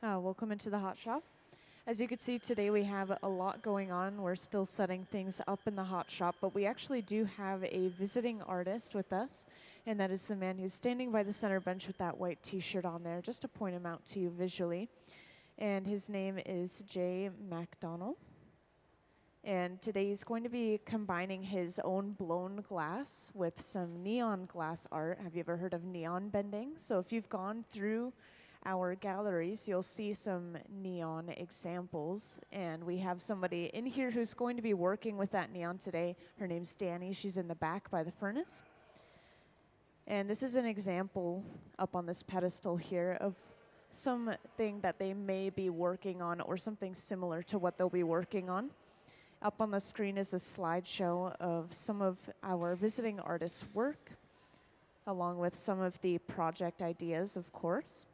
Welcome into the hot shop. As you can see today we have a lot going on. We're still setting things up in the hot shop, but we actually do have a visiting artist with us, and that is the man who's standing by the center bench with that white t-shirt on there, just to point him out to you visually. And his name is Jay Macdonell. And today he's going to be combining his own blown glass with some neon glass art. Have you ever heard of neon bending? So if you've gone through our galleries, you'll see some neon examples. And we have somebody in here who's going to be working with that neon today. Her name's Danny. She's in the back by the furnace. And this is an example up on this pedestal here of something that they may be working on or something similar to what they'll be working on. Up on the screen is a slideshow of some of our visiting artists' work, along with some of the project ideas, of course.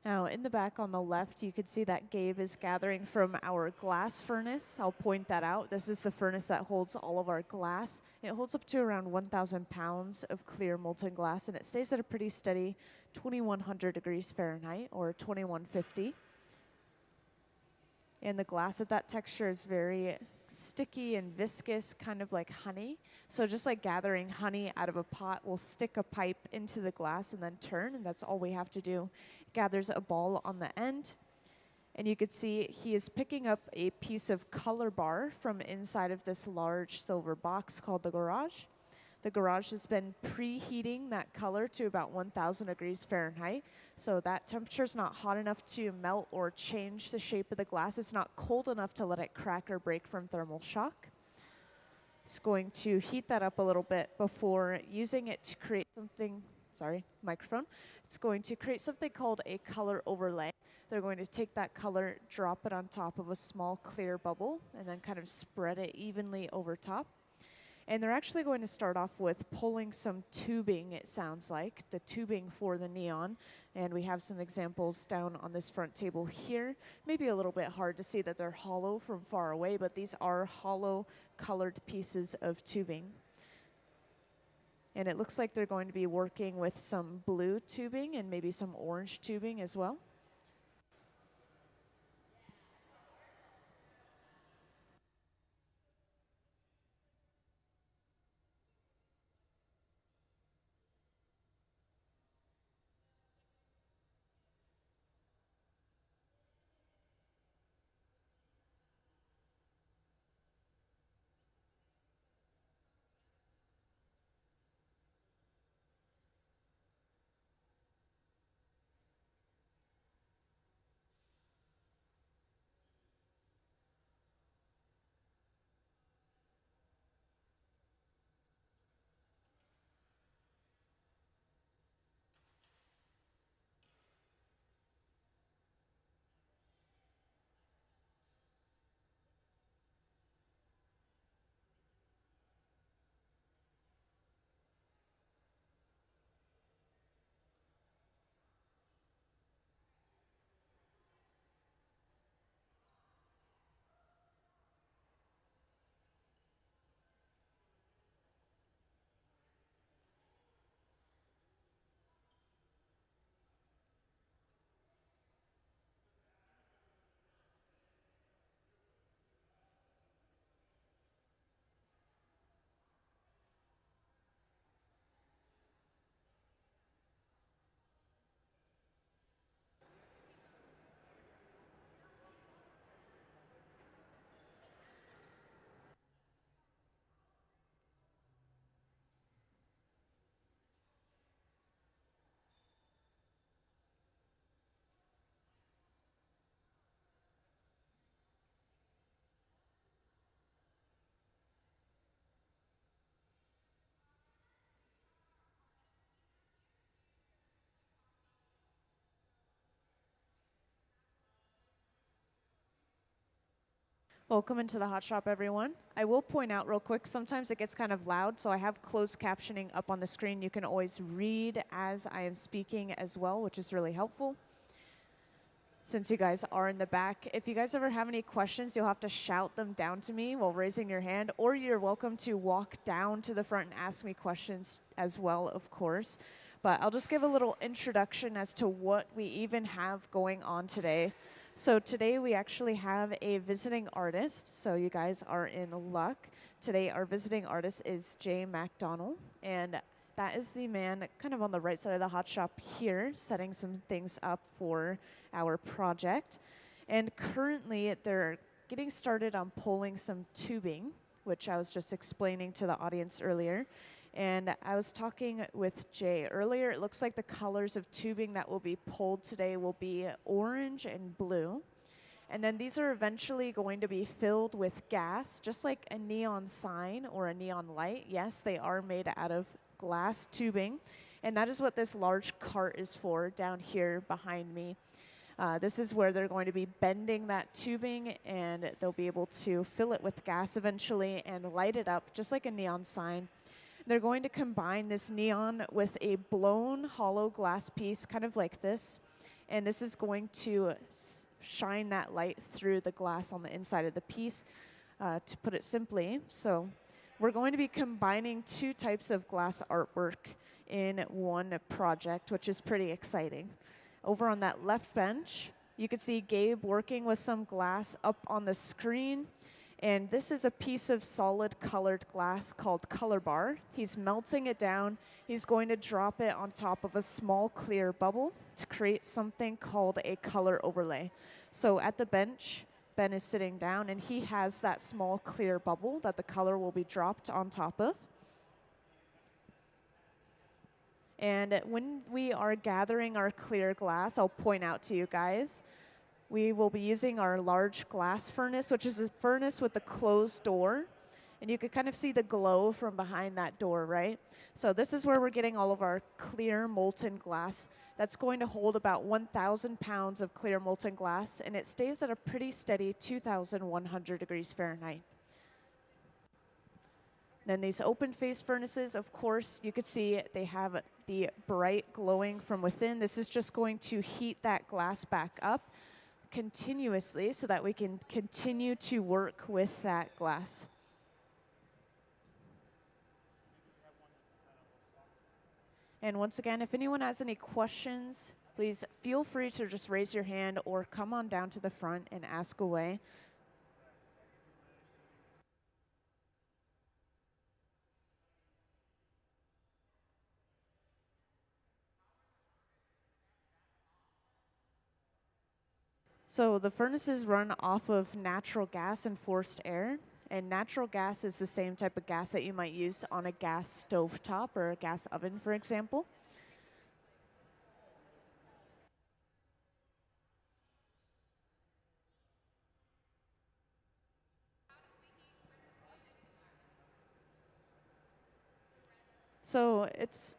Now, in the back on the left, you can see that Gabe is gathering from our glass furnace. I'll point that out. This is the furnace that holds all of our glass. It holds up to around 1,000 pounds of clear molten glass, and it stays at a pretty steady 2,100 degrees Fahrenheit, or 2,150. And the glass at that texture is very sticky and viscous, kind of like honey. So just like gathering honey out of a pot, we'll stick a pipe into the glass and then turn, and that's all we have to do. It gathers a ball on the end. And you can see he is picking up a piece of color bar from inside of this large silver box called the garage. The garage has been preheating that color to about 1,000 degrees Fahrenheit. So that temperature is not hot enough to melt or change the shape of the glass. It's not cold enough to let it crack or break from thermal shock. It's going to heat that up a little bit before using it to create something, microphone. It's going to create something called a color overlay. They're going to take that color, drop it on top of a small clear bubble, and then kind of spread it evenly over top. And they're actually going to start off with pulling some tubing, it sounds like, the tubing for the neon. And we have some examples down on this front table here. Maybe a little bit hard to see that they're hollow from far away, but these are hollow colored pieces of tubing. And it looks like they're going to be working with some blue tubing and maybe some orange tubing as well. Welcome into the hot shop, everyone. I will point out real quick, sometimes it gets kind of loud, so I have closed captioning up on the screen. You can always read as I am speaking as well, which is really helpful. Since you guys are in the back, if you guys ever have any questions, you'll have to shout them down to me while raising your hand, or you're welcome to walk down to the front and ask me questions as well, of course. But I'll just give a little introduction as to what we even have going on today. So today we actually have a visiting artist, so you guys are in luck. Today our visiting artist is Macdonell, and that is the man kind of on the right side of the hot shop here, setting some things up for our project. And currently they're getting started on pulling some tubing, which I was just explaining to the audience earlier. And I was talking with Jay earlier. It looks like the colors of tubing that will be pulled today will be orange and blue. And then these are eventually going to be filled with gas, just like a neon sign or a neon light. Yes, they are made out of glass tubing. And that is what this large cart is for down here behind me. This is where they're going to be bending that tubing, and they'll be able to fill it with gas eventually and light it up just like a neon sign. They're going to combine this neon with a blown hollow glass piece, kind of like this, and this is going to shine that light through the glass on the inside of the piece, to put it simply. So we're going to be combining two types of glass artwork in one project, which is pretty exciting. Over on that left bench, you can see Gabe working with some glass up on the screen. And this is a piece of solid colored glass called Color Bar. He's melting it down. He's going to drop it on top of a small clear bubble to create something called a color overlay. So at the bench, Ben is sitting down, and he has that small clear bubble that the color will be dropped on top of. And when we are gathering our clear glass, I'll point out to you guys, we will be using our large glass furnace, which is a furnace with a closed door. And you can kind of see the glow from behind that door, right? So this is where we're getting all of our clear molten glass. That's going to hold about 1,000 pounds of clear molten glass, and it stays at a pretty steady 2,100 degrees Fahrenheit. Then these open face furnaces, of course, you could see they have the bright glowing from within. This is just going to heat that glass back up continuously so that we can continue to work with that glass. And once again, if anyone has any questions, please feel free to just raise your hand or come on down to the front and ask away. So the furnaces run off of natural gas and forced air. And natural gas is the same type of gas that you might use on a gas stovetop or a gas oven, for example. So it's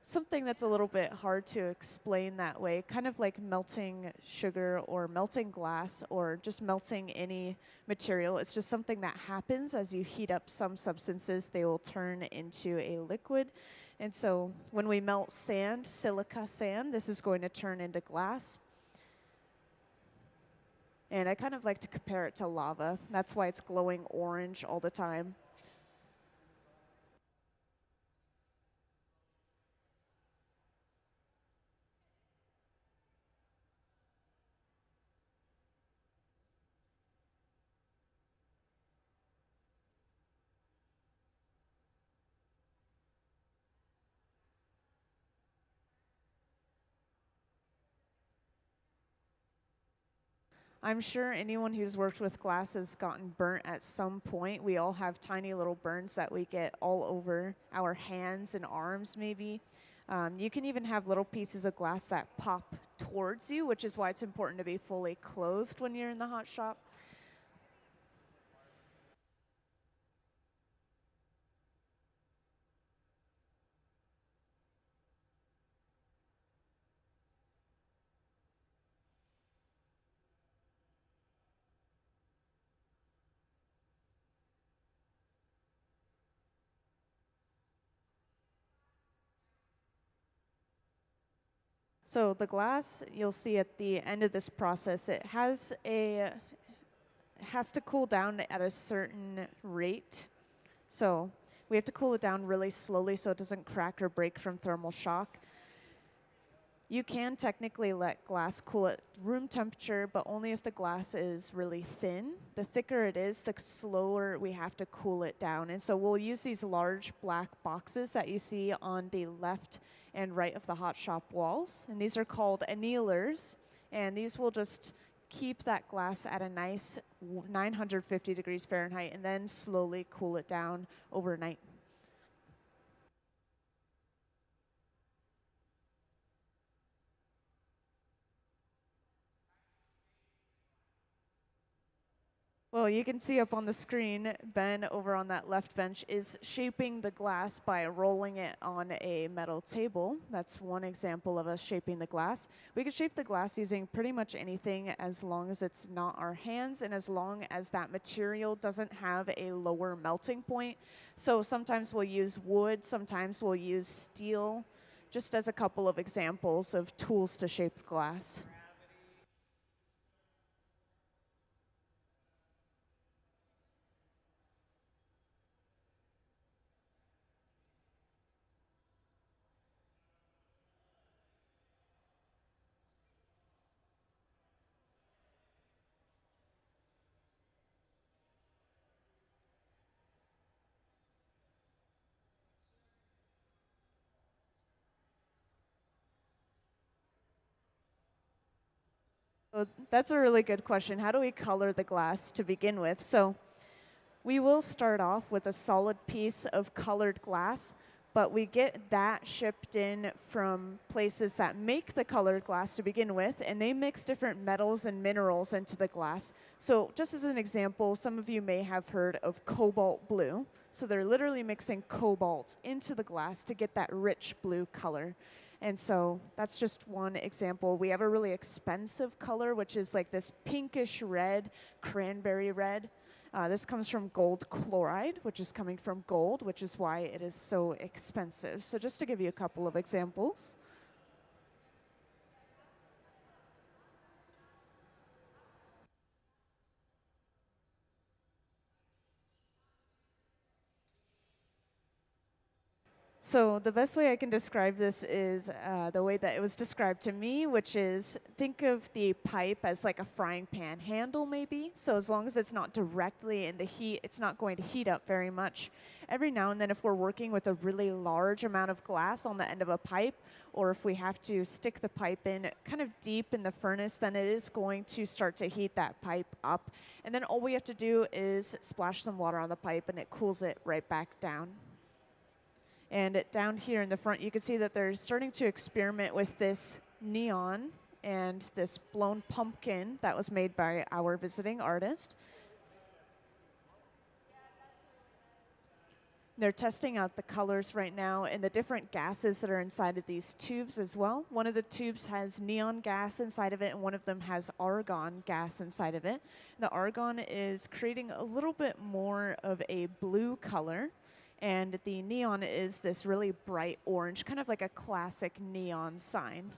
something that's a little bit hard to explain that way, kind of like melting sugar or melting glass or just melting any material. It's just something that happens as you heat up some substances. They will turn into a liquid. And so when we melt sand, silica sand, this is going to turn into glass. And I kind of like to compare it to lava. That's why it's glowing orange all the time. I'm sure anyone who's worked with glass has gotten burnt at some point. We all have tiny little burns that we get all over our hands and arms, maybe. You can even have little pieces of glass that pop towards you, which is why it's important to be fully clothed when you're in the hot shop. So the glass, you'll see at the end of this process, it has to cool down at a certain rate. So we have to cool it down really slowly so it doesn't crack or break from thermal shock. You can technically let glass cool at room temperature, but only if the glass is really thin. The thicker it is, the slower we have to cool it down. And so we'll use these large black boxes that you see on the left and right of the hot shop walls. And these are called annealers. And these will just keep that glass at a nice 950 degrees Fahrenheit and then slowly cool it down overnight. Well, you can see up on the screen, Ben over on that left bench is shaping the glass by rolling it on a metal table. That's one example of us shaping the glass. We can shape the glass using pretty much anything as long as it's not our hands and as long as that material doesn't have a lower melting point. So sometimes we'll use wood, sometimes we'll use steel, just as a couple of examples of tools to shape the glass. So that's a really good question. How do we color the glass to begin with? So we will start off with a solid piece of colored glass, but we get that shipped in from places that make the colored glass to begin with, and they mix different metals and minerals into the glass. So just as an example, some of you may have heard of cobalt blue. So they're literally mixing cobalt into the glass to get that rich blue color. And so that's just one example. We have a really expensive color, which is like this pinkish red, cranberry red. This comes from gold chloride, which is coming from gold, which is why it is so expensive. So just to give you a couple of examples. So the best way I can describe this is the way that it was described to me, which is think of the pipe as like a frying pan handle maybe. So as long as it's not directly in the heat, it's not going to heat up very much. Every now and then if we're working with a really large amount of glass on the end of a pipe, or if we have to stick the pipe in kind of deep in the furnace, then it is going to start to heat that pipe up. And then all we have to do is splash some water on the pipe and it cools it right back down. And down here in the front, you can see that they're starting to experiment with this neon and this blown pumpkin that was made by our visiting artist. They're testing out the colors right now and the different gases that are inside of these tubes as well. One of the tubes has neon gas inside of it, and one of them has argon gas inside of it. The argon is creating a little bit more of a blue color. And the neon is this really bright orange, kind of like a classic neon sign.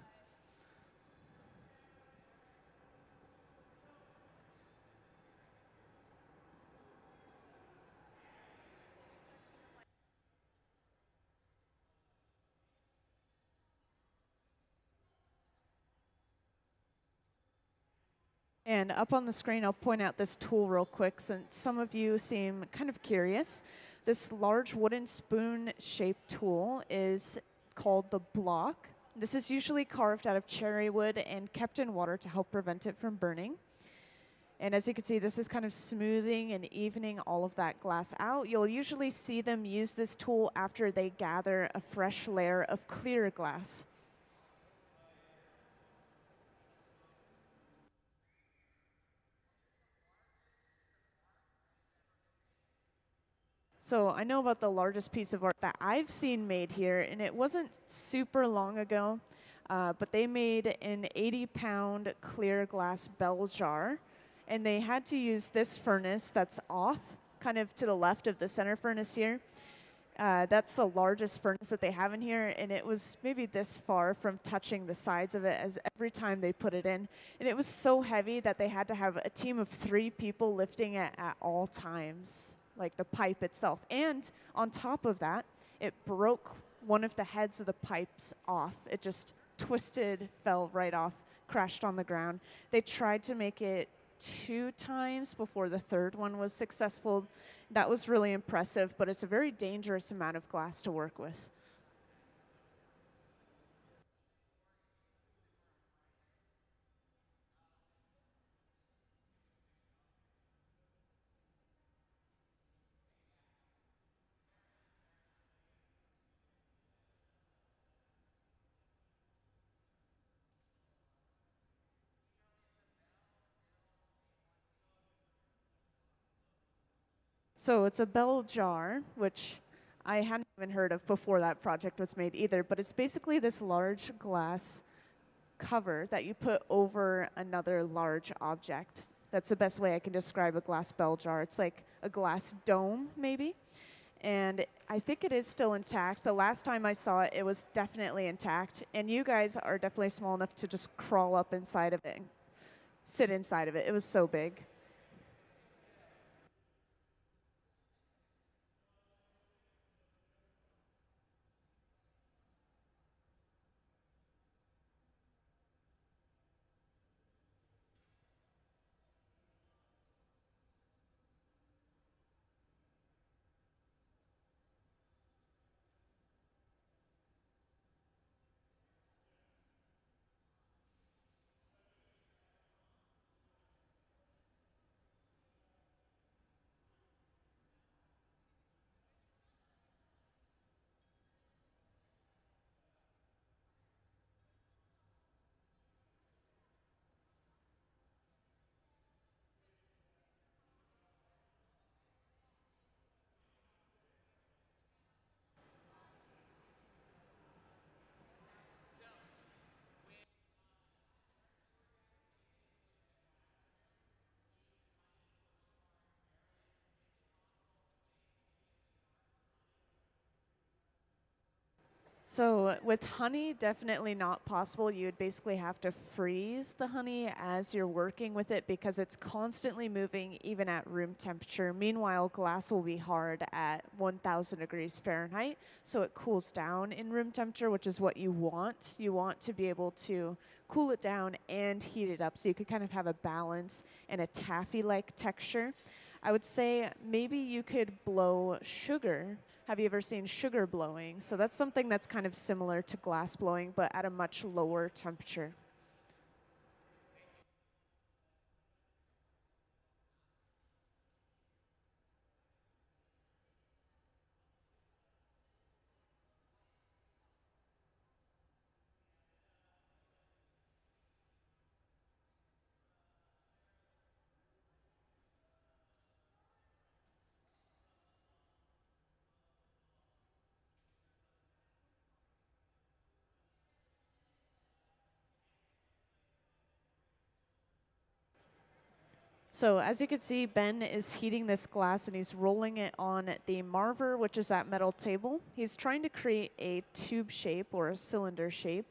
And up on the screen, I'll point out this tool real quick since some of you seem kind of curious. This large wooden spoon-shaped tool is called the block. This is usually carved out of cherry wood and kept in water to help prevent it from burning. And as you can see, this is kind of smoothing and evening all of that glass out. You'll usually see them use this tool after they gather a fresh layer of clear glass. So I know about the largest piece of art that I've seen made here, and it wasn't super long ago, but they made an 80-pound clear glass bell jar, and they had to use this furnace that's off, kind of to the left of the center furnace here. That's the largest furnace that they have in here, and it was maybe this far from touching the sides of it as every time they put it in. And it was so heavy that they had to have a team of 3 people lifting it at all times, like the pipe itself. And on top of that, it broke one of the heads of the pipes off. It just twisted, fell right off, crashed on the ground. They tried to make it 2 times before the third one was successful. That was really impressive, but it's a very dangerous amount of glass to work with. So it's a bell jar, which I hadn't even heard of before that project was made either, but it's basically this large glass cover that you put over another large object. That's the best way I can describe a glass bell jar. It's like a glass dome, maybe. And I think it is still intact. The last time I saw it, it was definitely intact. And you guys are definitely small enough to just crawl up inside of it and sit inside of it. It was so big. So with honey, definitely not possible. You would basically have to freeze the honey as you're working with it because it's constantly moving even at room temperature. Meanwhile, glass will be hard at 1,000 degrees Fahrenheit, so it cools down in room temperature, which is what you want. You want to be able to cool it down and heat it up so you could kind of have a balance and a taffy-like texture. I would say maybe you could blow sugar. Have you ever seen sugar blowing? So that's something that's kind of similar to glass blowing, but at a much lower temperature. So as you can see, Ben is heating this glass and he's rolling it on the marver, which is that metal table. He's trying to create a tube shape or a cylinder shape.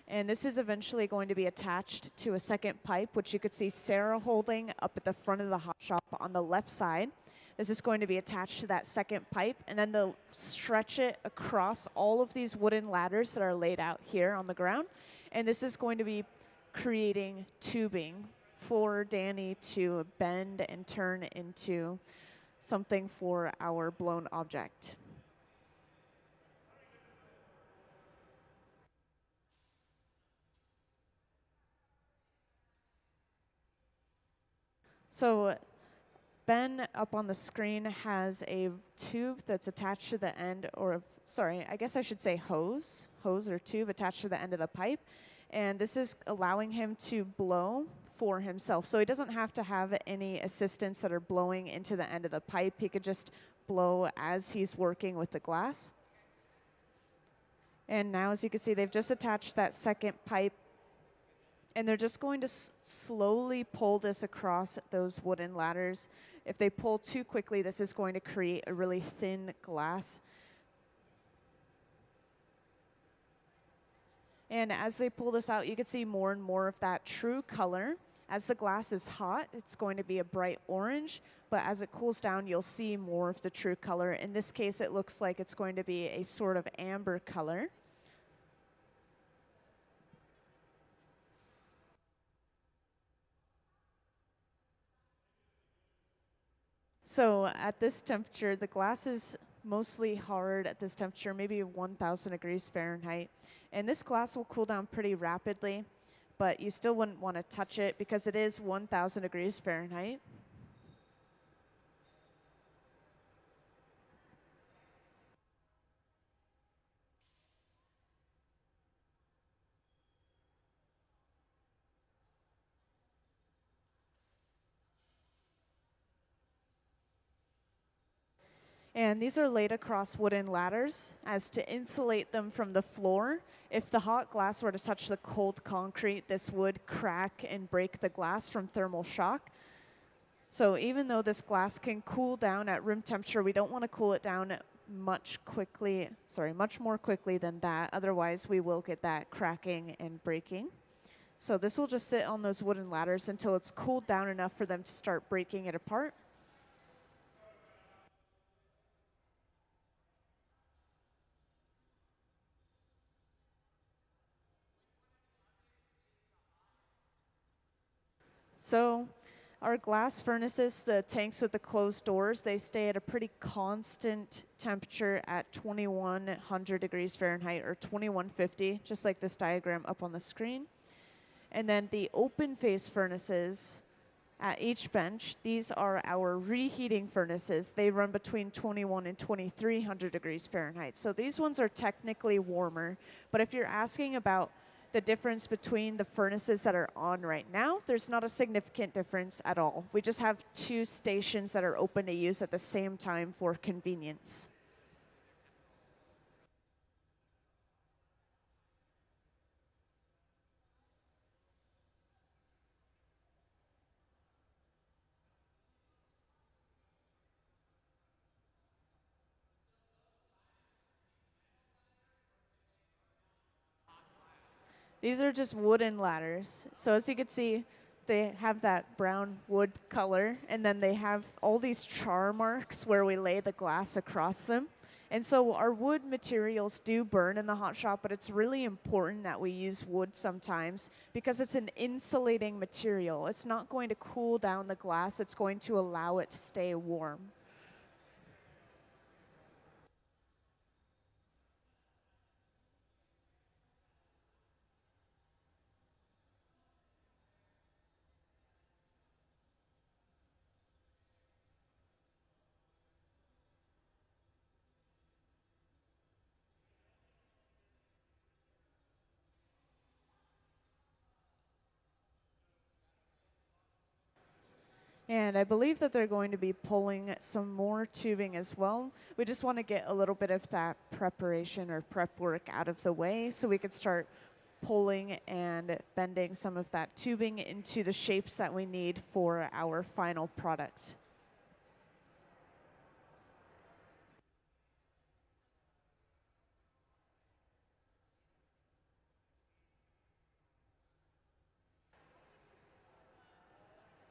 And this is eventually going to be attached to a second pipe, which you could see Sarah holding up at the front of the hot shop on the left side. This is going to be attached to that second pipe, and then they'll stretch it across all of these wooden ladders that are laid out here on the ground. And this is going to be creating tubing for Danny to bend and turn into something for our blown object. So Ben up on the screen has a tube that's attached to the end, or sorry, I guess I should say hose or tube attached to the end of the pipe. And this is allowing him to blow for himself. So he doesn't have to have any assistants that are blowing into the end of the pipe. He could just blow as he's working with the glass. And now, as you can see, they've just attached that second pipe, and they're just going to slowly pull this across those wooden ladders. If they pull too quickly, this is going to create a really thin glass And as they pull this out, you can see more and more of that true color. As the glass is hot, it's going to be a bright orange, but as it cools down, you'll see more of the true color. In this case, it looks like it's going to be a sort of amber color. So at this temperature, the glass is mostly hard at this temperature, maybe 1,000 degrees Fahrenheit. And this glass will cool down pretty rapidly, but you still wouldn't want to touch it because it is 1,000 degrees Fahrenheit. And these are laid across wooden ladders as to insulate them from the floor. If the hot glass were to touch the cold concrete, this would crack and break the glass from thermal shock. So even though this glass can cool down at room temperature, we don't want to cool it down much more quickly than that. Otherwise, we will get that cracking and breaking. So this will just sit on those wooden ladders until it's cooled down enough for them to start breaking it apart. So our glass furnaces, the tanks with the closed doors, they stay at a pretty constant temperature at 2100 degrees Fahrenheit or 2150, just like this diagram up on the screen. And then the open face furnaces at each bench, these are our reheating furnaces. They run between 21 and 2300 degrees Fahrenheit. So these ones are technically warmer, but if you're asking about the difference between the furnaces that are on right now, there's not a significant difference at all. We just have two stations that are open to use at the same time for convenience. These are just wooden ladders. So as you can see, they have that brown wood color, and then they have all these char marks where we lay the glass across them. And so our wood materials do burn in the hot shop, but it's really important that we use wood sometimes because it's an insulating material. It's not going to cool down the glass, it's going to allow it to stay warm. And I believe that they're going to be pulling some more tubing as well. We just want to get a little bit of that preparation or prep work out of the way so we could start pulling and bending some of that tubing into the shapes that we need for our final product.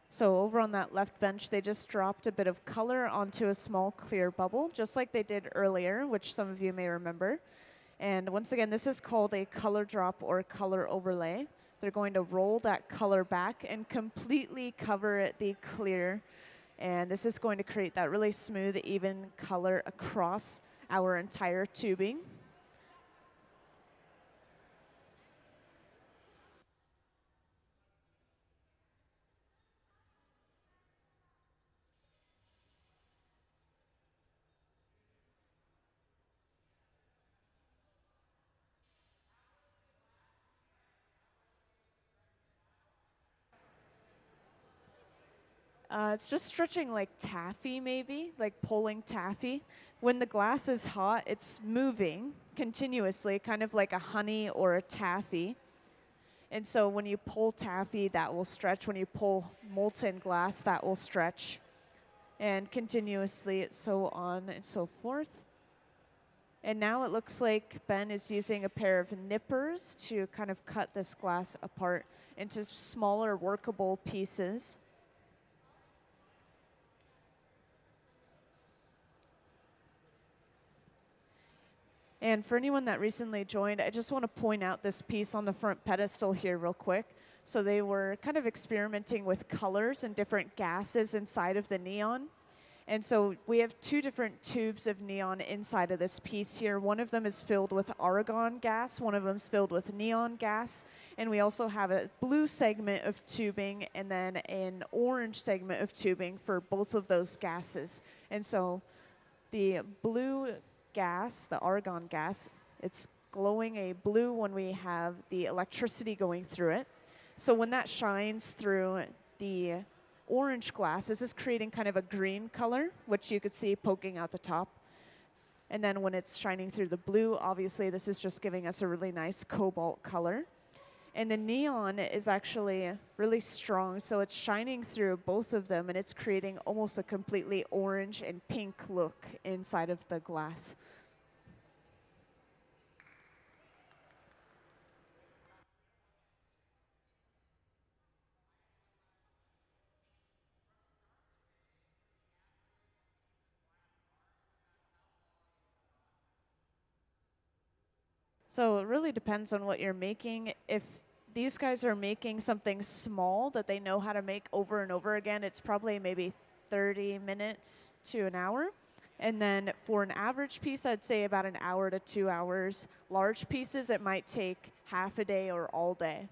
So over on that left bench, they just dropped a bit of color onto a small clear bubble, just like they did earlier, which some of you may remember. And once again, this is called a color drop or color overlay. They're going to roll that color back and completely cover the clear. And this is going to create that really smooth, even color across our entire tubing. It's just stretching like taffy, maybe, like pulling taffy. When the glass is hot, it's moving continuously, kind of like a honey or a taffy. And so when you pull taffy, that will stretch. When you pull molten glass, that will stretch. And continuously, so on and so forth. And now it looks like Ben is using a pair of nippers to kind of cut this glass apart into smaller workable pieces. And for anyone that recently joined, I just want to point out this piece on the front pedestal here real quick. So they were kind of experimenting with colors and different gases inside of the neon. And so we have two different tubes of neon inside of this piece here. One of them is filled with argon gas, one of them is filled with neon gas, and we also have a blue segment of tubing and then an orange segment of tubing for both of those gases. And so the blue gas, the argon gas, it's glowing a blue when we have the electricity going through it. So when that shines through the orange glass, this is creating kind of a green color, which you could see poking out the top. And then when it's shining through the blue, obviously this is just giving us a really nice cobalt color. And the neon is actually really strong, so it's shining through both of them, and it's creating almost a completely orange and pink look inside of the glass. So it really depends on what you're making. If these guys are making something small that they know how to make over and over again, it's probably maybe 30 minutes to an hour. And then for an average piece, I'd say about an hour to 2 hours. Large pieces, it might take half a day or all day.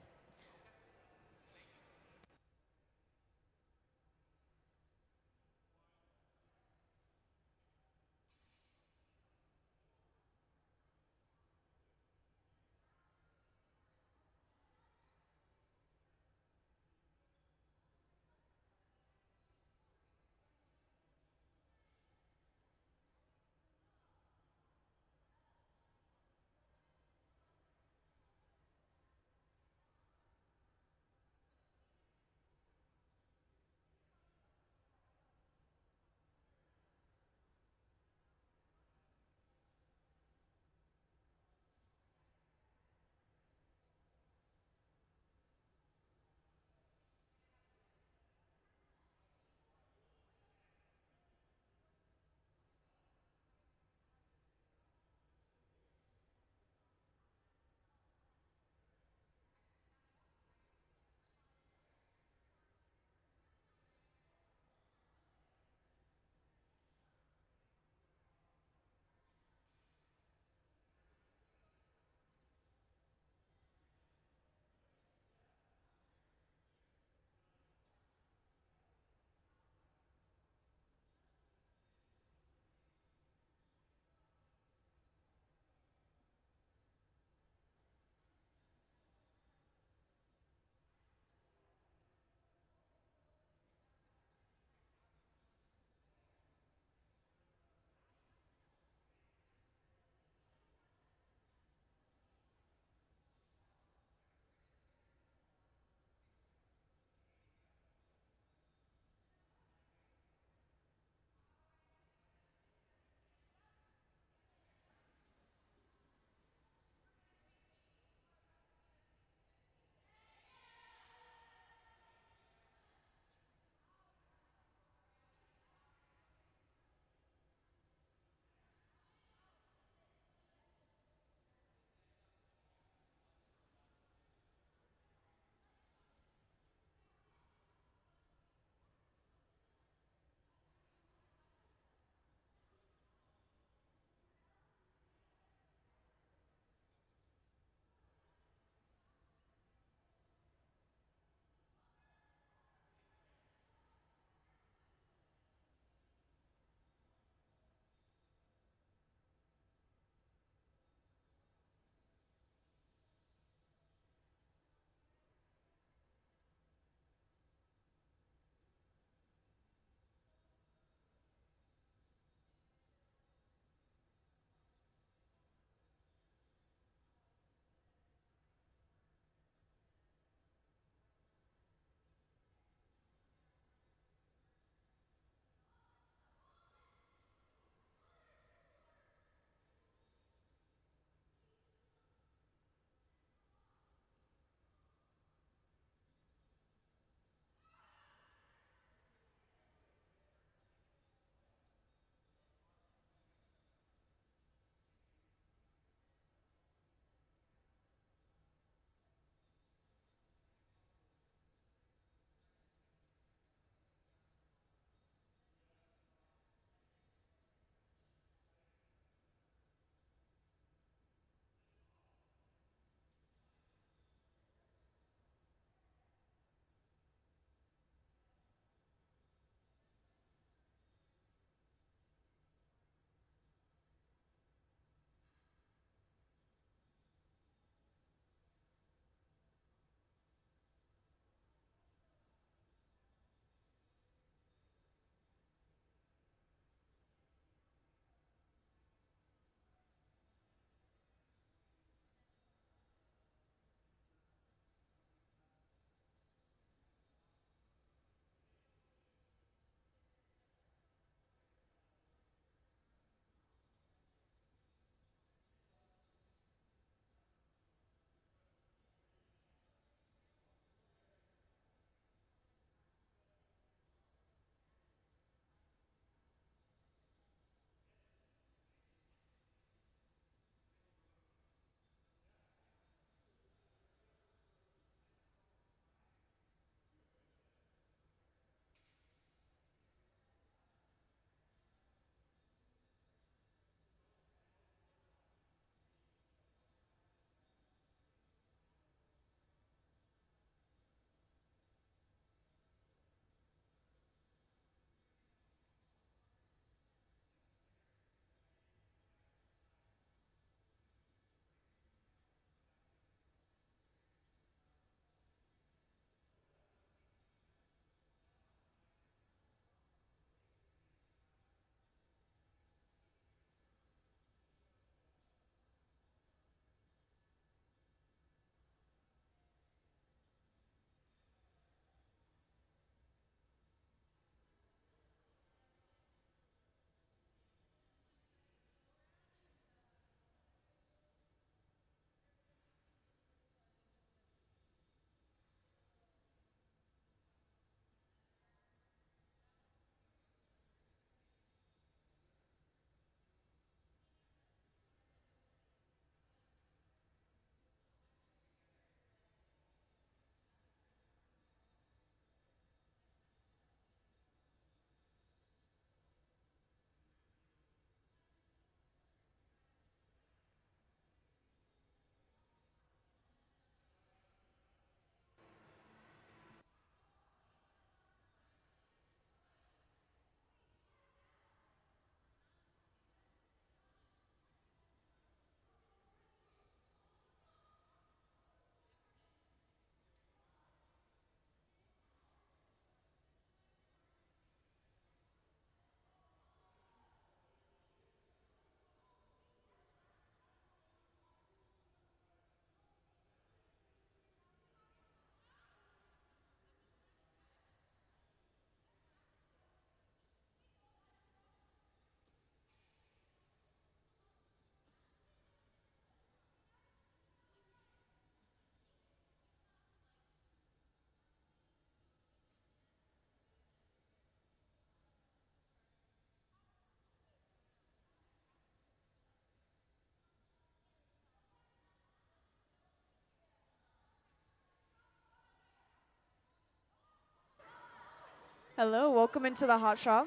Hello, welcome into the hot shop.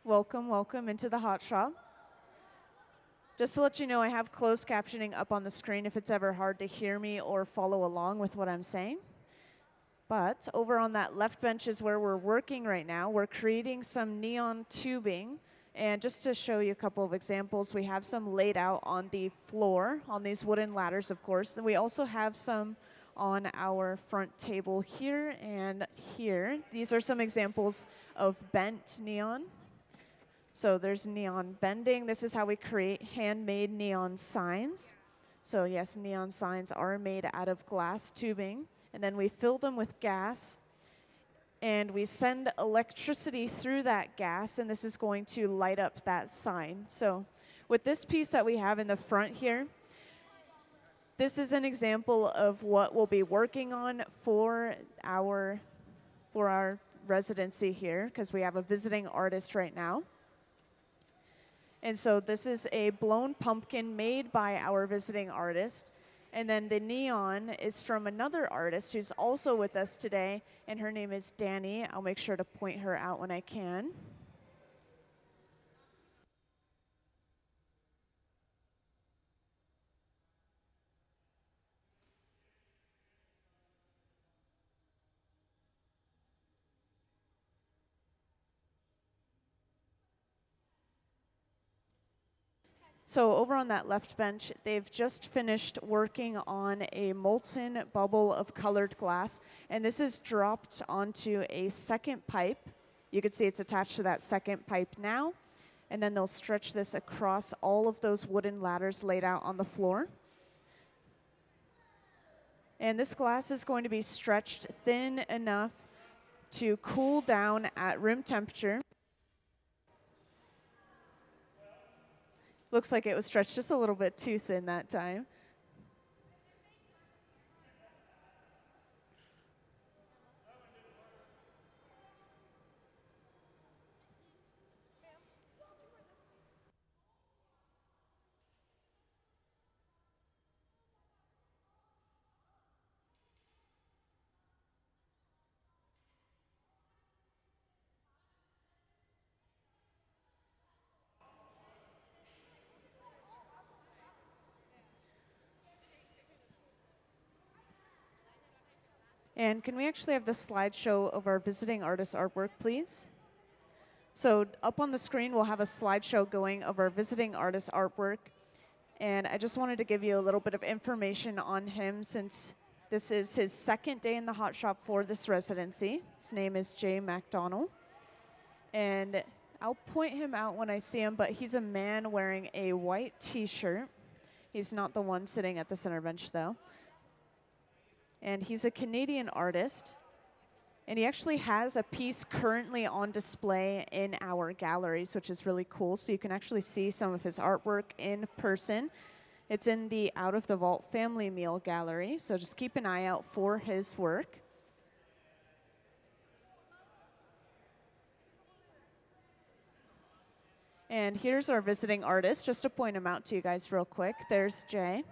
Welcome into the hot shop. Just to let you know, I have closed captioning up on the screen if it's ever hard to hear me or follow along with what I'm saying. But over on that left bench is where we're working right now. We're creating some neon tubing. And just to show you a couple of examples, we have some laid out on the floor, on these wooden ladders, of course. And we also have some on our front table here and here. These are some examples of bent neon. So there's neon bending. This is how we create handmade neon signs. So yes, neon signs are made out of glass tubing. And then we fill them with gas. And we send electricity through that gas, and this is going to light up that sign. So with this piece that we have in the front here, this is an example of what we'll be working on for our residency here, because we have a visiting artist right now. And so this is a blown pumpkin made by our visiting artist. And then the neon is from another artist who's also with us today, and her name is Danny. I'll make sure to point her out when I can. So over on that left bench, they've just finished working on a molten bubble of colored glass, and this is dropped onto a second pipe. You can see it's attached to that second pipe now, and then they'll stretch this across all of those wooden ladders laid out on the floor. And this glass is going to be stretched thin enough to cool down at room temperature. Looks like it was stretched just a little bit too thin that time. And can we actually have the slideshow of our visiting artist artwork, please? So up on the screen, we'll have a slideshow going of our visiting artist artwork. And I just wanted to give you a little bit of information on him since this is his second day in the hot shop for this residency. His name is Macdonell. And I'll point him out when I see him, but he's a man wearing a white t-shirt. He's not the one sitting at the center bench, though. And he's a Canadian artist. And he actually has a piece currently on display in our galleries, which is really cool. So you can actually see some of his artwork in person. It's in the Out of the Vault Family Meal Gallery. So just keep an eye out for his work. And here's our visiting artist, just to point him out to you guys real quick. There's Jay.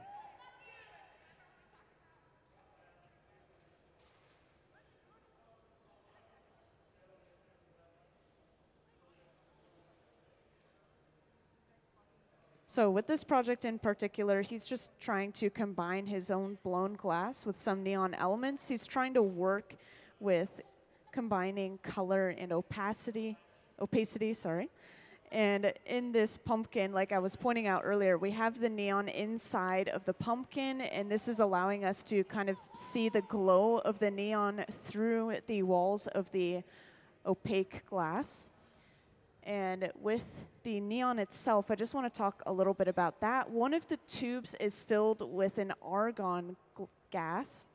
So with this project in particular, he's just trying to combine his own blown glass with some neon elements. He's trying to work with combining color and opacity, sorry. And in this pumpkin, like I was pointing out earlier, we have the neon inside of the pumpkin, and this is allowing us to kind of see the glow of the neon through the walls of the opaque glass. And with the neon itself, I just want to talk a little bit about that. One of the tubes is filled with an argon gas,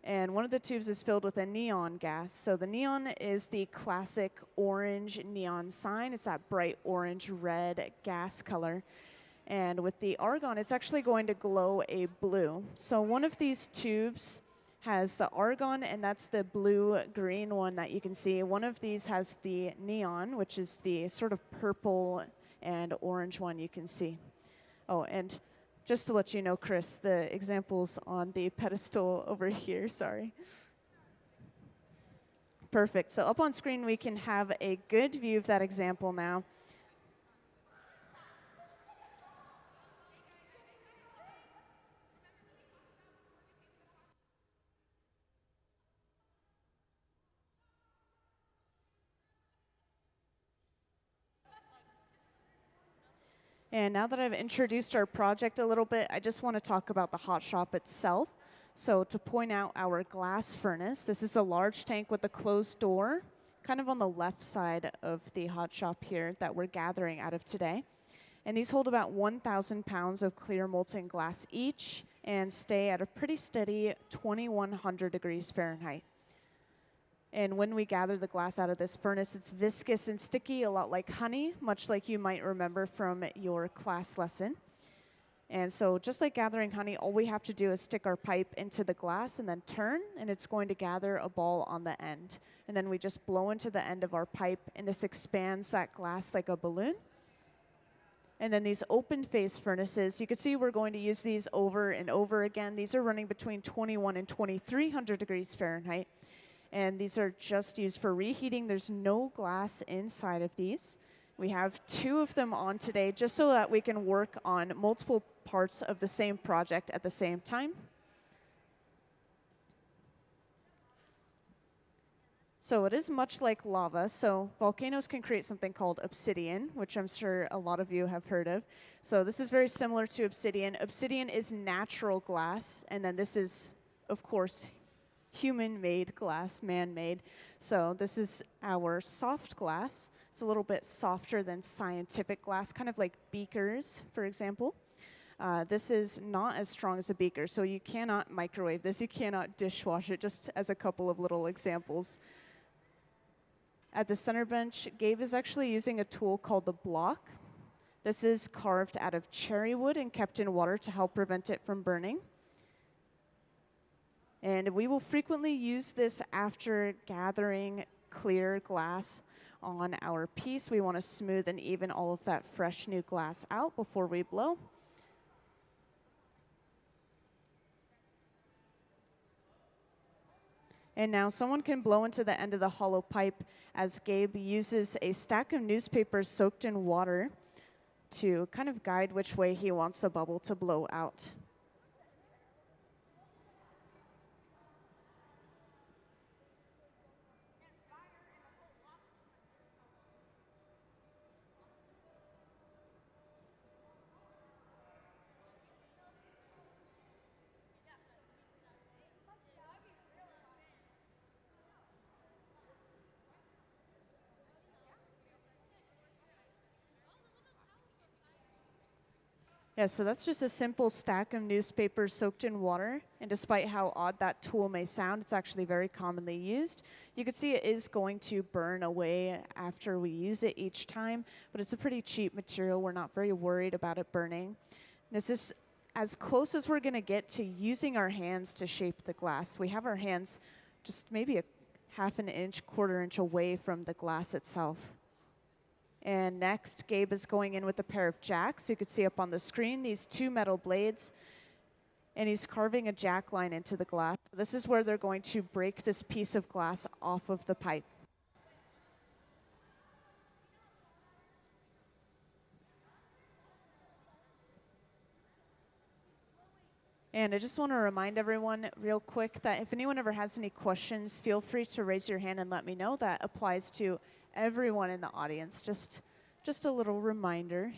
and one of the tubes is filled with a neon gas. So the neon is the classic orange neon sign. It's that bright orange-red gas color. And with the argon, it's actually going to glow a blue. So one of these tubes has the argon, and that's the blue-green one that you can see. One of these has the neon, which is the sort of purple and orange one you can see. Oh, and just to let you know, Chris, the examples on the pedestal over here, sorry. Perfect. So up on screen, we can have a good view of that example now. And now that I've introduced our project a little bit, I just want to talk about the hot shop itself. So to point out our glass furnace, this is a large tank with a closed door, kind of on the left side of the hot shop here that we're gathering out of today. And these hold about 1,000 pounds of clear molten glass each and stay at a pretty steady 2,100 degrees Fahrenheit. And when we gather the glass out of this furnace, it's viscous and sticky, a lot like honey, much like you might remember from your class lesson. And so just like gathering honey, all we have to do is stick our pipe into the glass and then turn, and it's going to gather a ball on the end. And then we just blow into the end of our pipe, and this expands that glass like a balloon. And then these open face furnaces, you can see we're going to use these over and over again. These are running between 2,100 and 2,300 degrees Fahrenheit. And these are just used for reheating. There's no glass inside of these. We have 2 of them on today just so that we can work on multiple parts of the same project at the same time. So it is much like lava. So volcanoes can create something called obsidian, which I'm sure a lot of you have heard of. So this is very similar to obsidian. Obsidian is natural glass, and then this is, of course, human-made glass, man-made. So this is our soft glass. It's a little bit softer than scientific glass, kind of like beakers, for example. This is not as strong as a beaker, so you cannot microwave this. You cannot dishwash it, just as a couple of little examples. At the center bench, Gabe is actually using a tool called the block. This is carved out of cherry wood and kept in water to help prevent it from burning. And we will frequently use this after gathering clear glass on our piece. We want to smooth and even all of that fresh new glass out before we blow. And now someone can blow into the end of the hollow pipe as Gabe uses a stack of newspapers soaked in water to kind of guide which way he wants the bubble to blow out. Yeah, so that's just a simple stack of newspapers soaked in water. And despite how odd that tool may sound, it's actually very commonly used. You can see it is going to burn away after we use it each time, but it's a pretty cheap material. We're not very worried about it burning. This is as close as we're going to get to using our hands to shape the glass. We have our hands just maybe a half an inch, quarter inch away from the glass itself. And next, Gabe is going in with a pair of jacks. You could see up on the screen these 2 metal blades. And he's carving a jack line into the glass. This is where they're going to break this piece of glass off of the pipe. And I just want to remind everyone real quick that if anyone ever has any questions, feel free to raise your hand and let me know. That applies to everyone in the audience. Just a little reminder.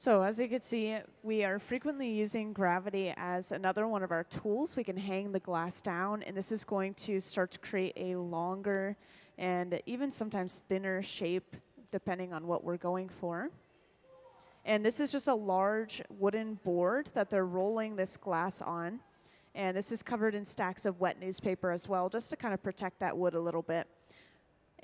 So as you can see, we are frequently using gravity as another one of our tools. We can hang the glass down, and this is going to start to create a longer and even sometimes thinner shape depending on what we're going for. And this is just a large wooden board that they're rolling this glass on. And this is covered in stacks of wet newspaper as well, just to kind of protect that wood a little bit.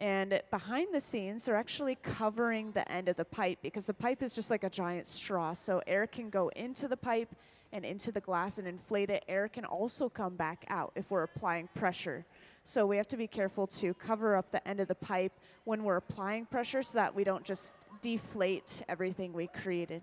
And behind the scenes, they're actually covering the end of the pipe because the pipe is just like a giant straw. So air can go into the pipe and into the glass and inflate it. Air can also come back out if we're applying pressure. So we have to be careful to cover up the end of the pipe when we're applying pressure so that we don't just deflate everything we created.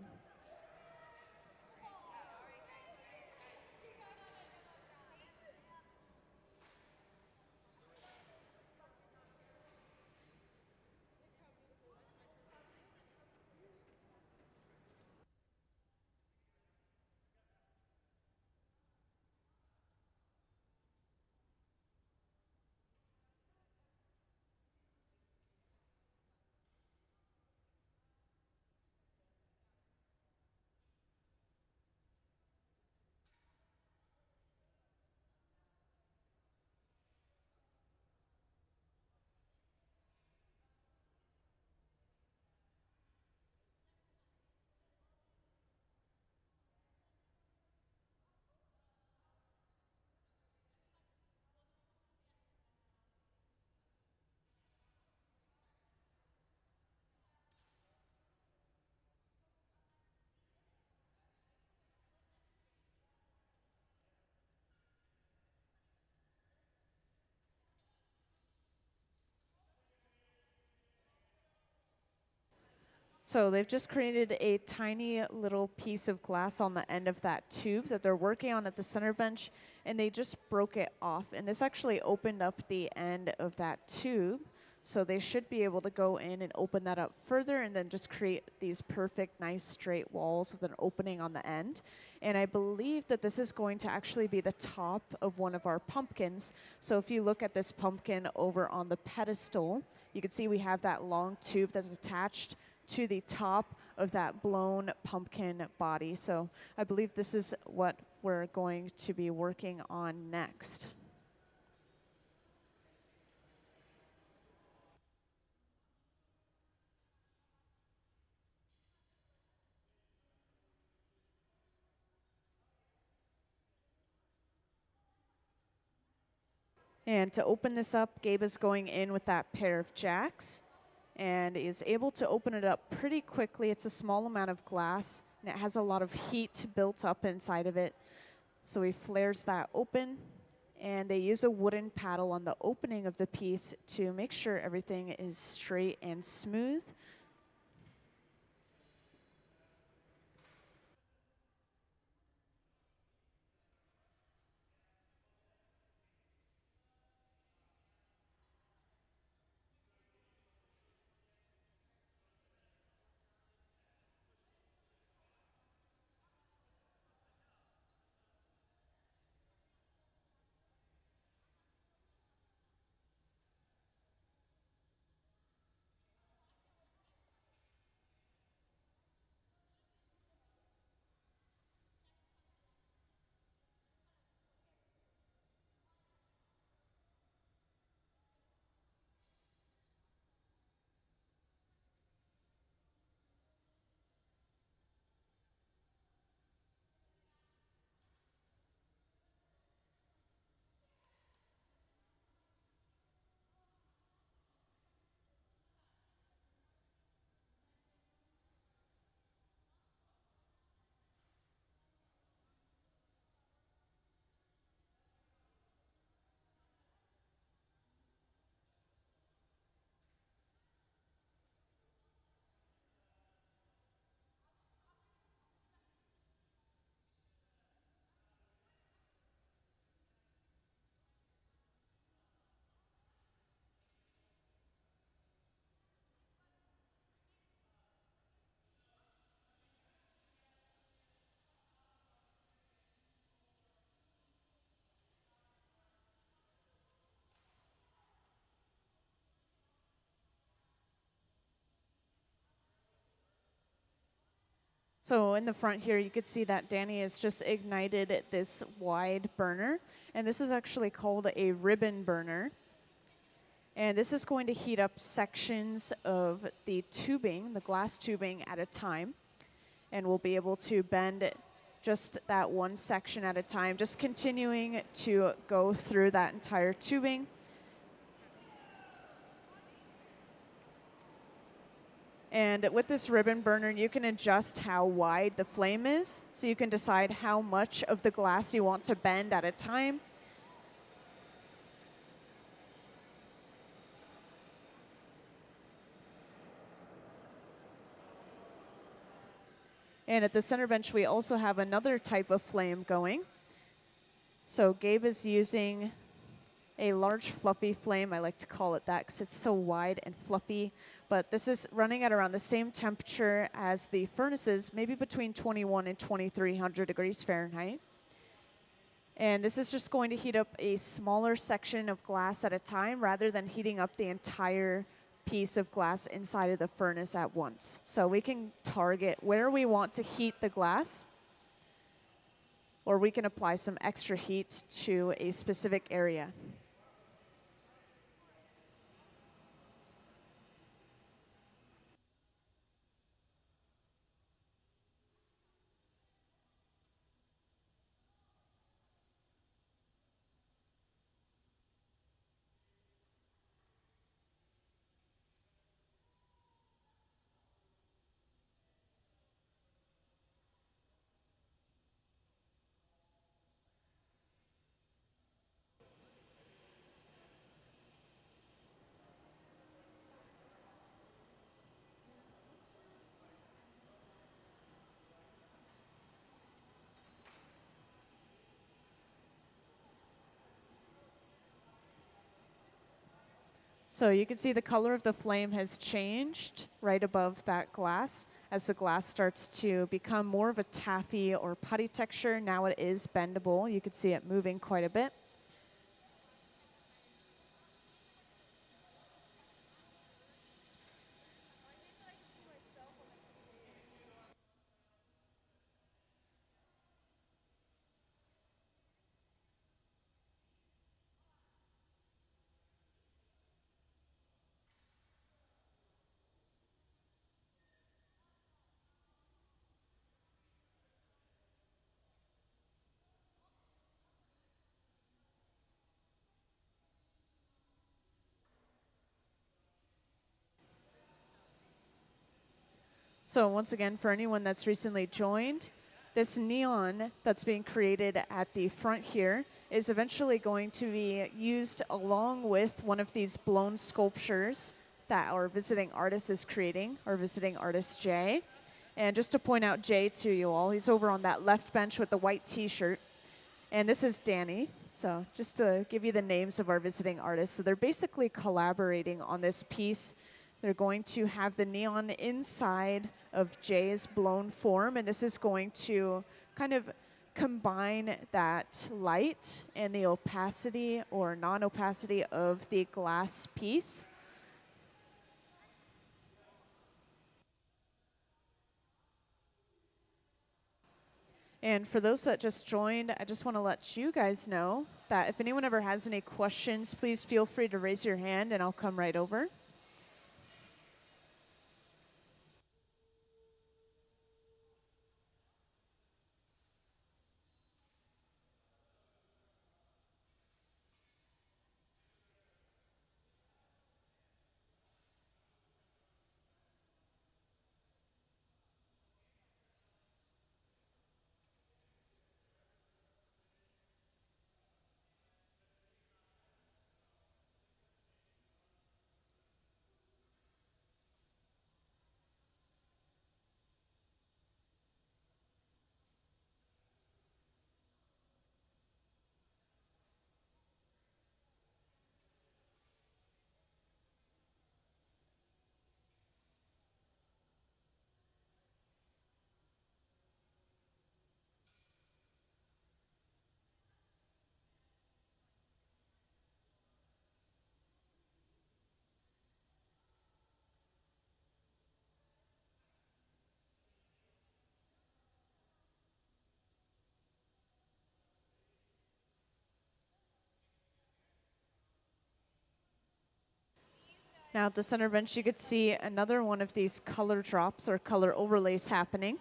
So they've just created a tiny little piece of glass on the end of that tube that they're working on at the center bench, and they just broke it off. And this actually opened up the end of that tube. So they should be able to go in and open that up further and then just create these perfect, nice straight walls with an opening on the end. And I believe that this is going to actually be the top of one of our pumpkins. So if you look at this pumpkin over on the pedestal, you can see we have that long tube that's attached to the top of that blown pumpkin body. So I believe this is what we're going to be working on next. And to open this up, Gabe is going in with that pair of jacks and is able to open it up pretty quickly. It's a small amount of glass, and it has a lot of heat built up inside of it. So he flares that open, and they use a wooden paddle on the opening of the piece to make sure everything is straight and smooth. So in the front here, you could see that Danny has just ignited this wide burner, and this is actually called a ribbon burner. And this is going to heat up sections of the tubing, the glass tubing, at a time. And we'll be able to bend just that one section at a time, just continuing to go through that entire tubing. And with this ribbon burner, you can adjust how wide the flame is, so you can decide how much of the glass you want to bend at a time. And at the center bench, we also have another type of flame going. So Gabe is using a large fluffy flame. I like to call it that because it's so wide and fluffy. But this is running at around the same temperature as the furnaces, maybe between 21 and 2300 degrees Fahrenheit. And this is just going to heat up a smaller section of glass at a time rather than heating up the entire piece of glass inside of the furnace at once. So we can target where we want to heat the glass, or we can apply some extra heat to a specific area. So you can see the color of the flame has changed right above that glass. As the glass starts to become more of a taffy or putty texture, now it is bendable. You can see it moving quite a bit. So once again, for anyone that's recently joined, this neon that's being created at the front here is eventually going to be used along with one of these blown sculptures that our visiting artist is creating, our visiting artist Jay. And just to point out Jay to you all, he's over on that left bench with the white t-shirt. And this is Danny. So just to give you the names of our visiting artists. So they're basically collaborating on this piece. They're going to have the neon inside of Jay's blown form, and this is going to kind of combine that light and the opacity or non-opacity of the glass piece. And for those that just joined, I just want to let you guys know that if anyone ever has any questions, please feel free to raise your hand and I'll come right over. Now at the center bench, you could see another one of these color drops or color overlays happening.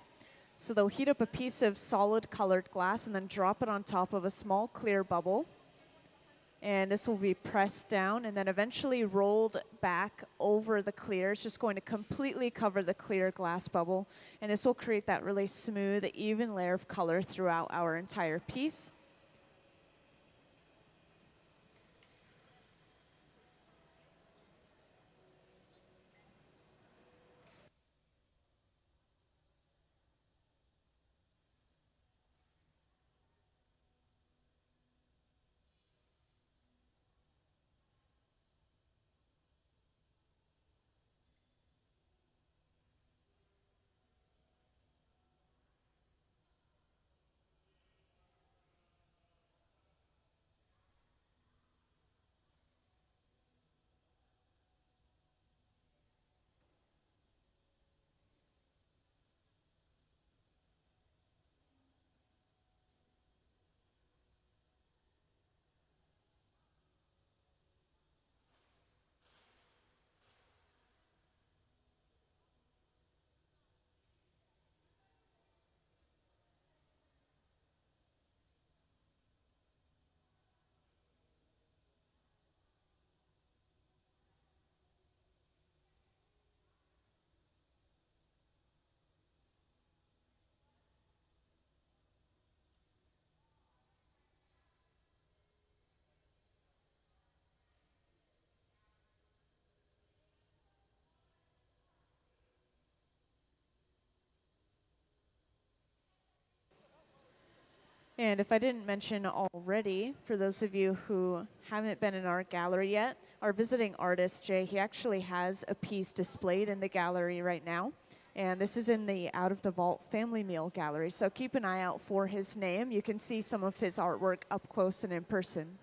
So they'll heat up a piece of solid colored glass and then drop it on top of a small clear bubble. And this will be pressed down and then eventually rolled back over the clear. It's just going to completely cover the clear glass bubble. And this will create that really smooth, even layer of color throughout our entire piece. And if I didn't mention already, for those of you who haven't been in our gallery yet, our visiting artist, Jay, he actually has a piece displayed in the gallery right now. And this is in the Out of the Vault Family Meal Gallery. So keep an eye out for his name. You can see some of his artwork up close and in person.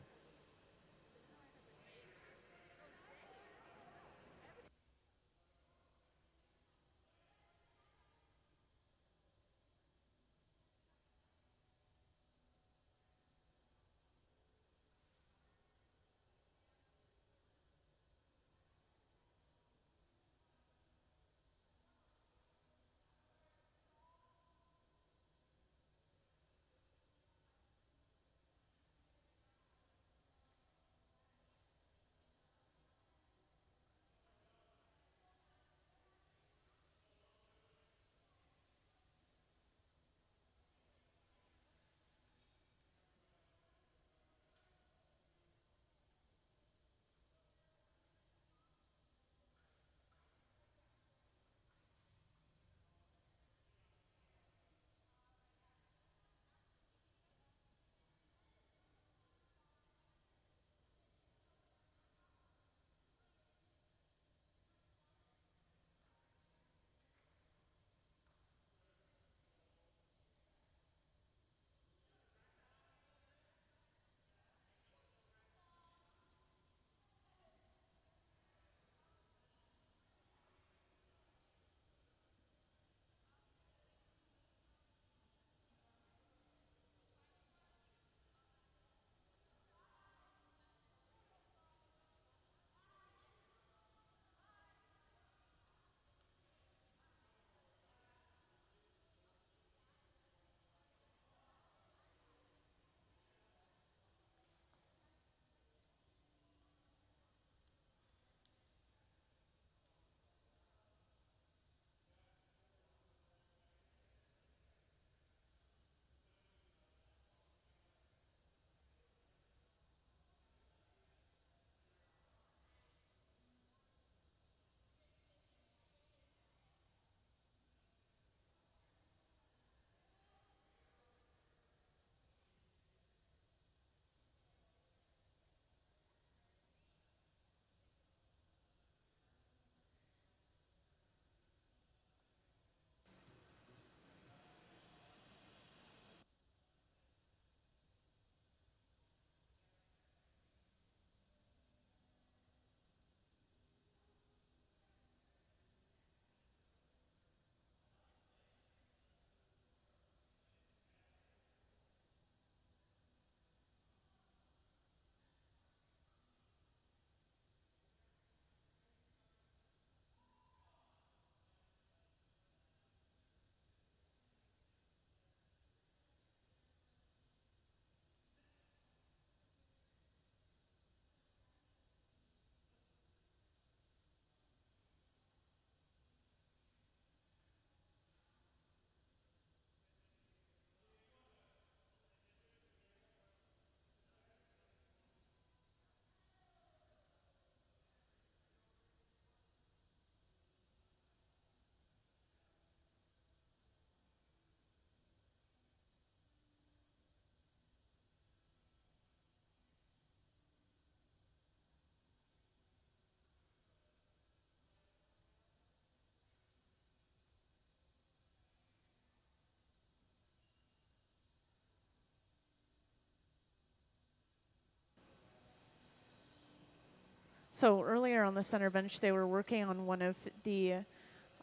So earlier on the center bench, they were working on one of the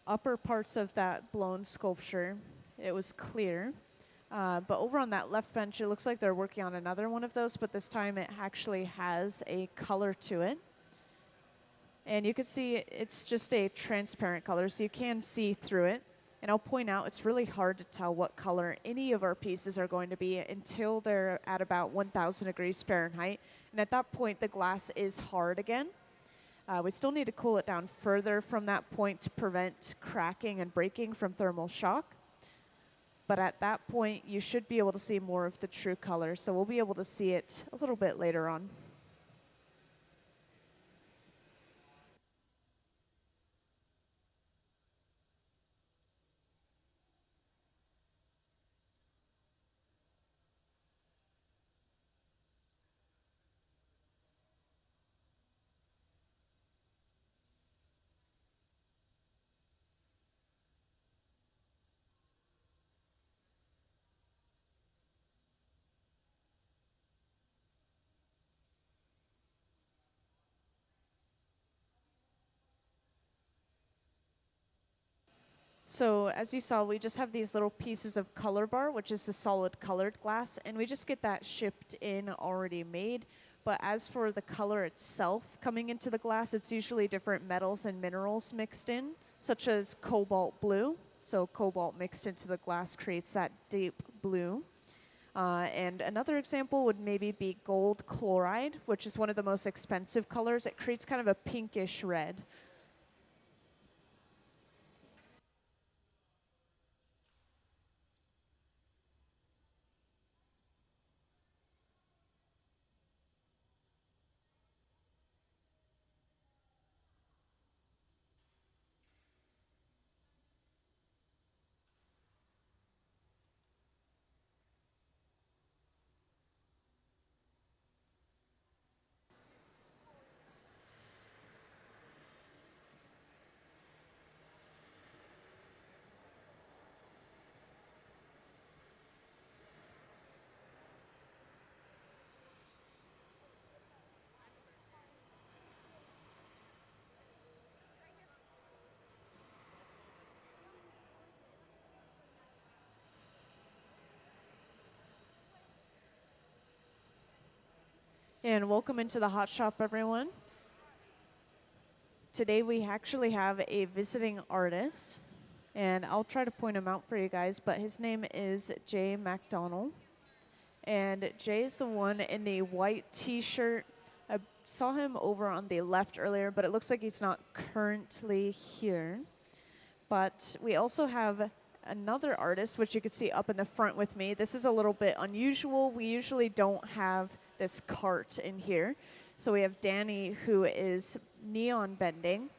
upper parts of that blown sculpture. It was clear. But over on that left bench, it looks like they're working on another one of those, but this time it actually has a color to it. And you can see it's just a transparent color, so you can see through it. And I'll point out, it's really hard to tell what color any of our pieces are going to be until they're at about 1,000 degrees Fahrenheit. And at that point, the glass is hard again. We still need to cool it down further from that point to prevent cracking and breaking from thermal shock. But at that point, you should be able to see more of the true color. So we'll be able to see it a little bit later on. So as you saw, we just have these little pieces of color bar, which is the solid colored glass, and we just get that shipped in already made. But as for the color itself coming into the glass, it's usually different metals and minerals mixed in, such as cobalt blue. So cobalt mixed into the glass creates that deep blue. And another example would maybe be gold chloride, which is one of the most expensive colors. It creates kind of a pinkish red. And welcome into the hot shop, everyone. Today we actually have a visiting artist, and I'll try to point him out for you guys, but his name is Macdonell. And Jay is the one in the white t-shirt. I saw him over on the left earlier, but it looks like he's not currently here. But we also have another artist, which you can see up in the front with me. This is a little bit unusual. We usually don't have this cart in here. So we have Danny, who is neon bending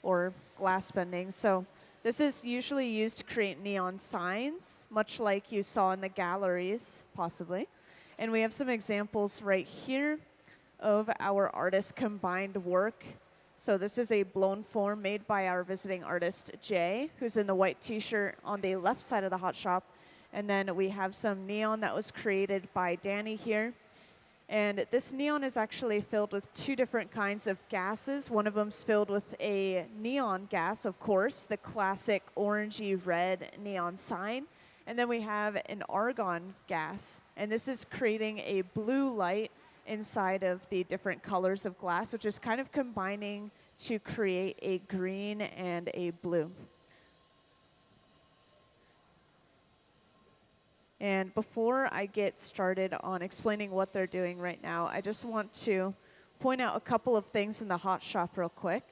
or glass bending. So this is usually used to create neon signs, much like you saw in the galleries, possibly. And we have some examples right here of our artist combined work. So this is a blown form made by our visiting artist, Jay, who's in the white t-shirt on the left side of the hot shop. And then we have some neon that was created by Danny here. And this neon is actually filled with two different kinds of gases. One of them's filled with a neon gas, of course, the classic orangey red neon sign. And then we have an argon gas. And this is creating a blue light inside of the different colors of glass, which is kind of combining to create a green and a blue. And before I get started on explaining what they're doing right now, I just want to point out a couple of things in the hot shop real quick.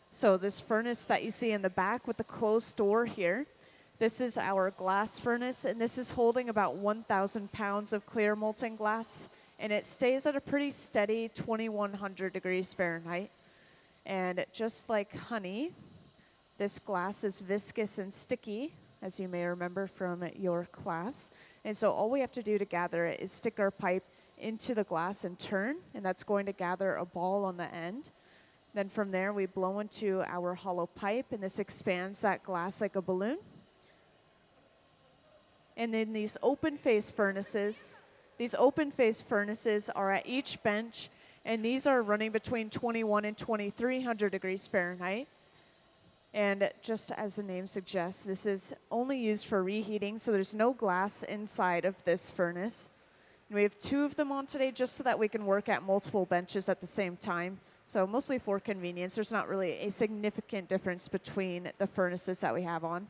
So this furnace that you see in the back with the closed door here, this is our glass furnace, and this is holding about 1,000 pounds of clear molten glass, and it stays at a pretty steady 2,100 degrees Fahrenheit. And just like honey, this glass is viscous and sticky, as you may remember from your class. And so all we have to do to gather it is stick our pipe into the glass and turn, and that's going to gather a ball on the end. Then from there, we blow into our hollow pipe, and this expands that glass like a balloon. And then these open face furnaces are at each bench, And these are running between 21 and 2300 degrees Fahrenheit. And just as the name suggests, this is only used for reheating, so there's no glass inside of this furnace. And we have 2 of them on today just so that we can work at multiple benches at the same time. So mostly for convenience. There's not really a significant difference between the furnaces that we have on.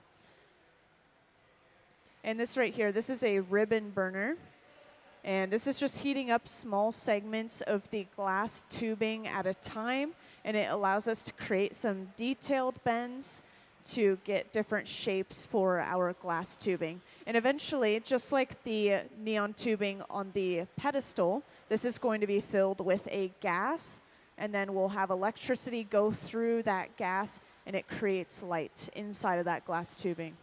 And this right here, this is a ribbon burner. And this is just heating up small segments of the glass tubing at a time. And it allows us to create some detailed bends to get different shapes for our glass tubing. And eventually, just like the neon tubing on the pedestal, this is going to be filled with a gas. And then we'll have electricity go through that gas, and it creates light inside of that glass tubing.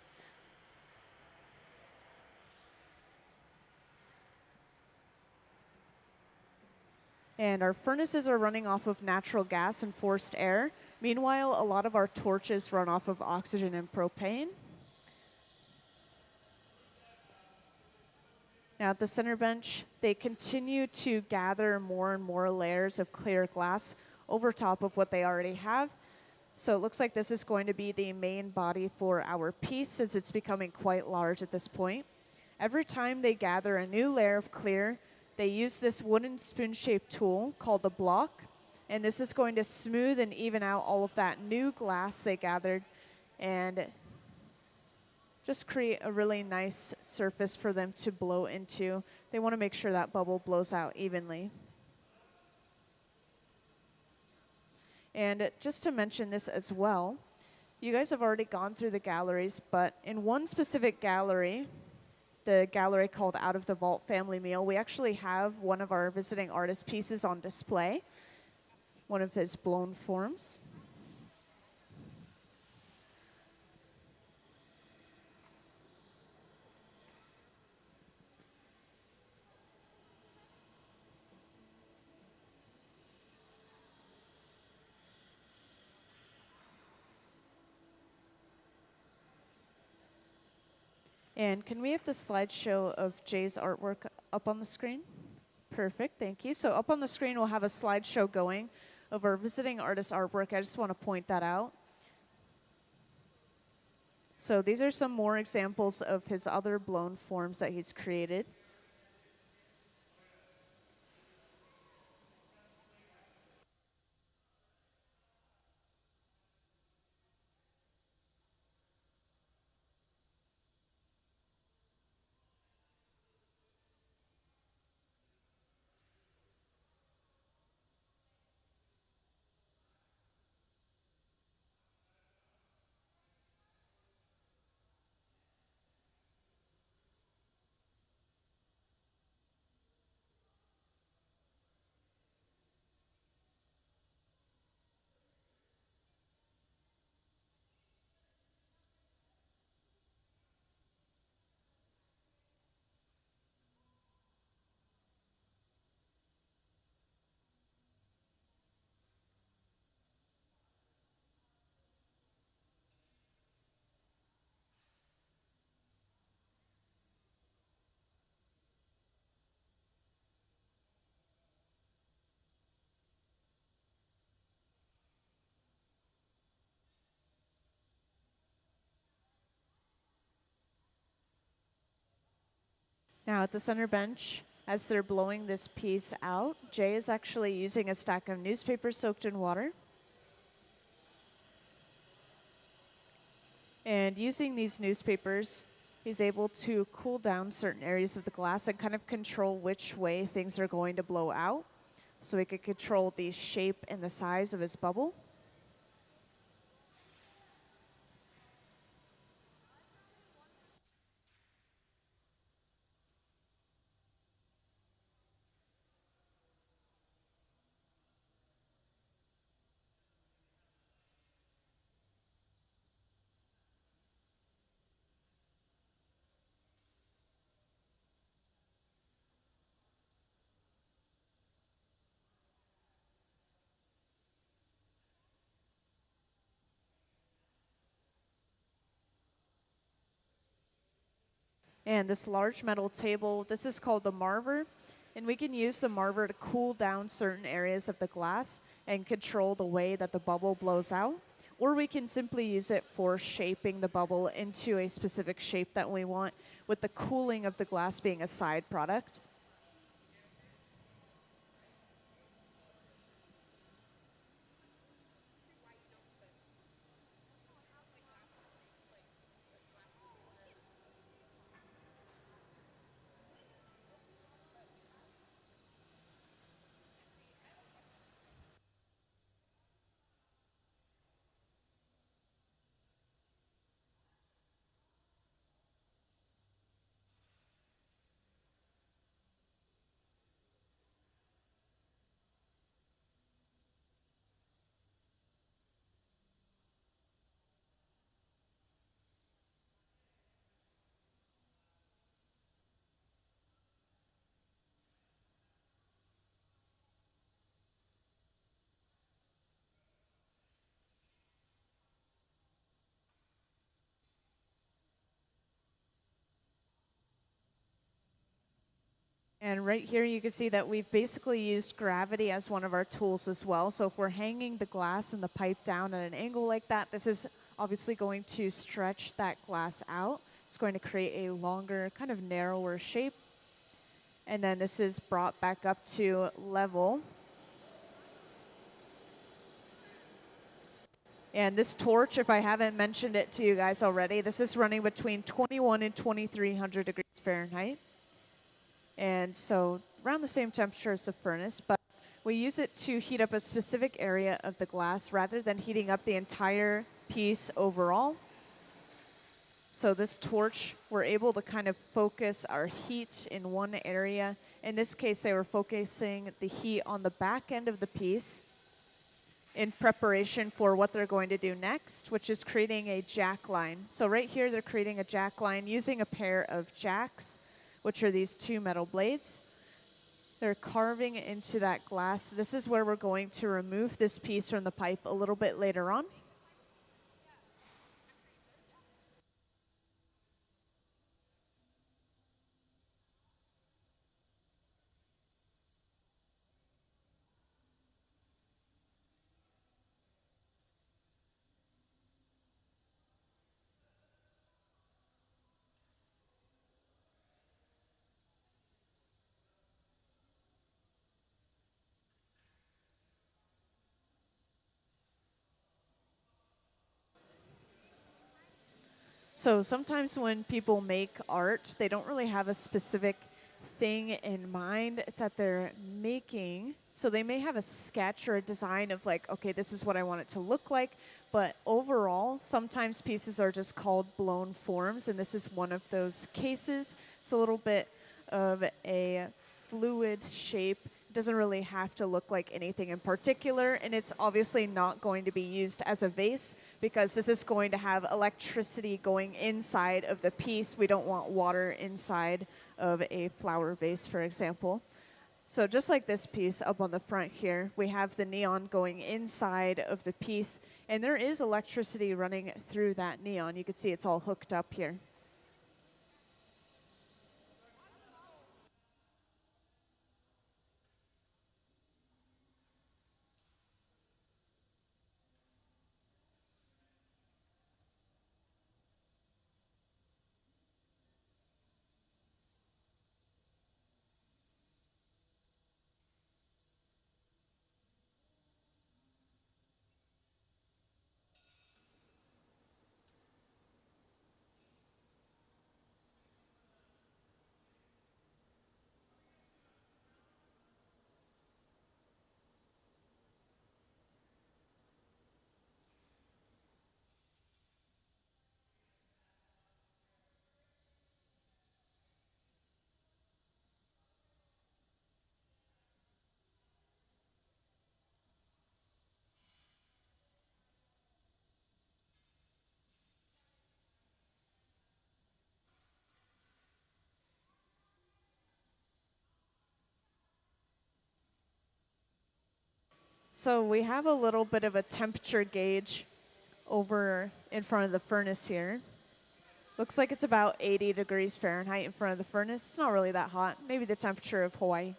And our furnaces are running off of natural gas and forced air. Meanwhile, a lot of our torches run off of oxygen and propane. Now at the center bench, they continue to gather more and more layers of clear glass over top of what they already have. So it looks like this is going to be the main body for our piece, since it's becoming quite large at this point. Every time they gather a new layer of clear, they use this wooden spoon-shaped tool called the block, and this is going to smooth and even out all of that new glass they gathered and just create a really nice surface for them to blow into. They want to make sure that bubble blows out evenly. And just to mention this as well, you guys have already gone through the galleries, but in one specific gallery, the gallery called Out of the Vault Family Meal, we actually have one of our visiting artist pieces on display, one of his blown forms. And can we have the slideshow of Jay's artwork up on the screen? Perfect, thank you. So up on the screen, we'll have a slideshow going of our visiting artist artwork. I just want to point that out. So these are some more examples of his other blown forms that he's created. Now at the center bench, as they're blowing this piece out, Jay is actually using a stack of newspapers soaked in water. And using these newspapers, he's able to cool down certain areas of the glass and kind of control which way things are going to blow out. So he could control the shape and the size of his bubble. And this large metal table, this is called the marver. And we can use the marver to cool down certain areas of the glass and control the way that the bubble blows out. Or we can simply use it for shaping the bubble into a specific shape that we want, with the cooling of the glass being a side product. And right here you can see that we've basically used gravity as one of our tools as well. So if we're hanging the glass and the pipe down at an angle like that, this is obviously going to stretch that glass out. It's going to create a longer, kind of narrower shape. And then this is brought back up to level. And this torch, if I haven't mentioned it to you guys already, this is running between 21 and 2300 degrees Fahrenheit. And so around the same temperature as the furnace, but we use it to heat up a specific area of the glass rather than heating up the entire piece overall. So this torch, we're able to kind of focus our heat in one area. In this case, they were focusing the heat on the back end of the piece in preparation for what they're going to do next, which is creating a jack line. So right here, they're creating a jack line using a pair of jacks, which are these two metal blades. They're carving into that glass. This is where we're going to remove this piece from the pipe a little bit later on. So sometimes when people make art, they don't really have a specific thing in mind that they're making. So they may have a sketch or a design of like, okay, this is what I want it to look like. But overall, sometimes pieces are just called blown forms, and this is one of those cases. It's a little bit of a fluid shape. It doesn't really have to look like anything in particular, and it's obviously not going to be used as a vase because this is going to have electricity going inside of the piece. We don't want water inside of a flower vase, for example. So just like this piece up on the front here, we have the neon going inside of the piece, and there is electricity running through that neon. You can see it's all hooked up here. So we have a little bit of a temperature gauge over in front of the furnace here. Looks like it's about 80 degrees Fahrenheit in front of the furnace. It's not really that hot. Maybe the temperature of Hawaii.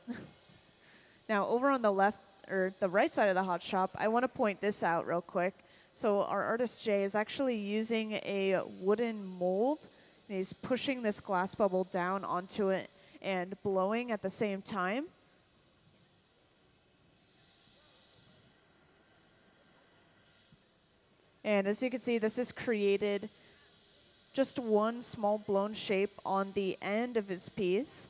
Now, over on the left or the right side of the hot shop, I want to point this out real quick. So our artist Jay is actually using a wooden mold, and he's pushing this glass bubble down onto it and blowing at the same time. And as you can see, this has created just one small blown shape on the end of his piece.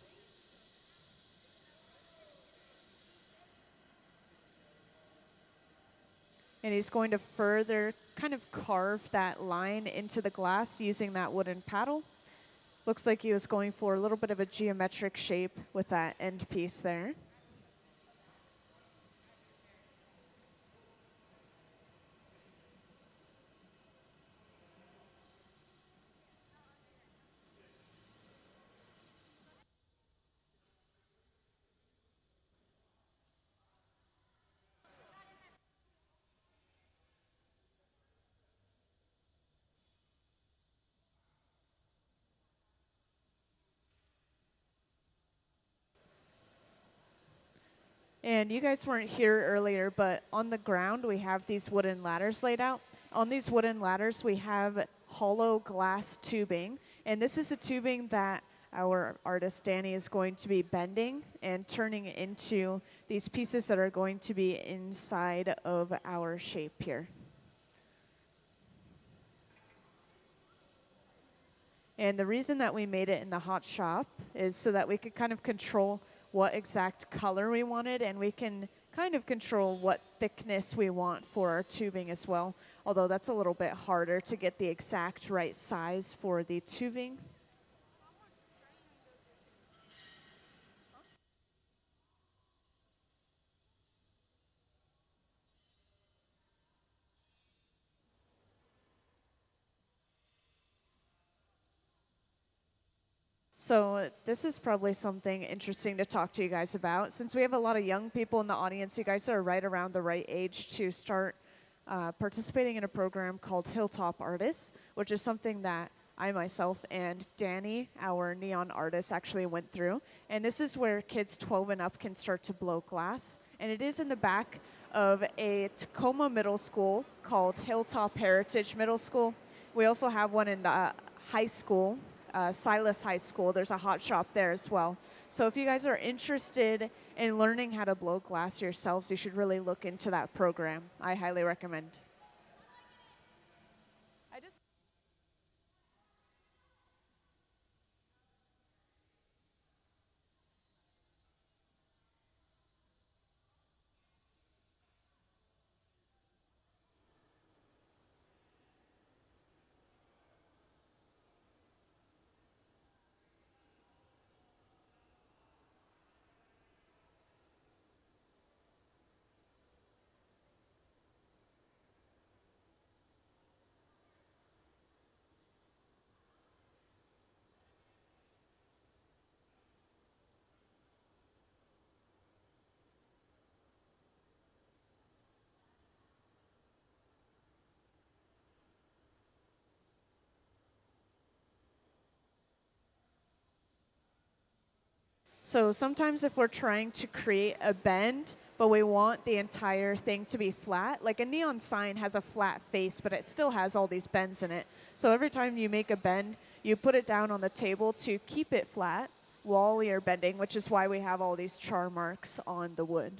And he's going to further kind of carve that line into the glass using that wooden paddle. Looks like he was going for a little bit of a geometric shape with that end piece there. And you guys weren't here earlier, but on the ground we have these wooden ladders laid out. On these wooden ladders we have hollow glass tubing, and this is a tubing that our artist Danny is going to be bending and turning into these pieces that are going to be inside of our shape here. And the reason that we made it in the hot shop is so that we could kind of control what exact color we wanted, and we can kind of control what thickness we want for our tubing as well, although that's a little bit harder to get the exact right size for the tubing. So this is probably something interesting to talk to you guys about. Since we have a lot of young people in the audience, you guys are right around the right age to start participating in a program called Hilltop Artists, which is something that I myself and Danny, our neon artist, actually went through. And this is where kids 12 and up can start to blow glass. And it is in the back of a Tacoma middle school called Hilltop Heritage Middle School. We also have one in the high school, Silas High School. There's a hot shop there as well. So if you guys are interested in learning how to blow glass yourselves, you should really look into that program. I highly recommend. So sometimes if we're trying to create a bend, but we want the entire thing to be flat, like a neon sign has a flat face, but it still has all these bends in it. So every time you make a bend, you put it down on the table to keep it flat while you're bending, which is why we have all these char marks on the wood.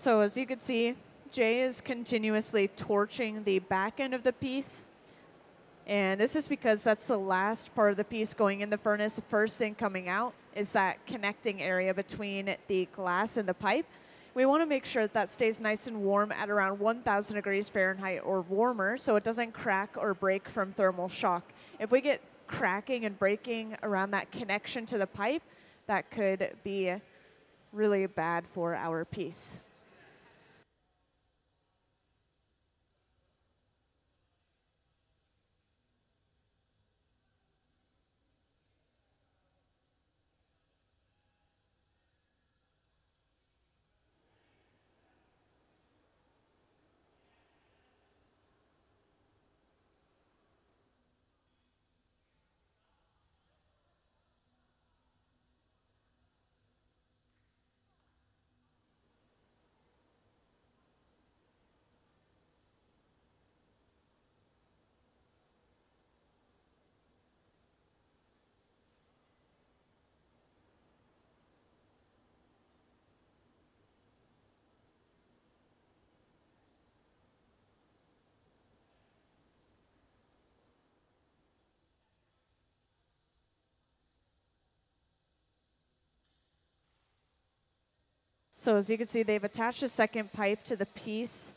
So as you can see, Jay is continuously torching the back end of the piece. And this is because that's the last part of the piece going in the furnace. The first thing coming out is that connecting area between the glass and the pipe. We want to make sure that stays nice and warm at around 1,000 degrees Fahrenheit or warmer, so it doesn't crack or break from thermal shock. If we get cracking and breaking around that connection to the pipe, that could be really bad for our piece. So as you can see, they've attached a second pipe to the piece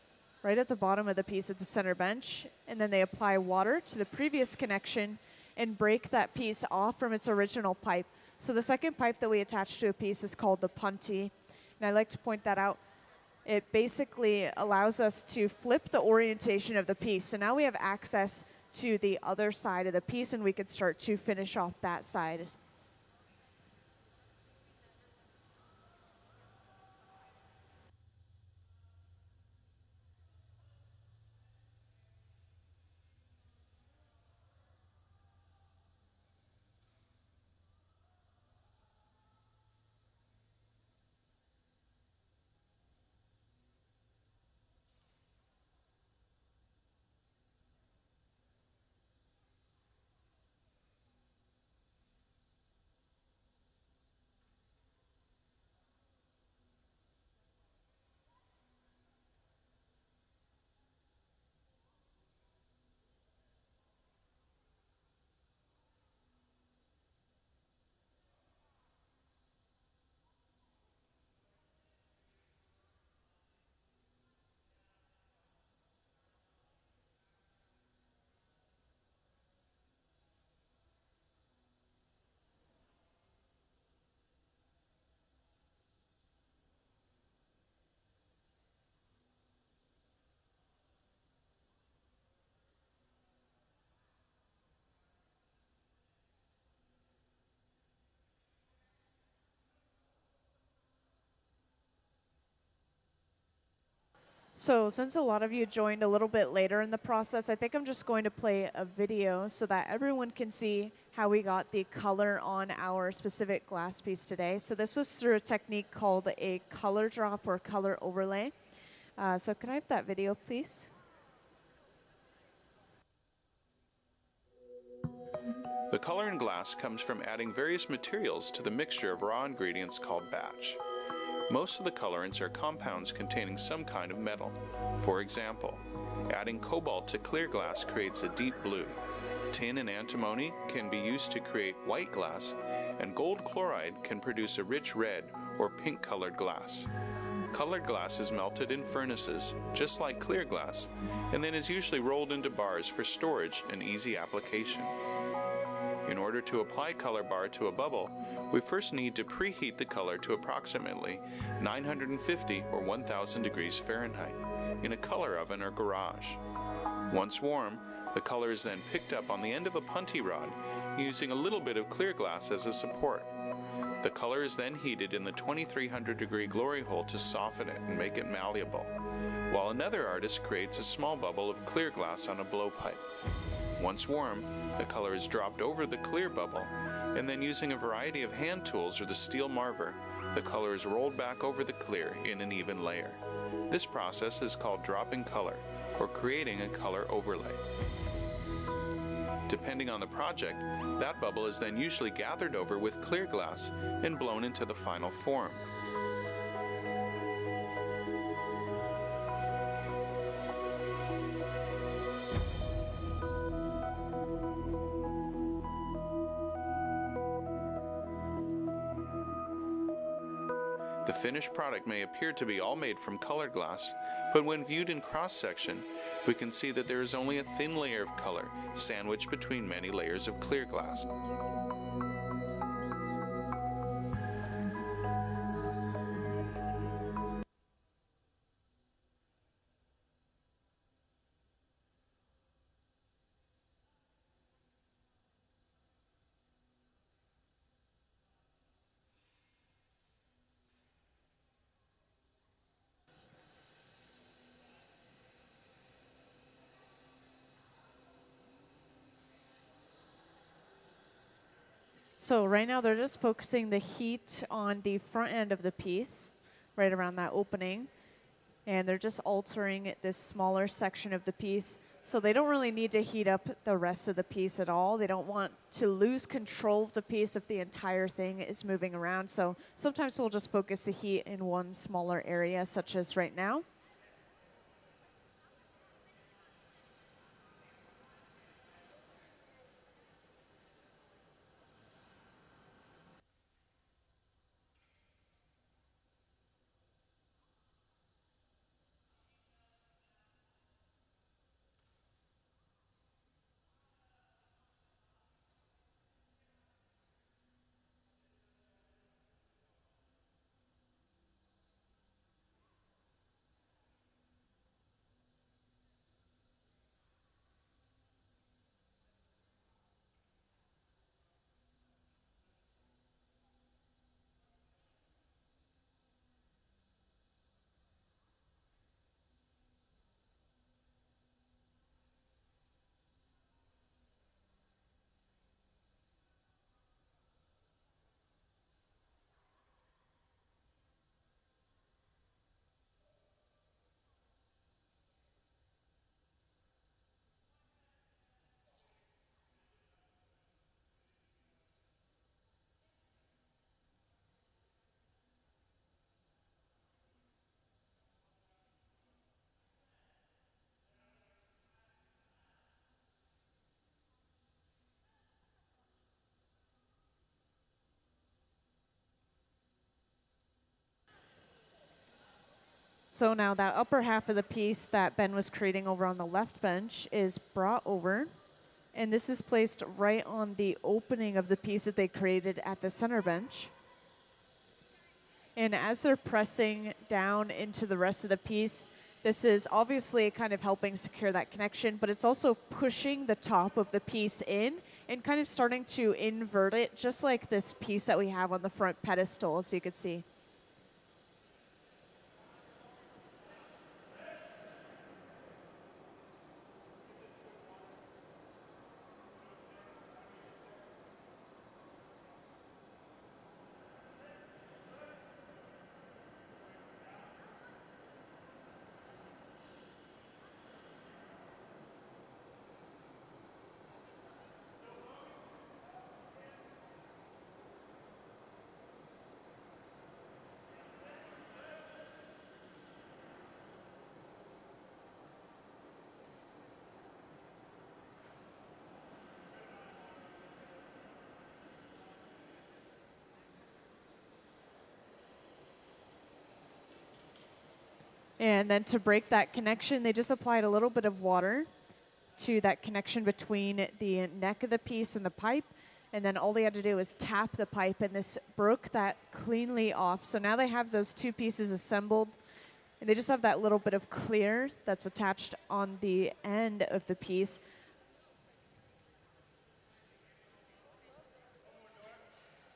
right at the bottom of the piece at the center bench, and then they apply water to the previous connection and break that piece off from its original pipe. So the second pipe that we attach to a piece is called the punty, and I like to point that out. It basically allows us to flip the orientation of the piece. So now we have access to the other side of the piece, and we could start to finish off that side. So since a lot of you joined a little bit later in the process, I think I'm just going to play a video so that everyone can see how we got the color on our specific glass piece today. So this was through a technique called a color drop or color overlay. So can I have that video, please? The color in glass comes from adding various materials to the mixture of raw ingredients called batch. Most of the colorants are compounds containing some kind of metal. For example, adding cobalt to clear glass creates a deep blue. Tin and antimony can be used to create white glass, and gold chloride can produce a rich red or pink colored glass. Colored glass is melted in furnaces, just like clear glass, and then is usually rolled into bars for storage and easy application. In order to apply color bar to a bubble, we first need to preheat the color to approximately 950 or 1000 degrees Fahrenheit in a color oven or garage. Once warm, the color is then picked up on the end of a punty rod using a little bit of clear glass as a support. The color is then heated in the 2300 degree glory hole to soften it and make it malleable, while another artist creates a small bubble of clear glass on a blowpipe. Once warm, the color is dropped over the clear bubble, and then using a variety of hand tools or the steel marver, the color is rolled back over the clear in an even layer. This process is called dropping color, or creating a color overlay. Depending on the project, that bubble is then usually gathered over with clear glass and blown into the final form. The finished product may appear to be all made from colored glass, but when viewed in cross-section, we can see that there is only a thin layer of color sandwiched between many layers of clear glass. So right now they're just focusing the heat on the front end of the piece, right around that opening. And they're just altering this smaller section of the piece. So they don't really need to heat up the rest of the piece at all. They don't want to lose control of the piece if the entire thing is moving around. So sometimes we'll just focus the heat in one smaller area, such as right now. So now that upper half of the piece that Ben was creating over on the left bench is brought over. And this is placed right on the opening of the piece that they created at the center bench. And as they're pressing down into the rest of the piece, this is obviously kind of helping secure that connection, but it's also pushing the top of the piece in and kind of starting to invert it, just like this piece that we have on the front pedestal, as you can see. And then to break that connection, they just applied a little bit of water to that connection between the neck of the piece and the pipe. And then all they had to do was tap the pipe, and this broke that cleanly off. So now they have those two pieces assembled, and they just have that little bit of clear that's attached on the end of the piece.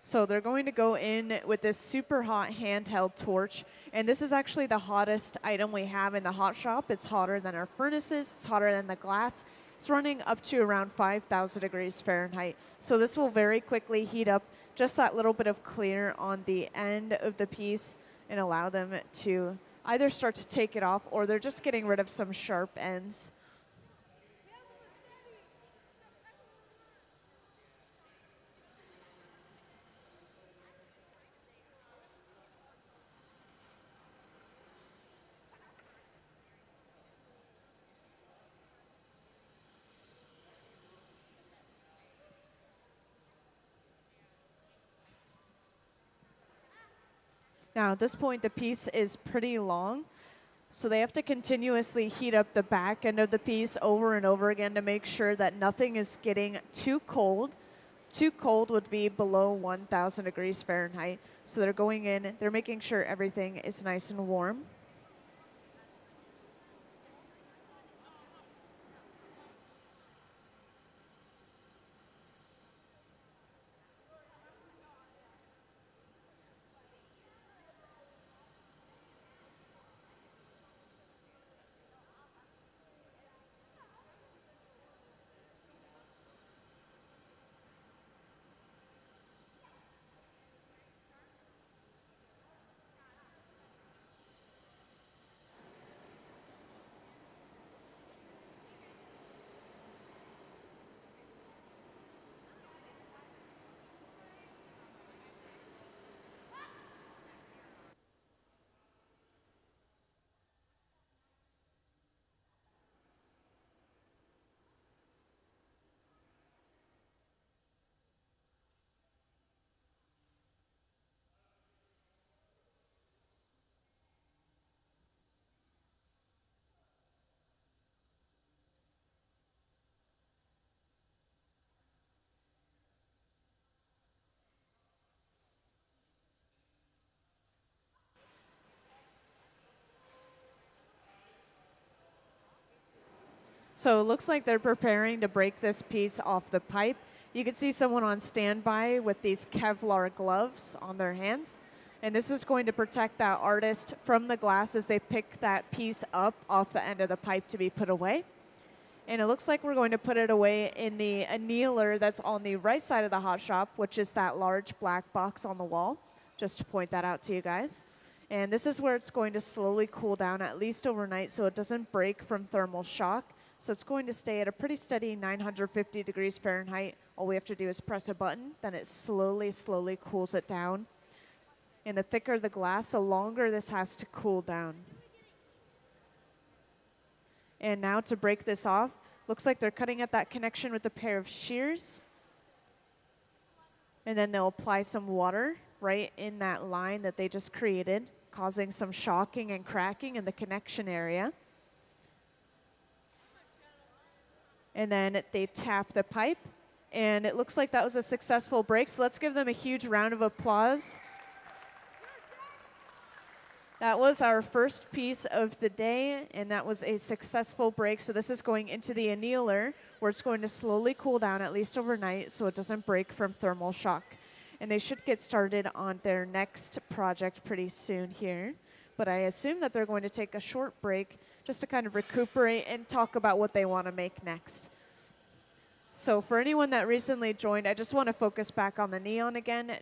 So they're going to go in with this super hot handheld torch. And this is actually the hottest item we have in the hot shop. It's hotter than our furnaces. It's hotter than the glass. It's running up to around 5,000 degrees Fahrenheit. So this will very quickly heat up just that little bit of clear on the end of the piece and allow them to either start to take it off, or they're just getting rid of some sharp ends. Now at this point the piece is pretty long, so they have to continuously heat up the back end of the piece over and over again to make sure that nothing is getting too cold. Too cold would be below 1,000 degrees Fahrenheit. So they're going in, they're making sure everything is nice and warm. So it looks like they're preparing to break this piece off the pipe. You can see someone on standby with these Kevlar gloves on their hands. And this is going to protect that artist from the glass as they pick that piece up off the end of the pipe to be put away. And it looks like we're going to put it away in the annealer that's on the right side of the hot shop, which is that large black box on the wall, just to point that out to you guys. And this is where it's going to slowly cool down, at least overnight, so it doesn't break from thermal shock. So it's going to stay at a pretty steady 950 degrees Fahrenheit. All we have to do is press a button, then it slowly, slowly cools it down. And the thicker the glass, the longer this has to cool down. And now to break this off, looks like they're cutting at that connection with a pair of shears. And then they'll apply some water right in that line that they just created, causing some shocking and cracking in the connection area. And then they tap the pipe, and it looks like that was a successful break. So let's give them a huge round of applause. That was our first piece of the day, and that was a successful break. So this is going into the annealer, where it's going to slowly cool down, at least overnight, so it doesn't break from thermal shock. And they should get started on their next project pretty soon here. But I assume that they're going to take a short break just to kind of recuperate and talk about what they want to make next. So for anyone that recently joined, I just want to focus back on the neon again.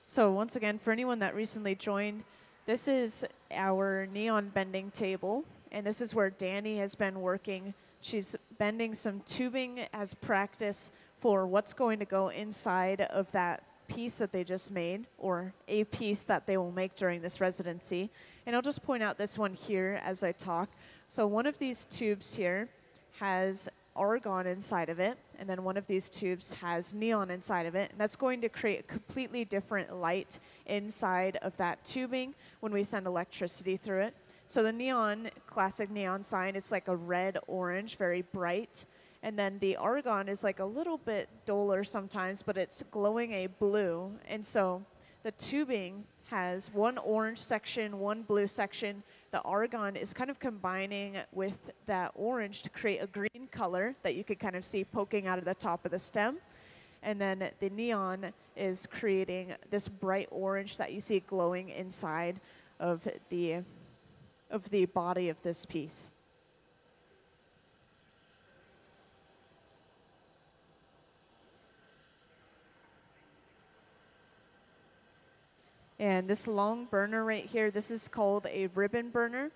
So once again, for anyone that recently joined, this is our neon bending table, and this is where Danny has been working. She's bending some tubing as practice for what's going to go inside of that piece that they just made, or a piece that they will make during this residency. And I'll just point out this one here as I talk. So one of these tubes here has argon inside of it, and then one of these tubes has neon inside of it, and that's going to create a completely different light inside of that tubing when we send electricity through it. So the neon, classic neon sign, it's like a red-orange, very bright, and then the argon is like a little bit duller sometimes, but it's glowing a blue, and so the tubing has one orange section, one blue section. The argon is kind of combining with that orange to create a green color that you could kind of see poking out of the top of the stem. And then the neon is creating this bright orange that you see glowing inside of the body of this piece. And this long burner right here, this is called a ribbon burner.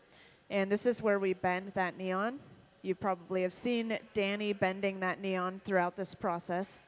And this is where we bend that neon. You probably have seen Danny bending that neon throughout this process.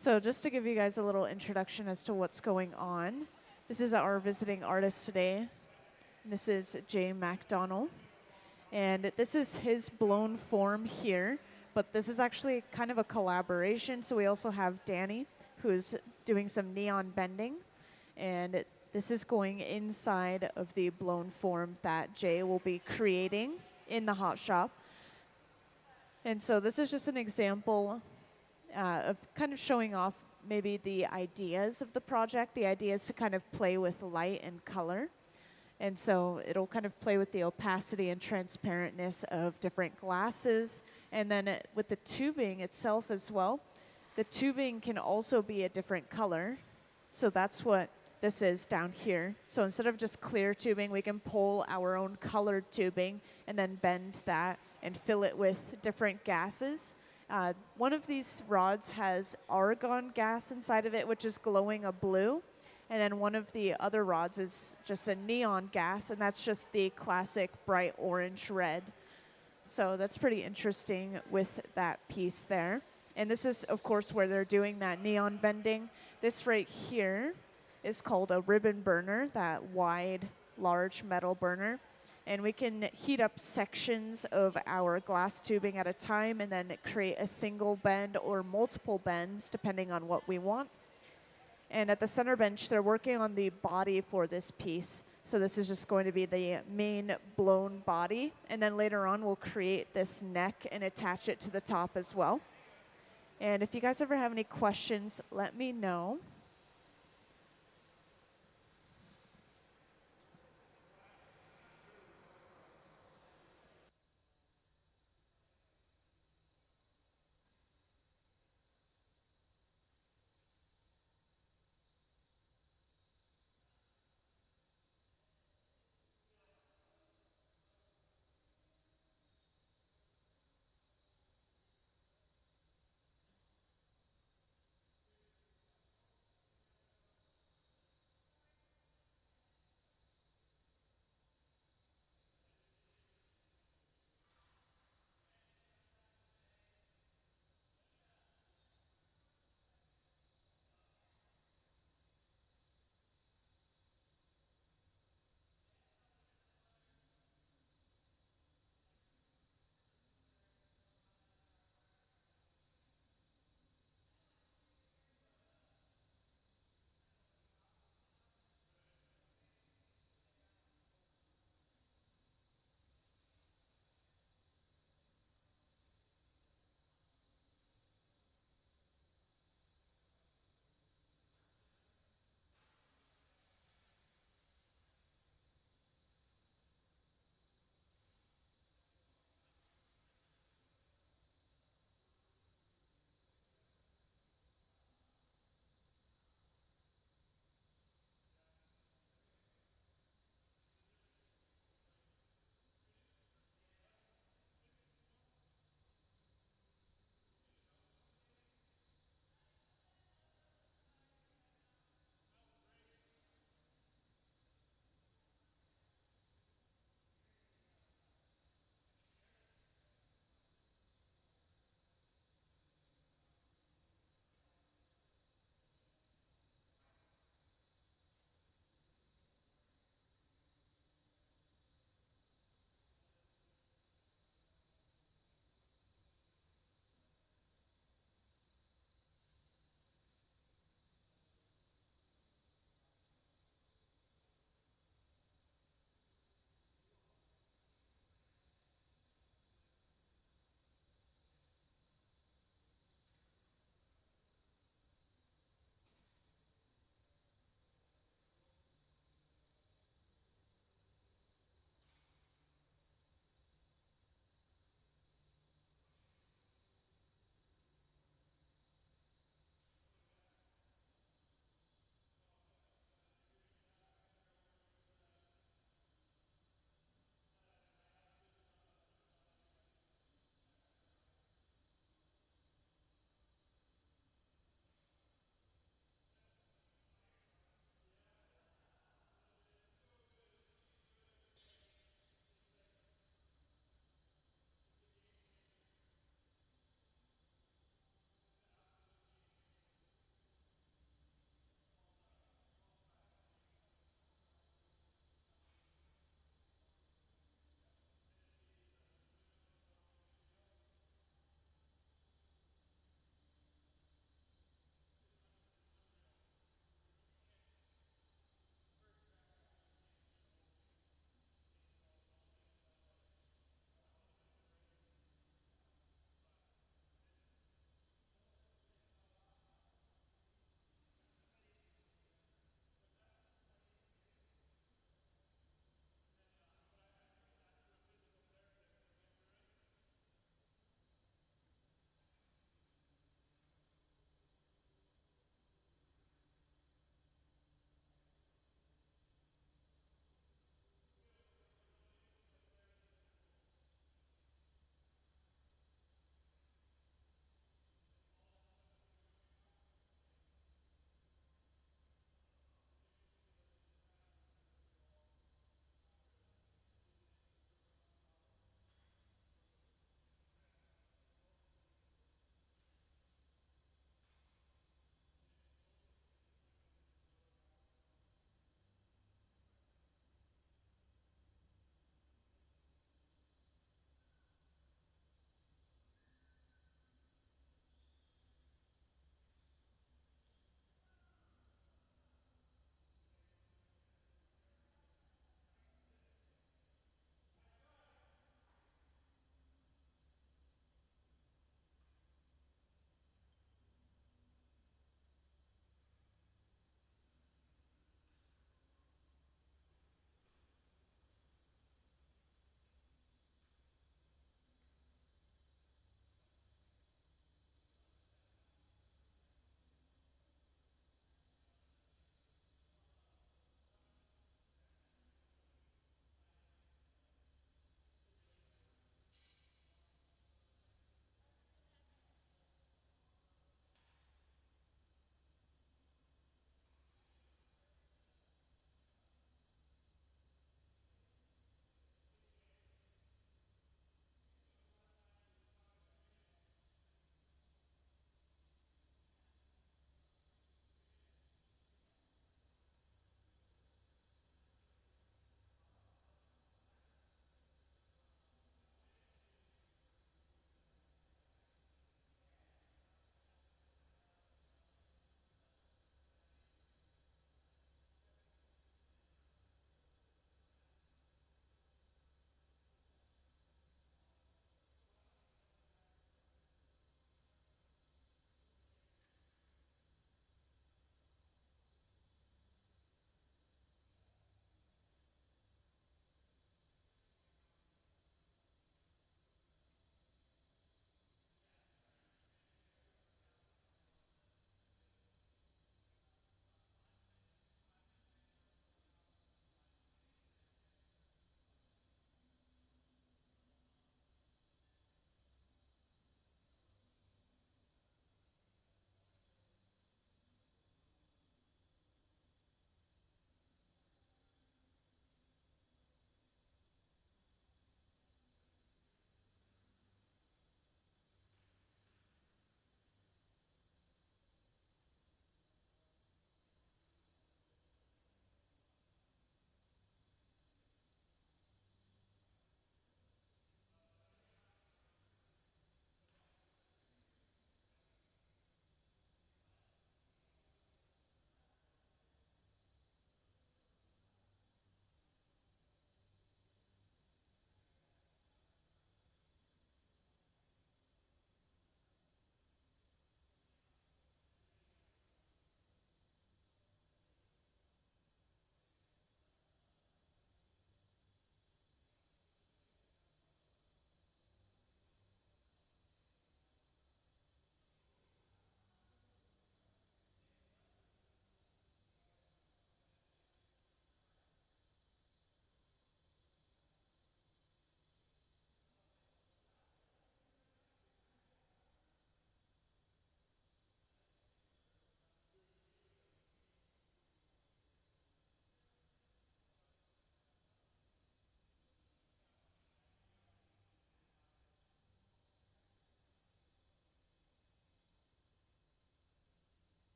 So just to give you guys a little introduction as to what's going on, this is our visiting artist today. This is Jay Macdonell. And this is his blown form here, but this is actually kind of a collaboration. So we also have Danny, who's doing some neon bending. And this is going inside of the blown form that Jay will be creating in the hot shop. And so this is just an example of kind of showing off maybe the ideas of the project. The idea is to kind of play with light and color. And so it'll kind of play with the opacity and transparentness of different glasses. And then with the tubing itself as well, the tubing can also be a different color. So that's what this is down here. So instead of just clear tubing, we can pull our own colored tubing and then bend that and fill it with different gases. One of these rods has argon gas inside of it, which is glowing a blue. And then one of the other rods is just a neon gas, and that's just the classic bright orange red. So that's pretty interesting with that piece there. And this is, of course, where they're doing that neon bending. This right here is called a ribbon burner, that wide, large metal burner. And we can heat up sections of our glass tubing at a time and then create a single bend or multiple bends, depending on what we want. And at the center bench, they're working on the body for this piece. So this is just going to be the main blown body. And then later on, we'll create this neck and attach it to the top as well. And if you guys ever have any questions, let me know.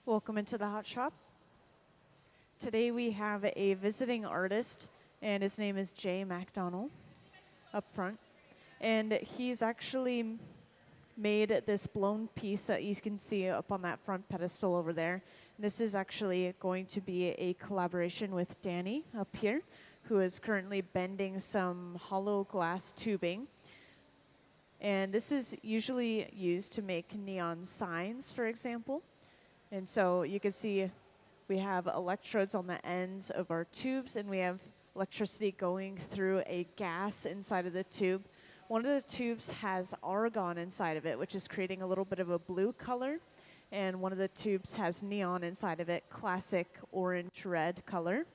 Welcome into the hot shop. Today we have a visiting artist, and his name is Macdonell up front. And he's actually made this blown piece that you can see up on that front pedestal over there. This is actually going to be a collaboration with Danny up here, who is currently bending some hollow glass tubing. And this is usually used to make neon signs, for example. And so you can see we have electrodes on the ends of our tubes, and we have electricity going through a gas inside of the tube. One of the tubes has argon inside of it, which is creating a little bit of a blue color. And one of the tubes has neon inside of it, classic orange-red color.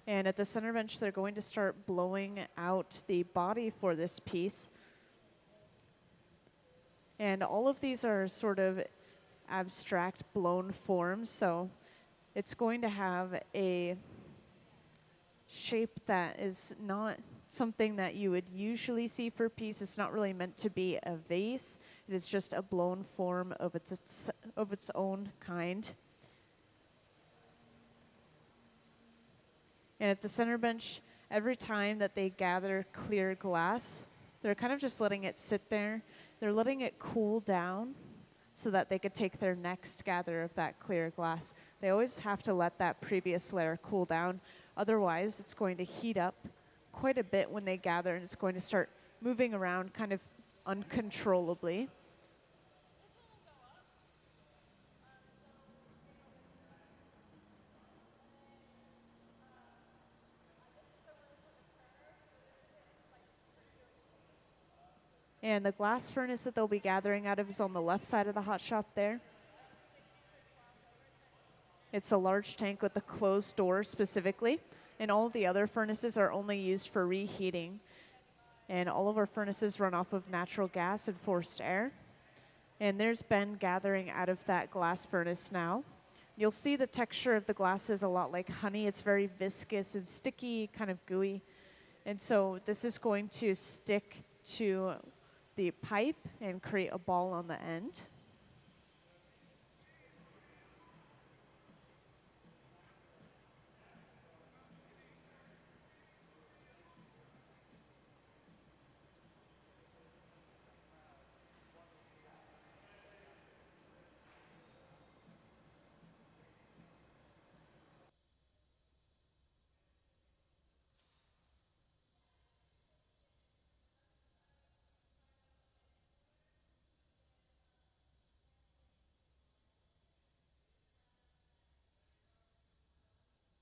And at the center bench, they're going to start blowing out the body for this piece. And all of these are sort of abstract blown forms, so it's going to have a shape that is not something that you would usually see for a piece. It's not really meant to be a vase. It is just a blown form of its own kind. And at the center bench, every time that they gather clear glass, they're kind of just letting it sit there. They're letting it cool down so that they could take their next gather of that clear glass. They always have to let that previous layer cool down. Otherwise, it's going to heat up quite a bit when they gather, and it's going to start moving around kind of uncontrollably. And the glass furnace that they'll be gathering out of is on the left side of the hot shop there. It's a large tank with a closed door specifically, and all of the other furnaces are only used for reheating. And all of our furnaces run off of natural gas and forced air. And there's Ben gathering out of that glass furnace now. You'll see the texture of the glass is a lot like honey. It's very viscous and sticky, kind of gooey. And so this is going to stick to the pipe and create a ball on the end.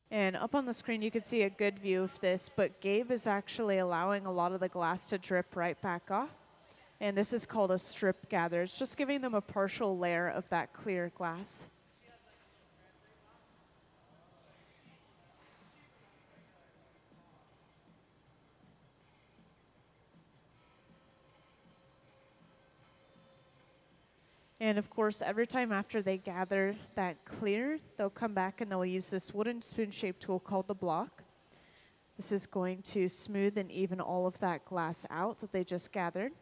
And up on the screen, you can see a good view of this, but Gabe is actually allowing a lot of the glass to drip right back off. And this is called a strip gather. It's just giving them a partial layer of that clear glass. And of course, every time after they gather that clear, they'll come back and they'll use this wooden spoon-shaped tool called the block. This is going to smooth and even all of that glass out that they just gathered.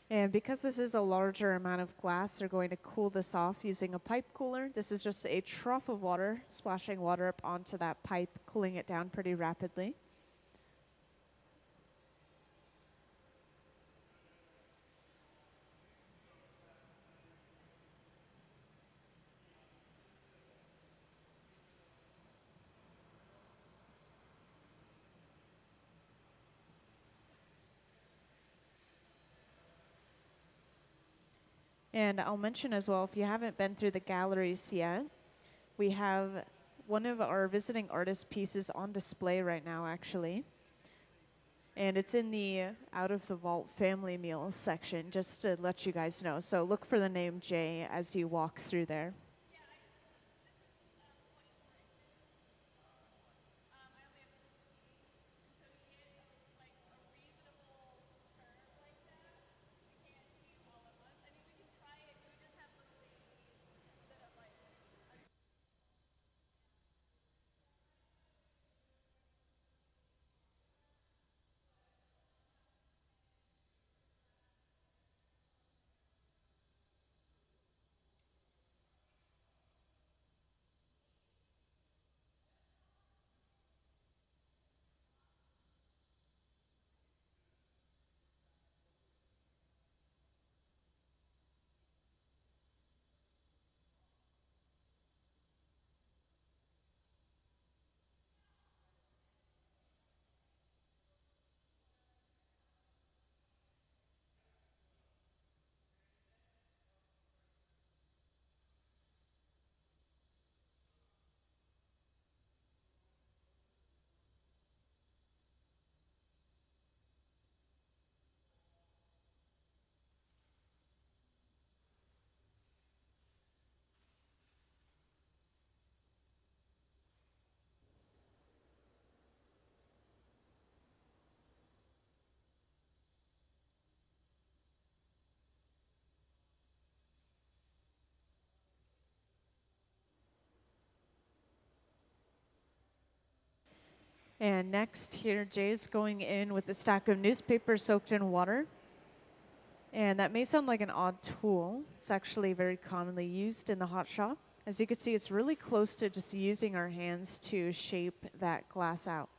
And because this is a larger amount of glass, they're going to cool this off using a pipe cooler. This is just a trough of water, splashing water up onto that pipe, cooling it down pretty rapidly. And I'll mention as well, if you haven't been through the galleries yet, we have one of our visiting artist pieces on display right now, actually. And it's in the out of the vault family meals section, just to let you guys know. So look for the name Jay as you walk through there. And next here, Jay's going in with a stack of newspaper soaked in water. And that may sound like an odd tool. It's actually very commonly used in the hot shop. As you can see, it's really close to just using our hands to shape that glass out.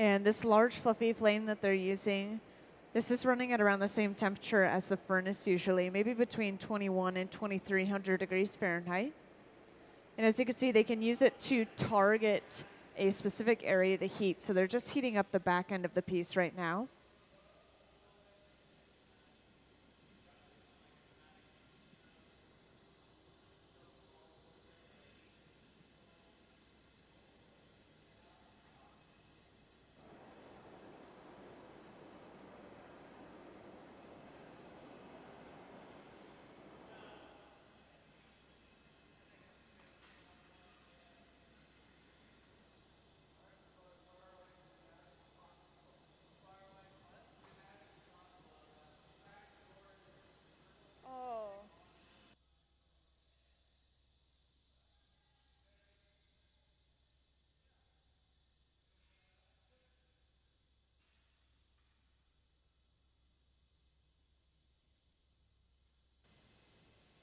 And this large fluffy flame that they're using, this is running at around the same temperature as the furnace usually, maybe between 21 and 2300 degrees Fahrenheit. And as you can see, they can use it to target a specific area to heat. So they're just heating up the back end of the piece right now.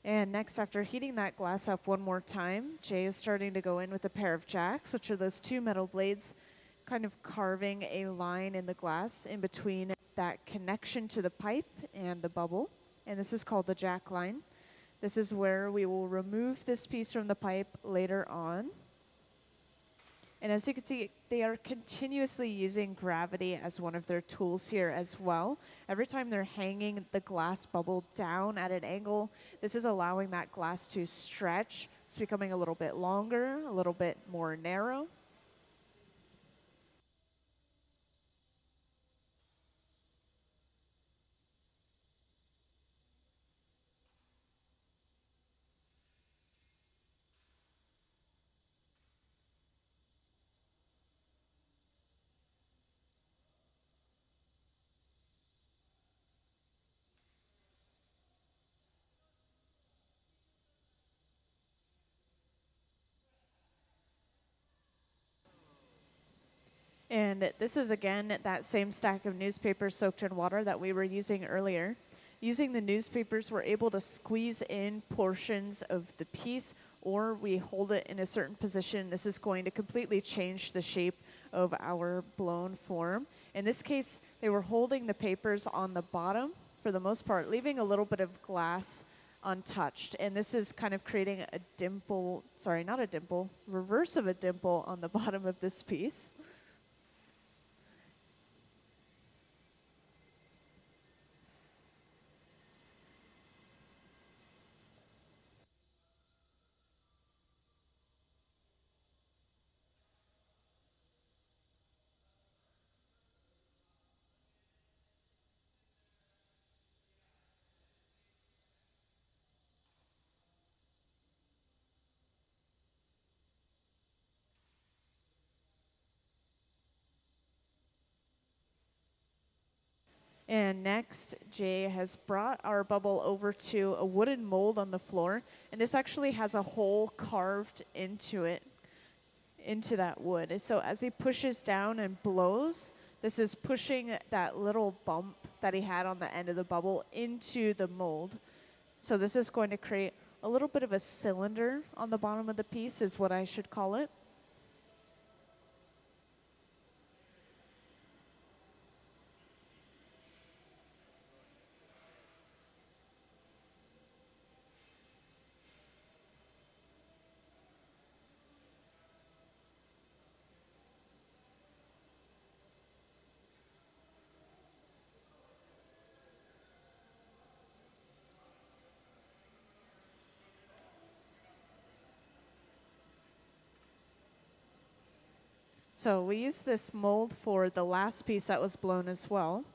And next, after heating that glass up one more time, Jay is starting to go in with a pair of jacks, which are those two metal blades, kind of carving a line in the glass in between that connection to the pipe and the bubble. And this is called the jack line. This is where we will remove this piece from the pipe later on. And as you can see, they are continuously using gravity as one of their tools here as well. Every time they're hanging the glass bubble down at an angle, this is allowing that glass to stretch. It's becoming a little bit longer, a little bit more narrow. And this is again that same stack of newspapers soaked in water that we were using earlier. Using the newspapers, we're able to squeeze in portions of the piece, or we hold it in a certain position. This is going to completely change the shape of our blown form. In this case, they were holding the papers on the bottom for the most part, leaving a little bit of glass untouched. And this is kind of creating a dimple, sorry, not a dimple, reverse of a dimple on the bottom of this piece. And next, Jay has brought our bubble over to a wooden mold on the floor, and this actually has a hole carved into it, into that wood. So as he pushes down and blows, this is pushing that little bump that he had on the end of the bubble into the mold. So this is going to create a little bit of a cylinder on the bottom of the piece, is what I should call it. So we use this mold for the last piece that was blown as well.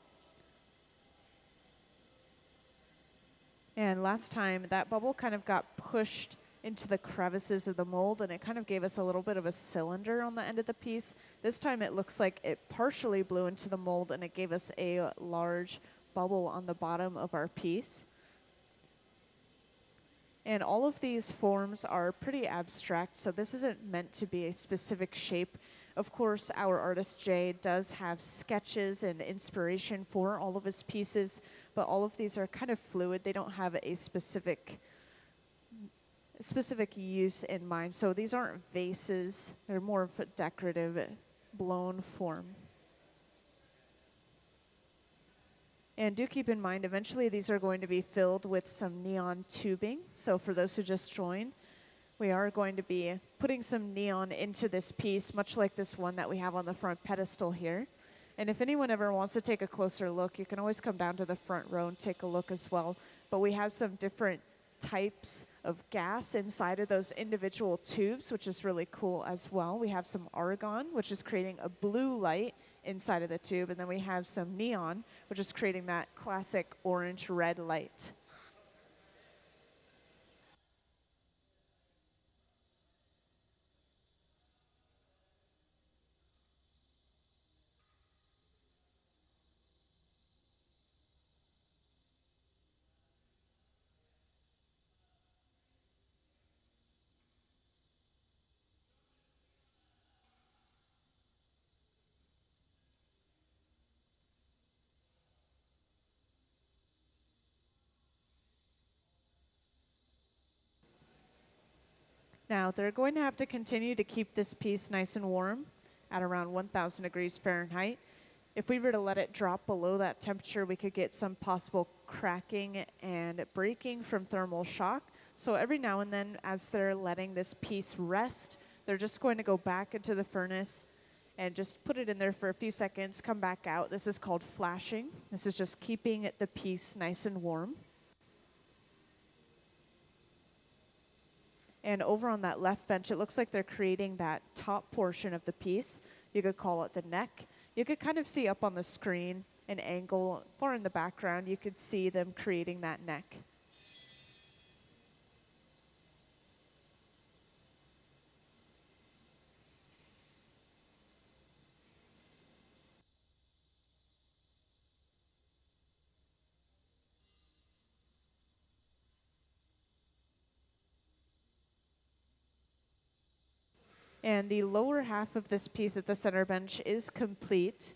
And last time, that bubble kind of got pushed into the crevices of the mold, and it kind of gave us a little bit of a cylinder on the end of the piece. This time it looks like it partially blew into the mold, and it gave us a large bubble on the bottom of our piece. And all of these forms are pretty abstract, so this isn't meant to be a specific shape. Of course, our artist Jay does have sketches and inspiration for all of his pieces, but all of these are kind of fluid. They don't have a specific use in mind. So these aren't vases. They're more of a decorative blown form. And do keep in mind, eventually these are going to be filled with some neon tubing. So for those who just joined, we are going to be putting some neon into this piece, much like this one that we have on the front pedestal here. And if anyone ever wants to take a closer look, you can always come down to the front row and take a look as well. But we have some different types of gas inside of those individual tubes, which is really cool as well. We have some argon, which is creating a blue light inside of the tube, and then we have some neon, which is creating that classic orange-red light. Now they're going to have to continue to keep this piece nice and warm at around 1000 degrees Fahrenheit. If we were to let it drop below that temperature, we could get some possible cracking and breaking from thermal shock. So every now and then, as they're letting this piece rest, they're just going to go back into the furnace and just put it in there for a few seconds, come back out. This is called flashing. This is just keeping the piece nice and warm. And over on that left bench, it looks like they're creating that top portion of the piece. You could call it the neck. You could kind of see up on the screen an angle far in the background. You could see them creating that neck. And the lower half of this piece at the center bench is complete.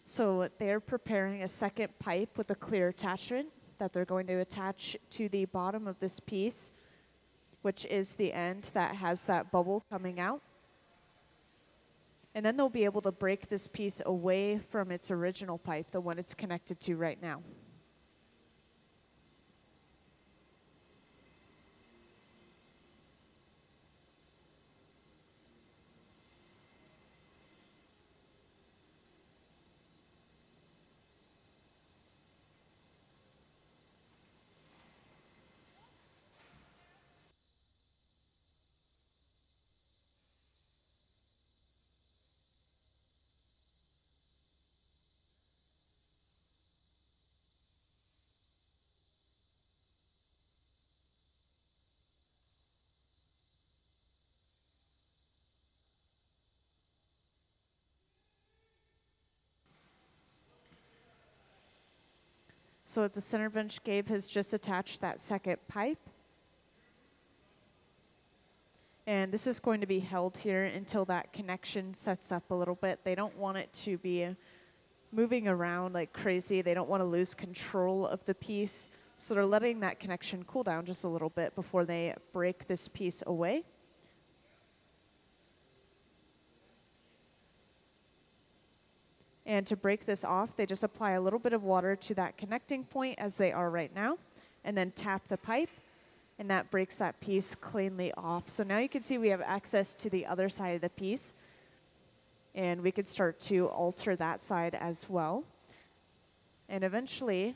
So they're preparing a second pipe with a clear attachment that they're going to attach to the bottom of this piece, which is the end that has that bubble coming out. And then they'll be able to break this piece away from its original pipe, the one it's connected to right now. So at the center bench, Gabe has just attached that second pipe. And this is going to be held here until that connection sets up a little bit. They don't want it to be moving around like crazy. They don't want to lose control of the piece. So they're letting that connection cool down just a little bit before they break this piece away. And to break this off, they just apply a little bit of water to that connecting point as they are right now, and then tap the pipe, and that breaks that piece cleanly off. So now you can see we have access to the other side of the piece, and we could start to alter that side as well. And eventually,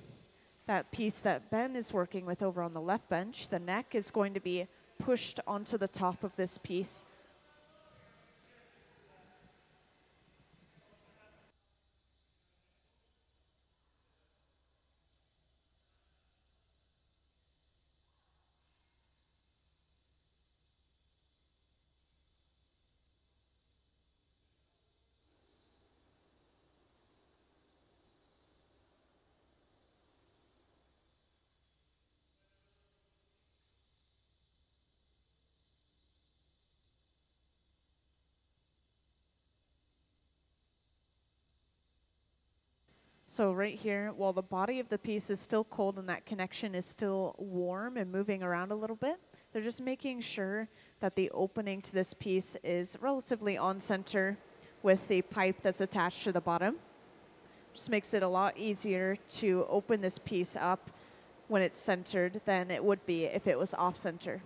that piece that Ben is working with over on the left bench, the neck, is going to be pushed onto the top of this piece. So right here, while the body of the piece is still cold and that connection is still warm and moving around a little bit, they're just making sure that the opening to this piece is relatively on center with the pipe that's attached to the bottom. Just makes it a lot easier to open this piece up when it's centered than it would be if it was off center.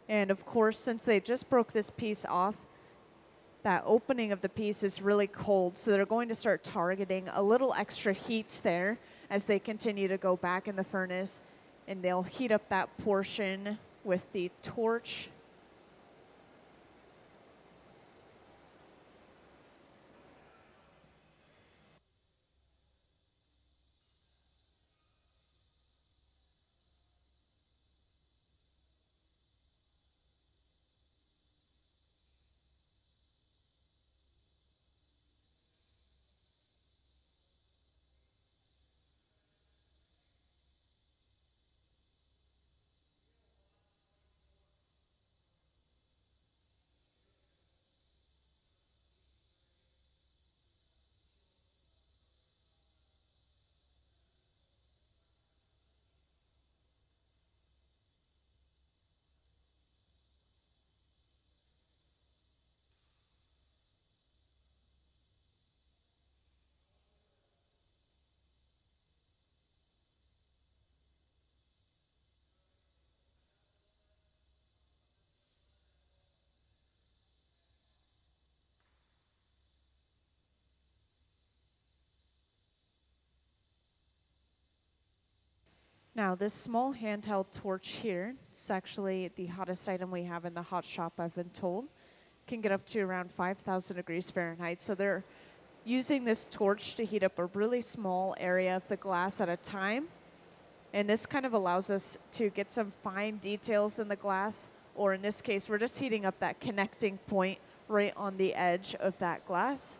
And of course, since they just broke this piece off, that opening of the piece is really cold, so they're going to start targeting a little extra heat there as they continue to go back in the furnace, and they'll heat up that portion with the torch. Now, this small handheld torch here, it's actually the hottest item we have in the hot shop, I've been told. Can get up to around 5,000 degrees Fahrenheit. So they're using this torch to heat up a really small area of the glass at a time. And this kind of allows us to get some fine details in the glass, or in this case, we're just heating up that connecting point right on the edge of that glass.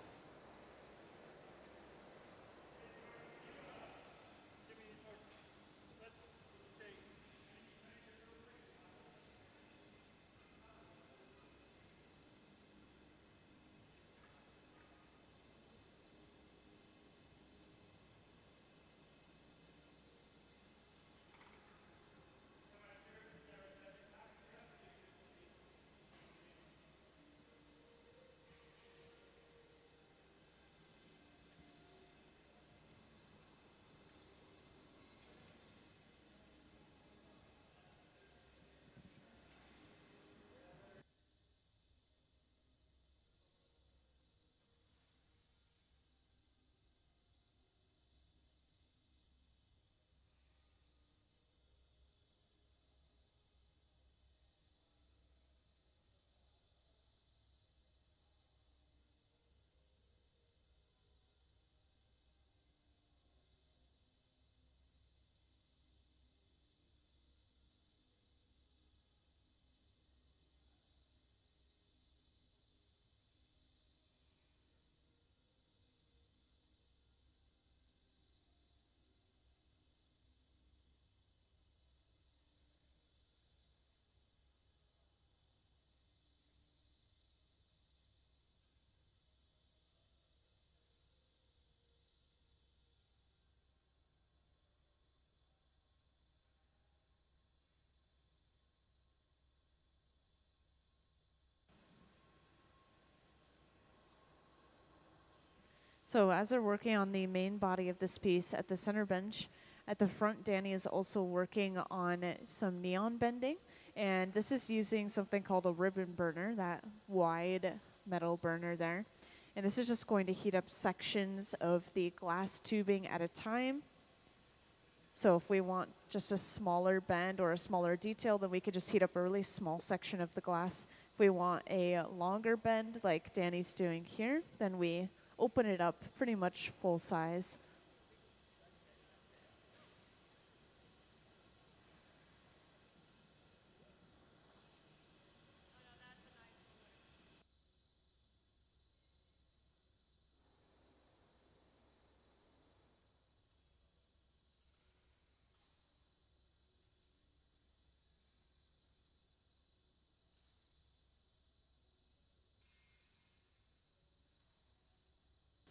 So as they're working on the main body of this piece at the center bench, at the front, Danny is also working on some neon bending. And this is using something called a ribbon burner, that wide metal burner there. And this is just going to heat up sections of the glass tubing at a time. So if we want just a smaller bend or a smaller detail, then we could just heat up a really small section of the glass. If we want a longer bend, like Danny's doing here, then we open it up pretty much full size.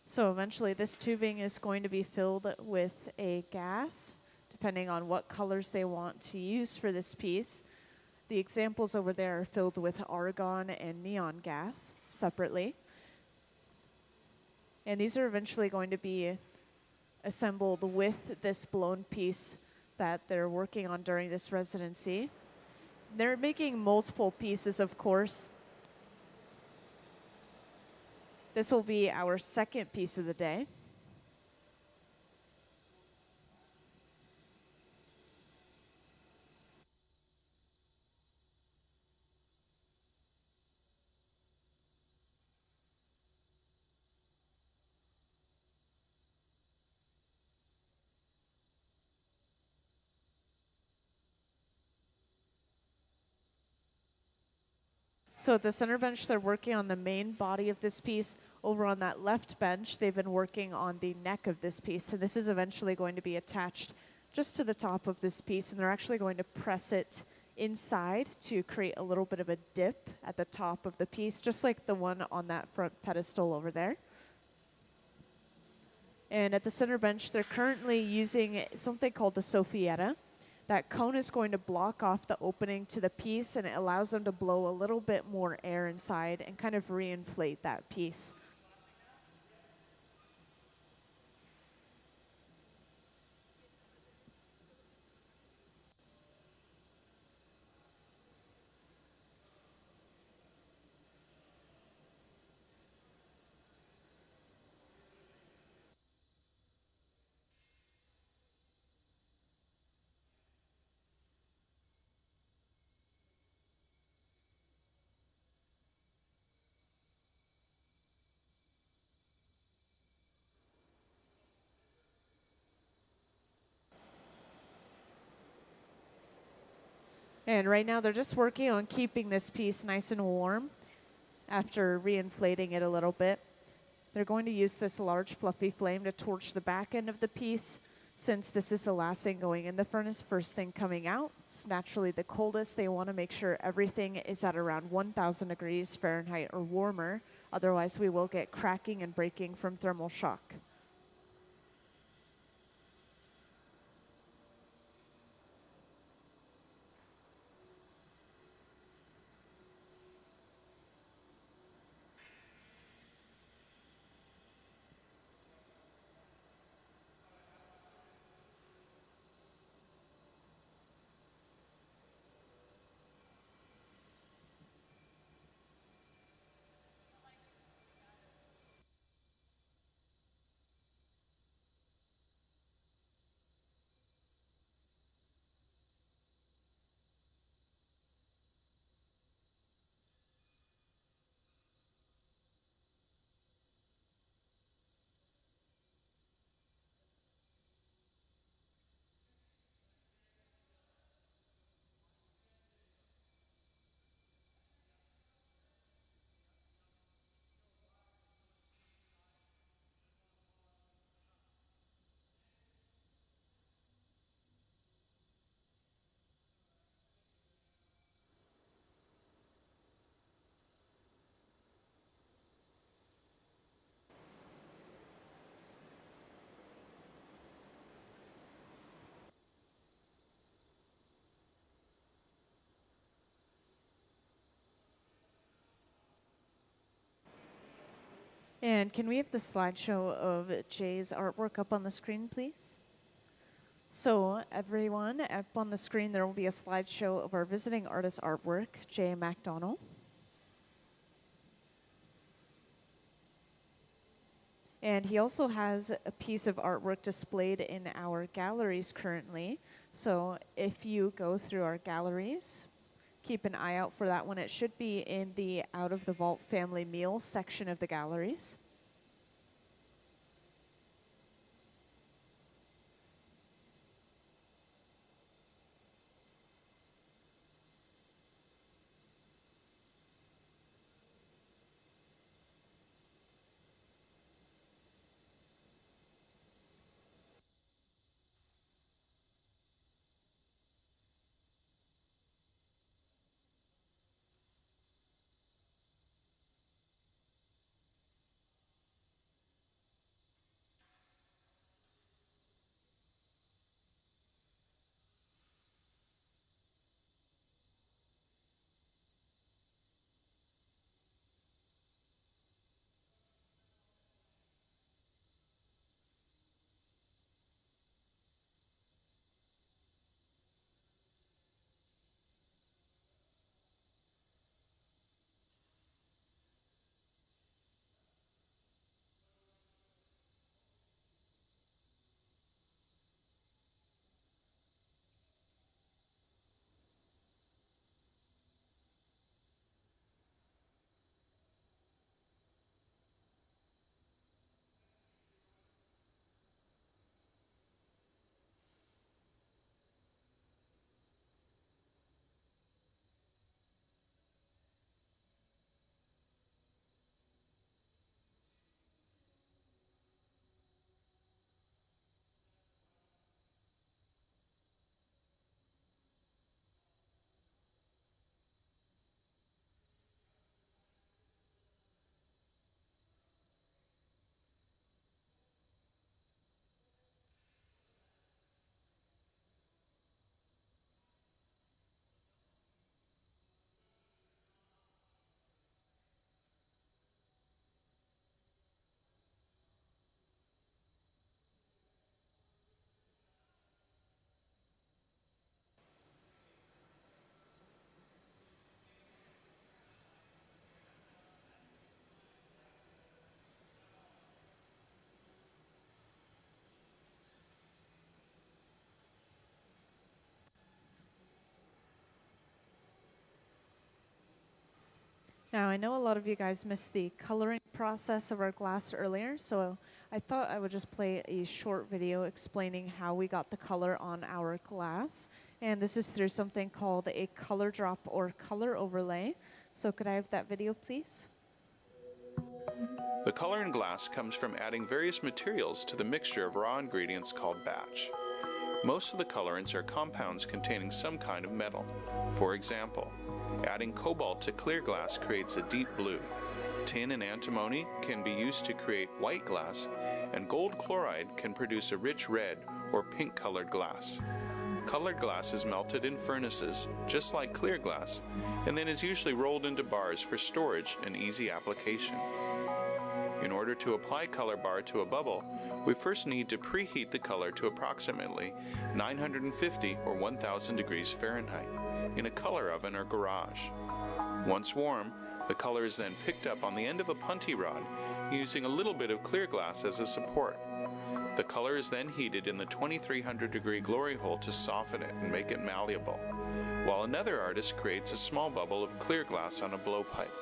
So eventually this tubing is going to be filled with a gas, depending on what colors they want to use for this piece. The examples over there are filled with argon and neon gas separately. And these are eventually going to be assembled with this blown piece that they're working on during this residency. They're making multiple pieces, of course. This will be our second piece of the day. So at the center bench, they're working on the main body of this piece. Over on that left bench, they've been working on the neck of this piece. And this is eventually going to be attached just to the top of this piece. And they're actually going to press it inside to create a little bit of a dip at the top of the piece, just like the one on that front pedestal over there. And at the center bench, they're currently using something called the Sophietta. That cone is going to block off the opening to the piece, and it allows them to blow a little bit more air inside and kind of reinflate that piece. And right now they're just working on keeping this piece nice and warm after reinflating it a little bit. They're going to use this large fluffy flame to torch the back end of the piece. Since this is the last thing going in the furnace, first thing coming out, it's naturally the coldest. They want to make sure everything is at around 1,000 degrees Fahrenheit or warmer. Otherwise, we will get cracking and breaking from thermal shock. And can we have the slideshow of Jay's artwork up on the screen, please? So everyone, up on the screen there will be a slideshow of our visiting artist artwork, Jay Macdonell. And he also has a piece of artwork displayed in our galleries currently. So if you go through our galleries, keep an eye out for that one. It should be in the Out of the Vault Family Meal section of the galleries. Now, I know a lot of you guys missed the coloring process of our glass earlier, so I thought I would just play a short video explaining how we got the color on our glass. And this is through something called a color drop or color overlay. So could I have that video, please? The color in glass comes from adding various materials to the mixture of raw ingredients called batch. Most of the colorants are compounds containing some kind of metal. For example, adding cobalt to clear glass creates a deep blue. Tin and antimony can be used to create white glass, and gold chloride can produce a rich red or pink colored glass. Colored glass is melted in furnaces, just like clear glass, and then is usually rolled into bars for storage and easy application. In order to apply color bar to a bubble, we first need to preheat the color to approximately 950 or 1000 degrees Fahrenheit in a color oven or garage. Once warm, the color is then picked up on the end of a punty rod using a little bit of clear glass as a support. The color is then heated in the 2300 degree glory hole to soften it and make it malleable, while another artist creates a small bubble of clear glass on a blowpipe.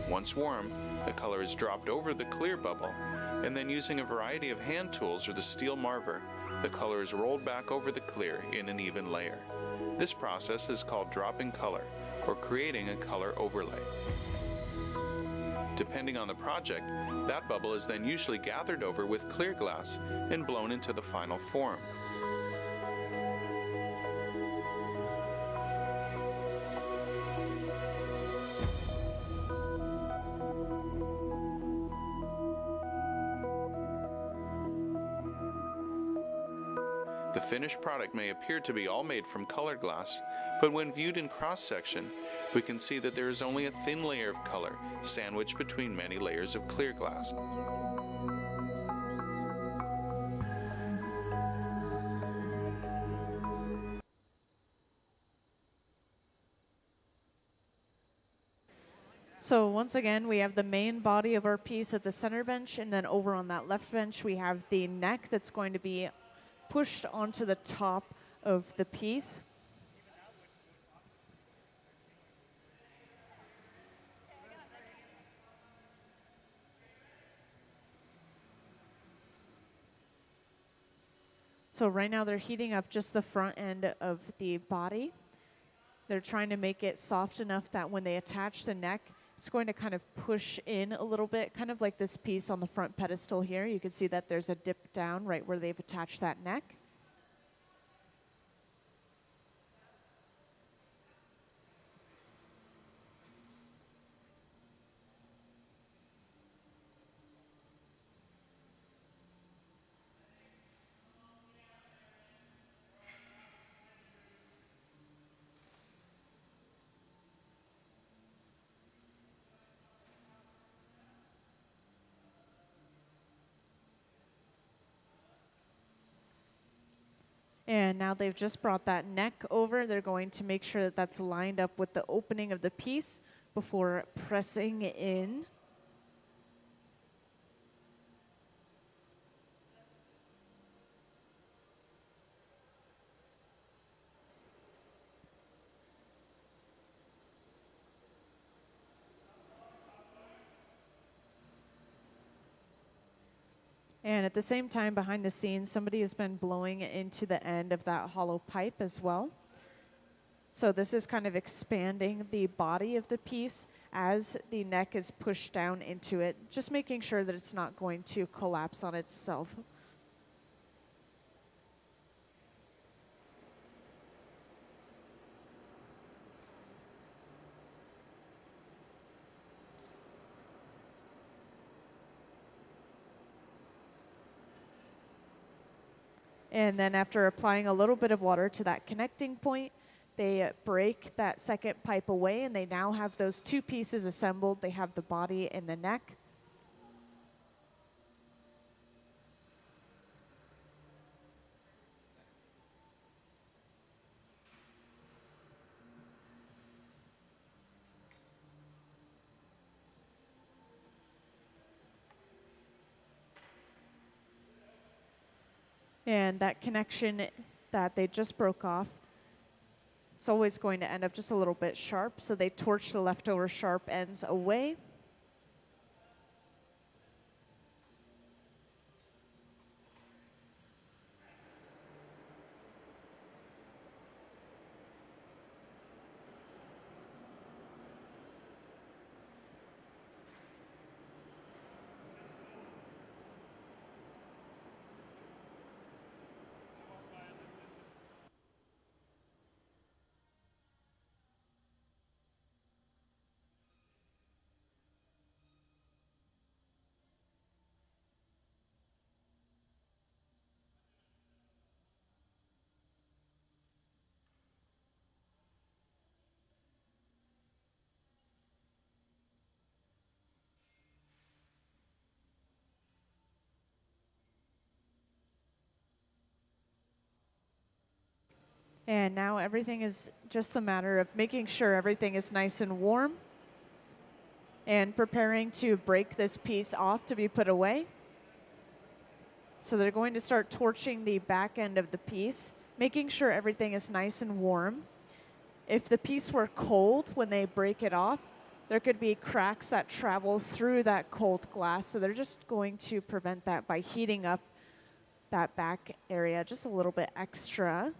Once warm, the color is dropped over the clear bubble, and then using a variety of hand tools or the steel marver, the color is rolled back over the clear in an even layer. This process is called dropping color, or creating a color overlay. Depending on the project, that bubble is then usually gathered over with clear glass and blown into the final form. The finished product may appear to be all made from colored glass, but when viewed in cross-section, we can see that there is only a thin layer of color sandwiched between many layers of clear glass. So once again, we have the main body of our piece at the center bench, and then over on that left bench, we have the neck that's going to be pushed onto the top of the piece. So right now they're heating up just the front end of the body. They're trying to make it soft enough that when they attach the neck, it's going to kind of push in a little bit, kind of like this piece on the front pedestal here. You can see that there's a dip down right where they've attached that neck. And now they've just brought that neck over. They're going to make sure that that's lined up with the opening of the piece before pressing in. And at the same time, behind the scenes, somebody has been blowing into the end of that hollow pipe as well. So this is kind of expanding the body of the piece as the neck is pushed down into it, just making sure that it's not going to collapse on itself. And then after applying a little bit of water to that connecting point, they break that second pipe away, and they now have those two pieces assembled. They have the body and the neck. And that connection that they just broke off, it's always going to end up just a little bit sharp, so they torch the leftover sharp ends away. And now everything is just a matter of making sure everything is nice and warm and preparing to break this piece off to be put away. So they're going to start torching the back end of the piece, making sure everything is nice and warm. If the piece were cold when they break it off, there could be cracks that travel through that cold glass. So they're just going to prevent that by heating up that back area just a little bit extra.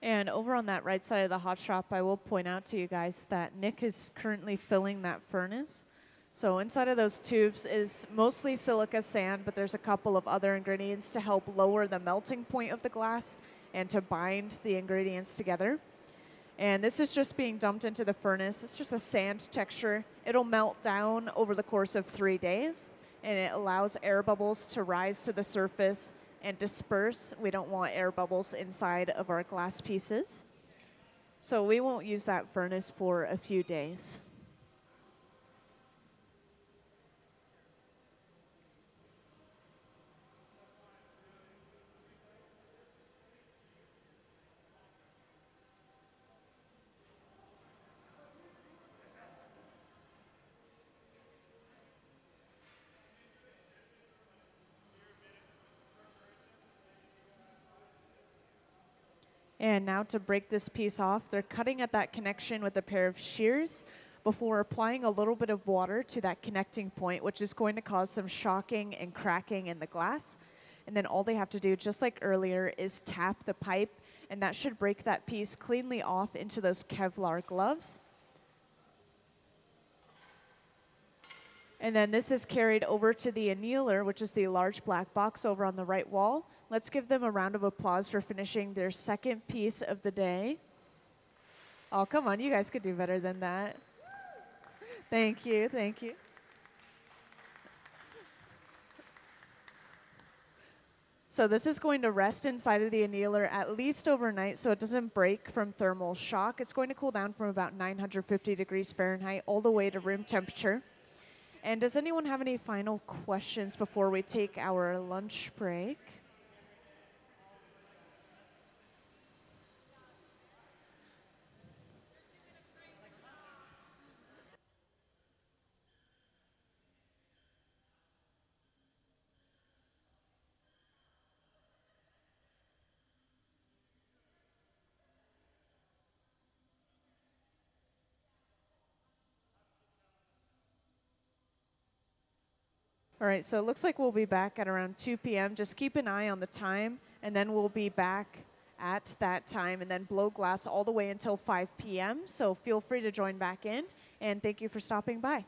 And over on that right side of the hot shop, I will point out to you guys that Nick is currently filling that furnace. So inside of those tubes is mostly silica sand, but there's a couple of other ingredients to help lower the melting point of the glass and to bind the ingredients together. And this is just being dumped into the furnace. It's just a sand texture. It'll melt down over the course of 3 days, and it allows air bubbles to rise to the surface and disperse. We don't want air bubbles inside of our glass pieces. So we won't use that furnace for a few days. And now to break this piece off, they're cutting at that connection with a pair of shears before applying a little bit of water to that connecting point, which is going to cause some shocking and cracking in the glass. And then all they have to do, just like earlier, is tap the pipe, and that should break that piece cleanly off into those Kevlar gloves. And then this is carried over to the annealer, which is the large black box over on the right wall. Let's give them a round of applause for finishing their second piece of the day. Oh, come on, you guys could do better than that. Thank you, thank you. So this is going to rest inside of the annealer at least overnight so it doesn't break from thermal shock. It's going to cool down from about 950 degrees Fahrenheit all the way to room temperature. And does anyone have any final questions before we take our lunch break? All right, so it looks like we'll be back at around 2 p.m. Just keep an eye on the time, and then we'll be back at that time and then blow glass all the way until 5 p.m. So feel free to join back in, and thank you for stopping by.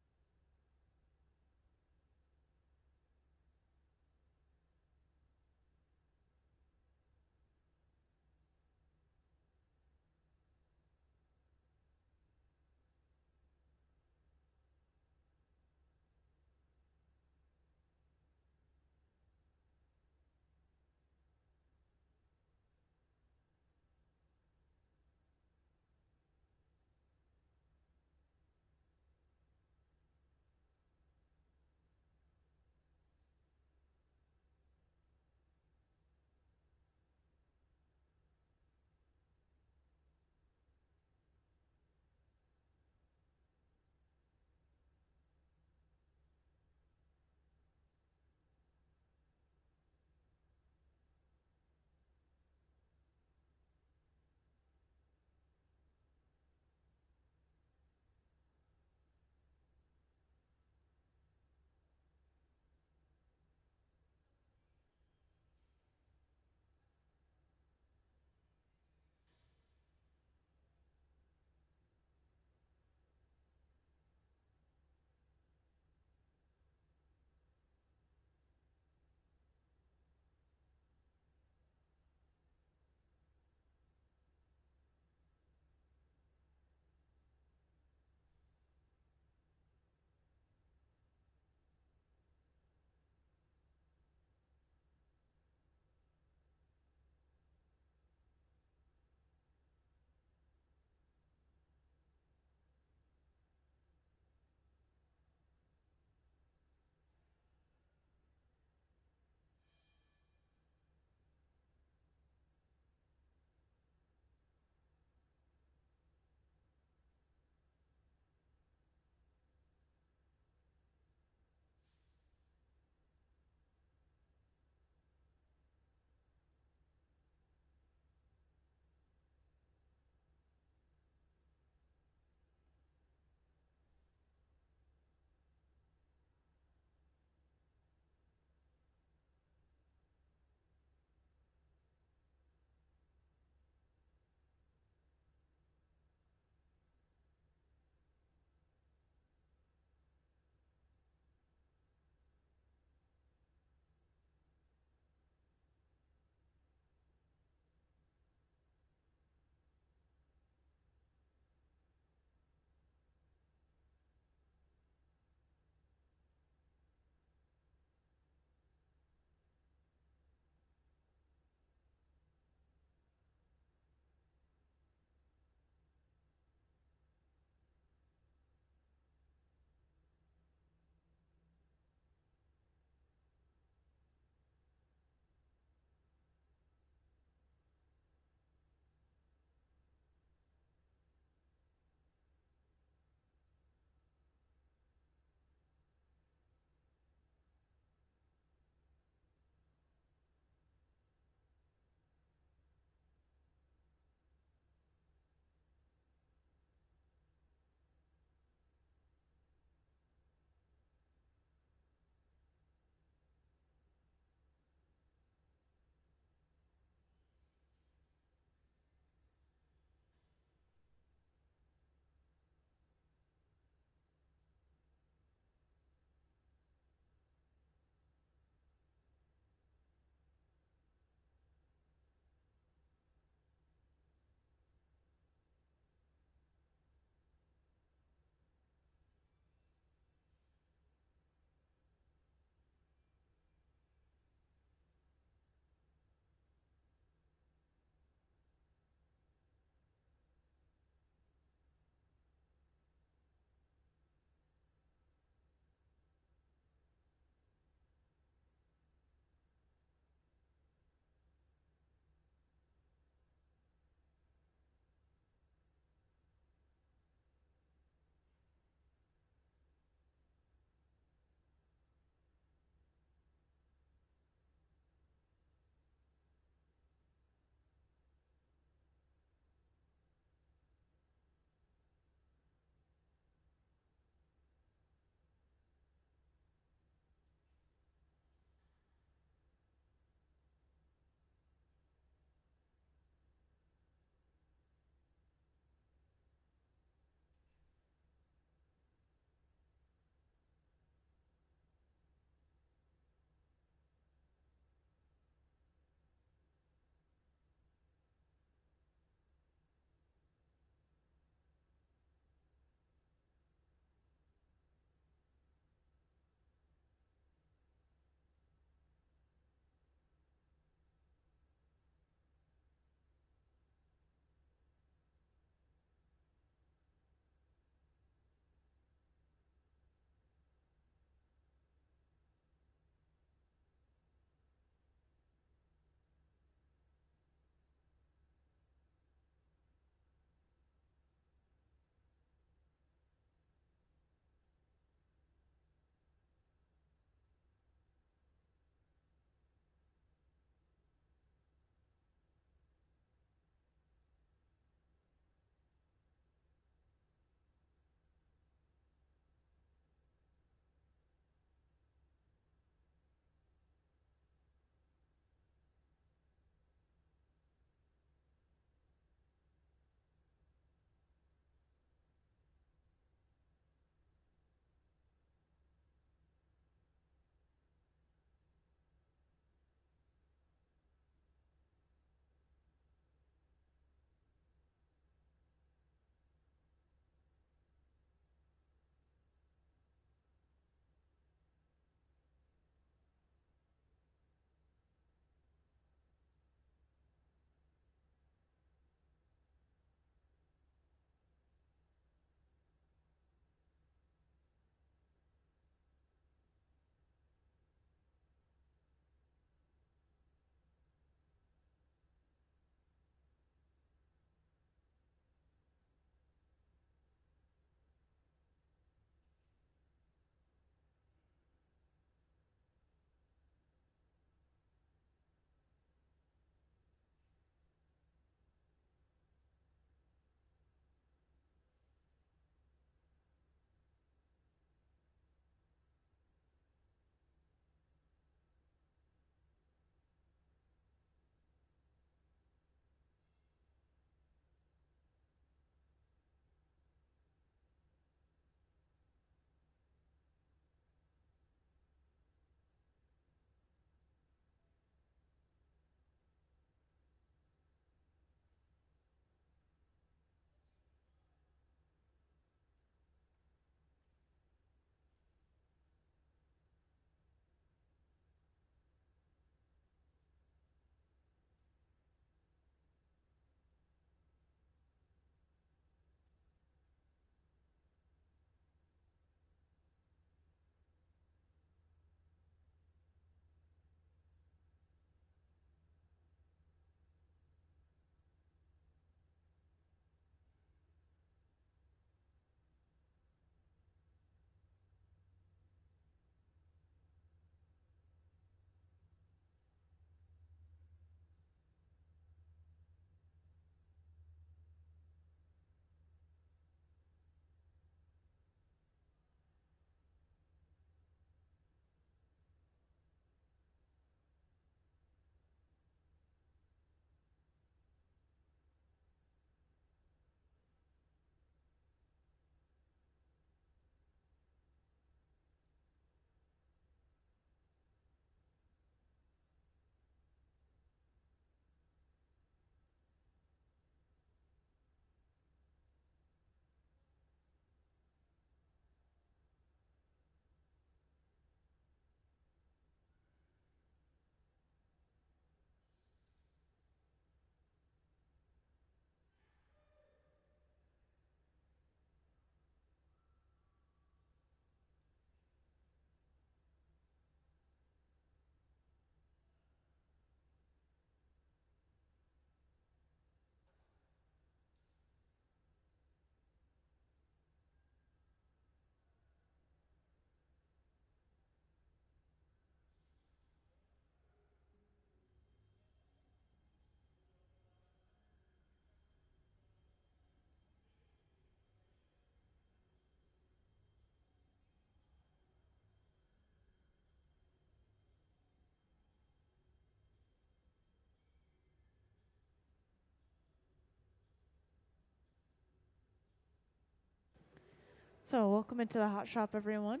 So, welcome into the hot shop, everyone.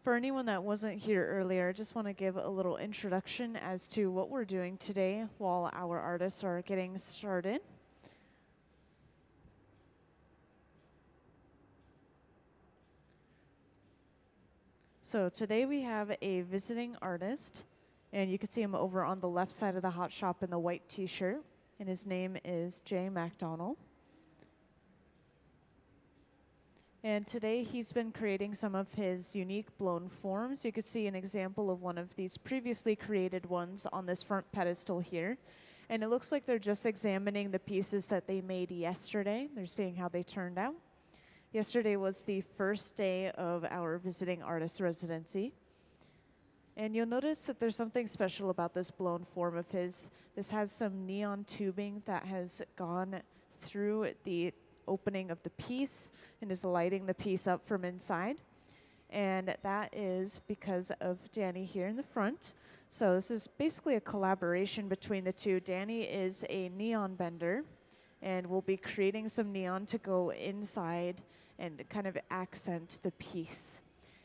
For anyone that wasn't here earlier, I just want to give a little introduction as to what we're doing today while our artists are getting started. So, today we have a visiting artist, and you can see him over on the left side of the hot shop in the white t shirt, and his name is Macdonell. And today he's been creating some of his unique blown forms. You could see an example of one of these previously created ones on this front pedestal here. And it looks like they're just examining the pieces that they made yesterday. They're seeing how they turned out. Yesterday was the first day of our visiting artist residency. And you'll notice that there's something special about this blown form of his. This has some neon tubing that has gone through the opening of the piece and is lighting the piece up from inside. And that is because of Danny here in the front. So this is basically a collaboration between the two. Danny is a neon bender and will be creating some neon to go inside and kind of accent the piece.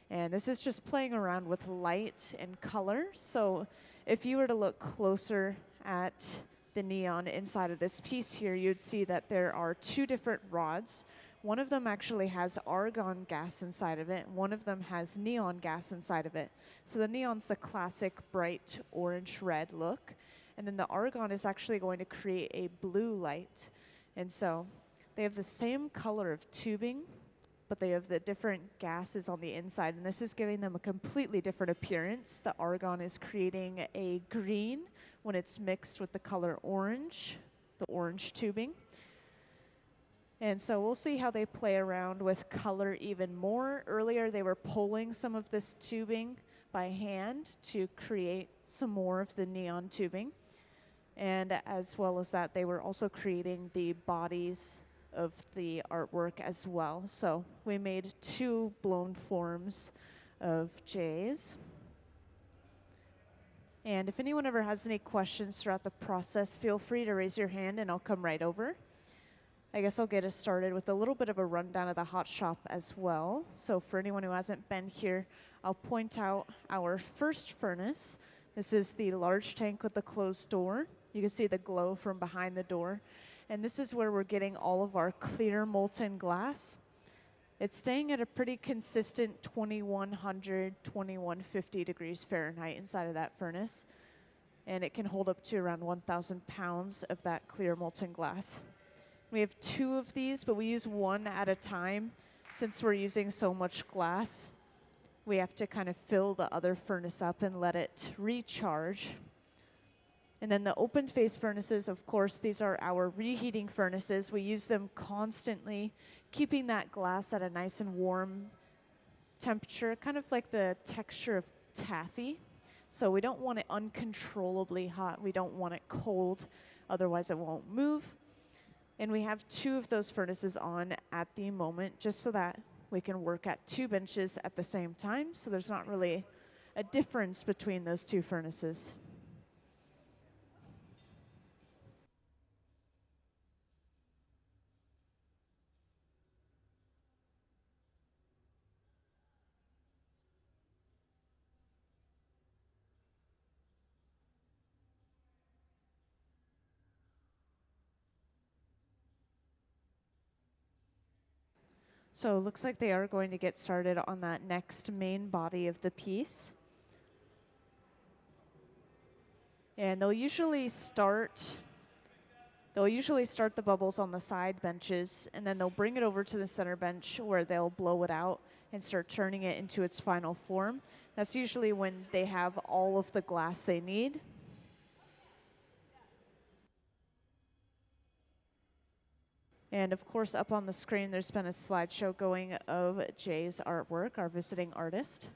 And this is just playing around with light and color. So if you were to look closer at the neon inside of this piece here, you'd see that there are two different rods. One of them actually has argon gas inside of it. One of them has neon gas inside of it. So the neon's the classic bright orange-red look. And then the argon is actually going to create a blue light. And so they have the same color of tubing, but they have the different gases on the inside. And this is giving them a completely different appearance. The argon is creating a green when it's mixed with the color orange, the orange tubing. And so we'll see how they play around with color even more. Earlier they were pulling some of this tubing by hand to create some more of the neon tubing. And as well as that, they were also creating the bodies of the artwork as well. So we made two blown forms of J's. And if anyone ever has any questions throughout the process, feel free to raise your hand and I'll come right over. I guess I'll get us started with a little bit of a rundown of the hot shop as well. So for anyone who hasn't been here, I'll point out our first furnace. This is the large tank with the closed door. You can see the glow from behind the door. And this is where we're getting all of our clear molten glass. It's staying at a pretty consistent 2100, 2150 degrees Fahrenheit inside of that furnace. And it can hold up to around 1,000 pounds of that clear molten glass. We have two of these, but we use one at a time. Since we're using so much glass, we have to kind of fill the other furnace up and let it recharge. And then the open face furnaces, of course, these are our reheating furnaces. We use them constantly, keeping that glass at a nice and warm temperature, kind of like the texture of taffy. So we don't want it uncontrollably hot. We don't want it cold, otherwise it won't move. And we have two of those furnaces on at the moment, just so that we can work at two benches at the same time. So there's not really a difference between those two furnaces. So it looks like they are going to get started on that next main body of the piece. And they'll usually start the bubbles on the side benches, and then they'll bring it over to the center bench where they'll blow it out and start turning it into its final form. That's usually when they have all of the glass they need. And of course, up on the screen, there's been a slideshow going of Jay's artwork, our visiting artist.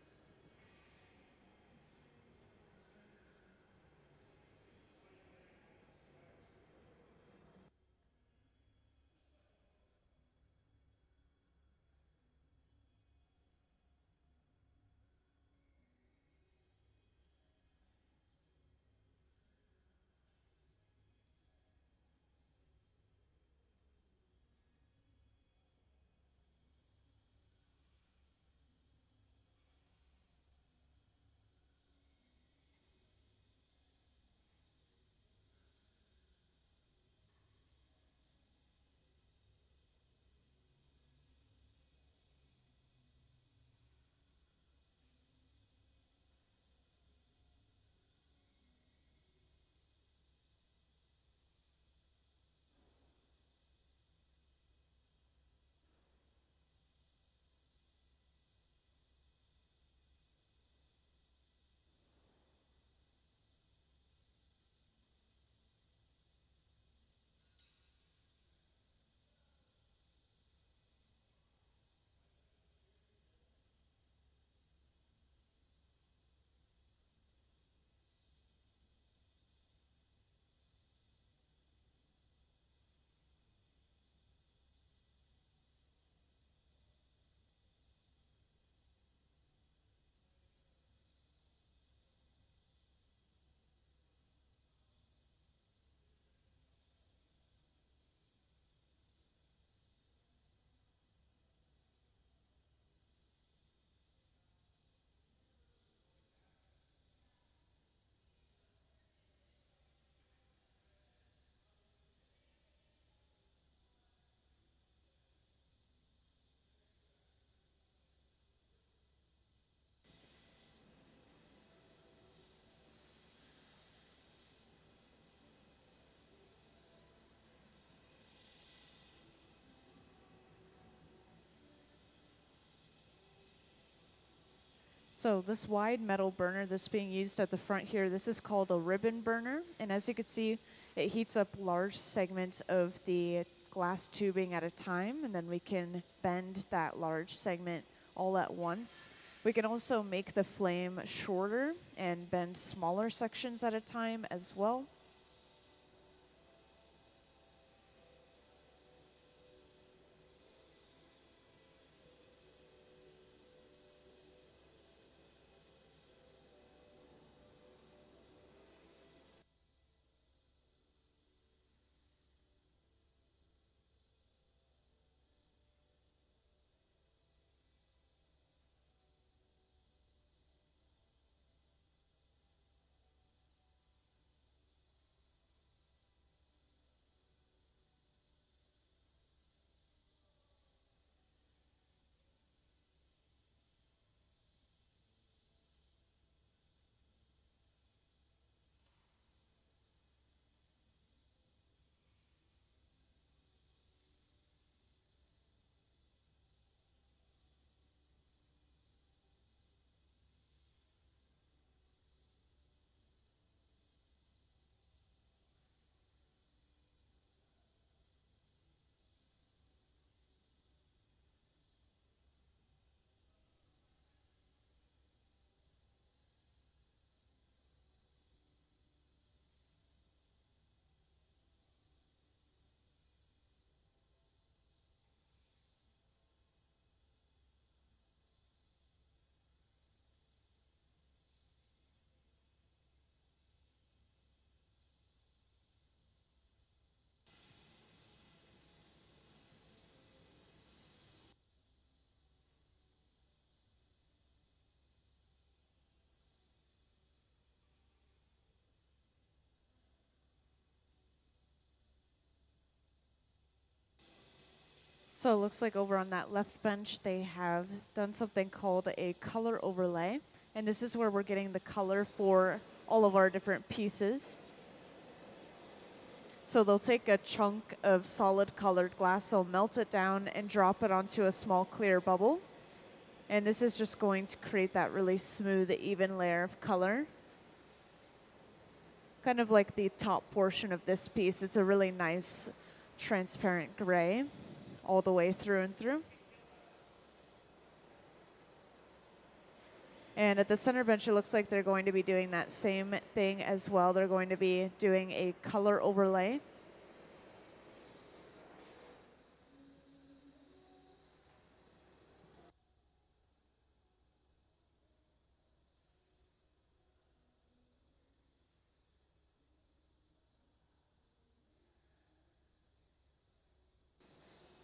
So this wide metal burner that's being used at the front here, this is called a ribbon burner. And as you can see, it heats up large segments of the glass tubing at a time, and then we can bend that large segment all at once. We can also make the flame shorter and bend smaller sections at a time as well. So it looks like over on that left bench, they have done something called a color overlay. And this is where we're getting the color for all of our different pieces. So they'll take a chunk of solid colored glass, they'll melt it down and drop it onto a small clear bubble. And this is just going to create that really smooth, even layer of color. Kind of like the top portion of this piece. It's a really nice transparent gray all the way through and through. And at the center bench, it looks like they're going to be doing that same thing as well. They're going to be doing a color overlay.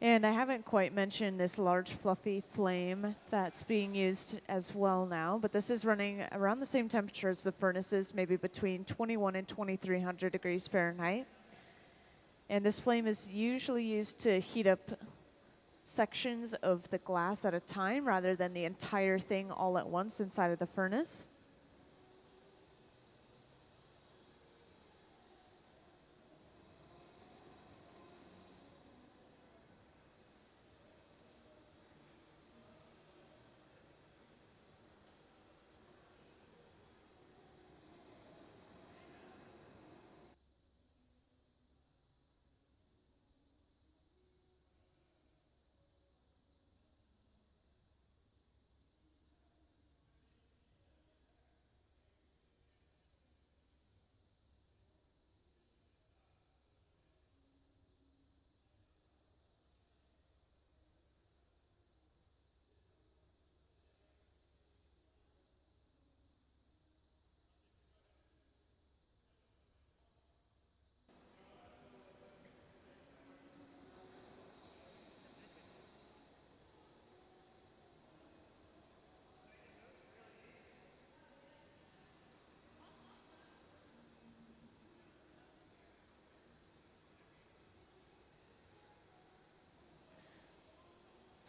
And I haven't quite mentioned this large fluffy flame that's being used as well now, but this is running around the same temperature as the furnaces, maybe between 21 and 2300 degrees Fahrenheit. And this flame is usually used to heat up sections of the glass at a time rather than the entire thing all at once inside of the furnace.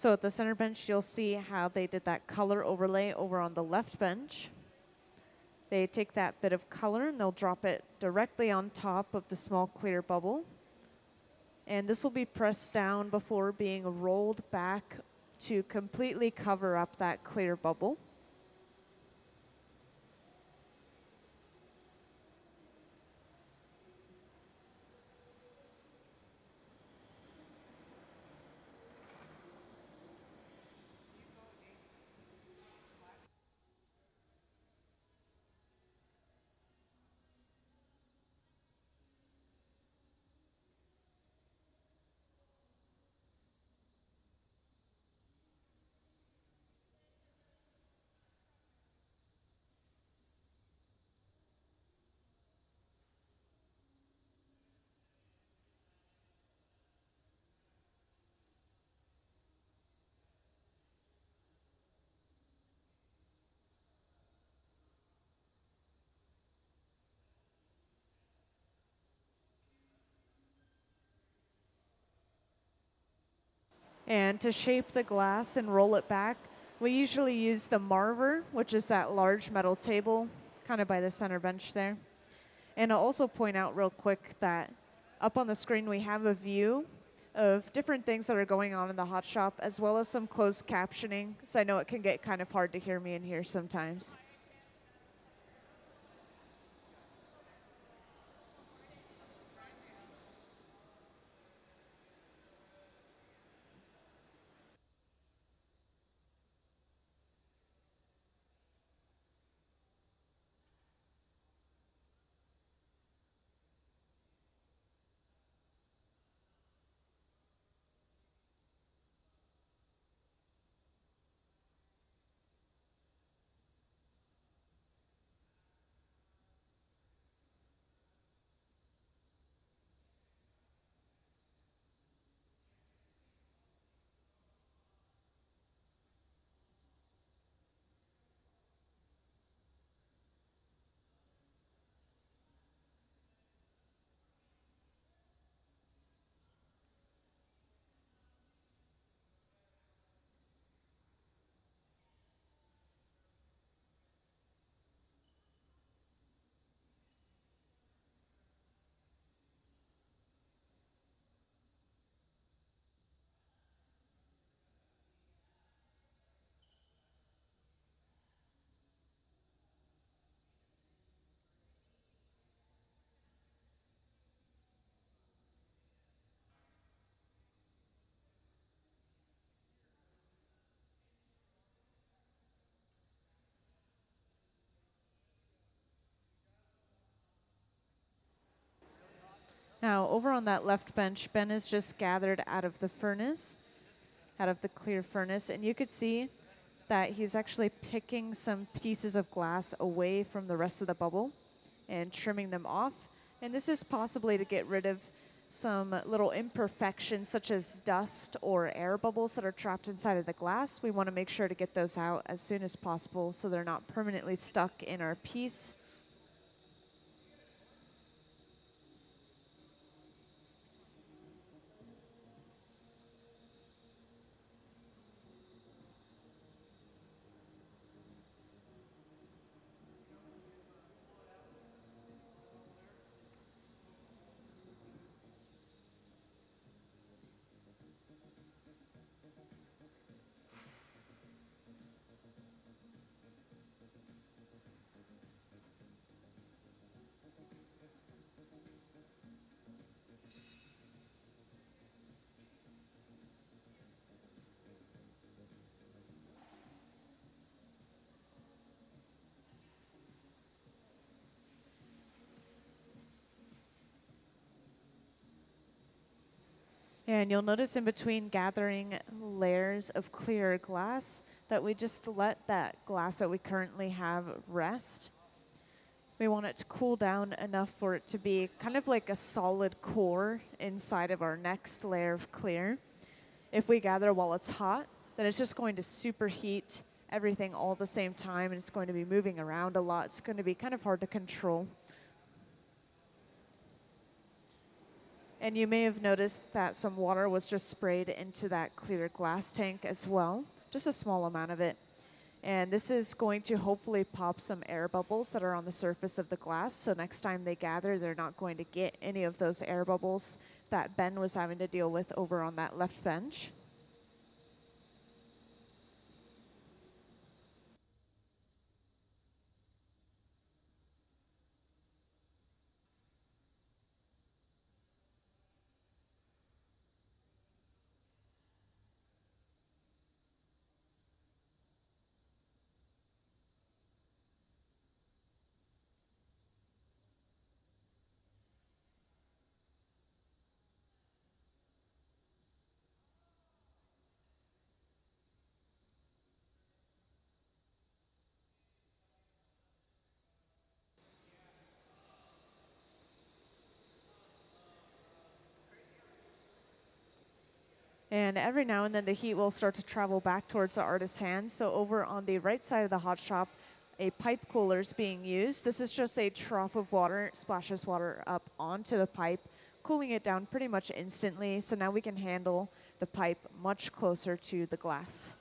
So at the center bench, you'll see how they did that color overlay over on the left bench. They take that bit of color and they'll drop it directly on top of the small clear bubble. And this will be pressed down before being rolled back to completely cover up that clear bubble. And to shape the glass and roll it back, we usually use the marver, which is that large metal table kind of by the center bench there. And I'll also point out real quick that up on the screen we have a view of different things that are going on in the hot shop, as well as some closed captioning, so I know it can get kind of hard to hear me in here sometimes. Now, over on that left bench, Ben is just gathered out of the furnace, out of the clear furnace, and you could see that he's actually picking some pieces of glass away from the rest of the bubble and trimming them off. And this is possibly to get rid of some little imperfections such as dust or air bubbles that are trapped inside of the glass. We want to make sure to get those out as soon as possible so they're not permanently stuck in our piece. And you'll notice in between gathering layers of clear glass that we just let that glass that we currently have rest. We want it to cool down enough for it to be kind of like a solid core inside of our next layer of clear. If we gather while it's hot, then it's just going to superheat everything all at the same time, and it's going to be moving around a lot. It's going to be kind of hard to control. And you may have noticed that some water was just sprayed into that clear glass tank as well, just a small amount of it. And this is going to hopefully pop some air bubbles that are on the surface of the glass, so next time they gather, they're not going to get any of those air bubbles that Ben was having to deal with over on that left bench. And every now and then the heat will start to travel back towards the artist's hands. So over on the right side of the hot shop, a pipe cooler is being used. This is just a trough of water, splashes water up onto the pipe, cooling it down pretty much instantly. So now we can handle the pipe much closer to the glass.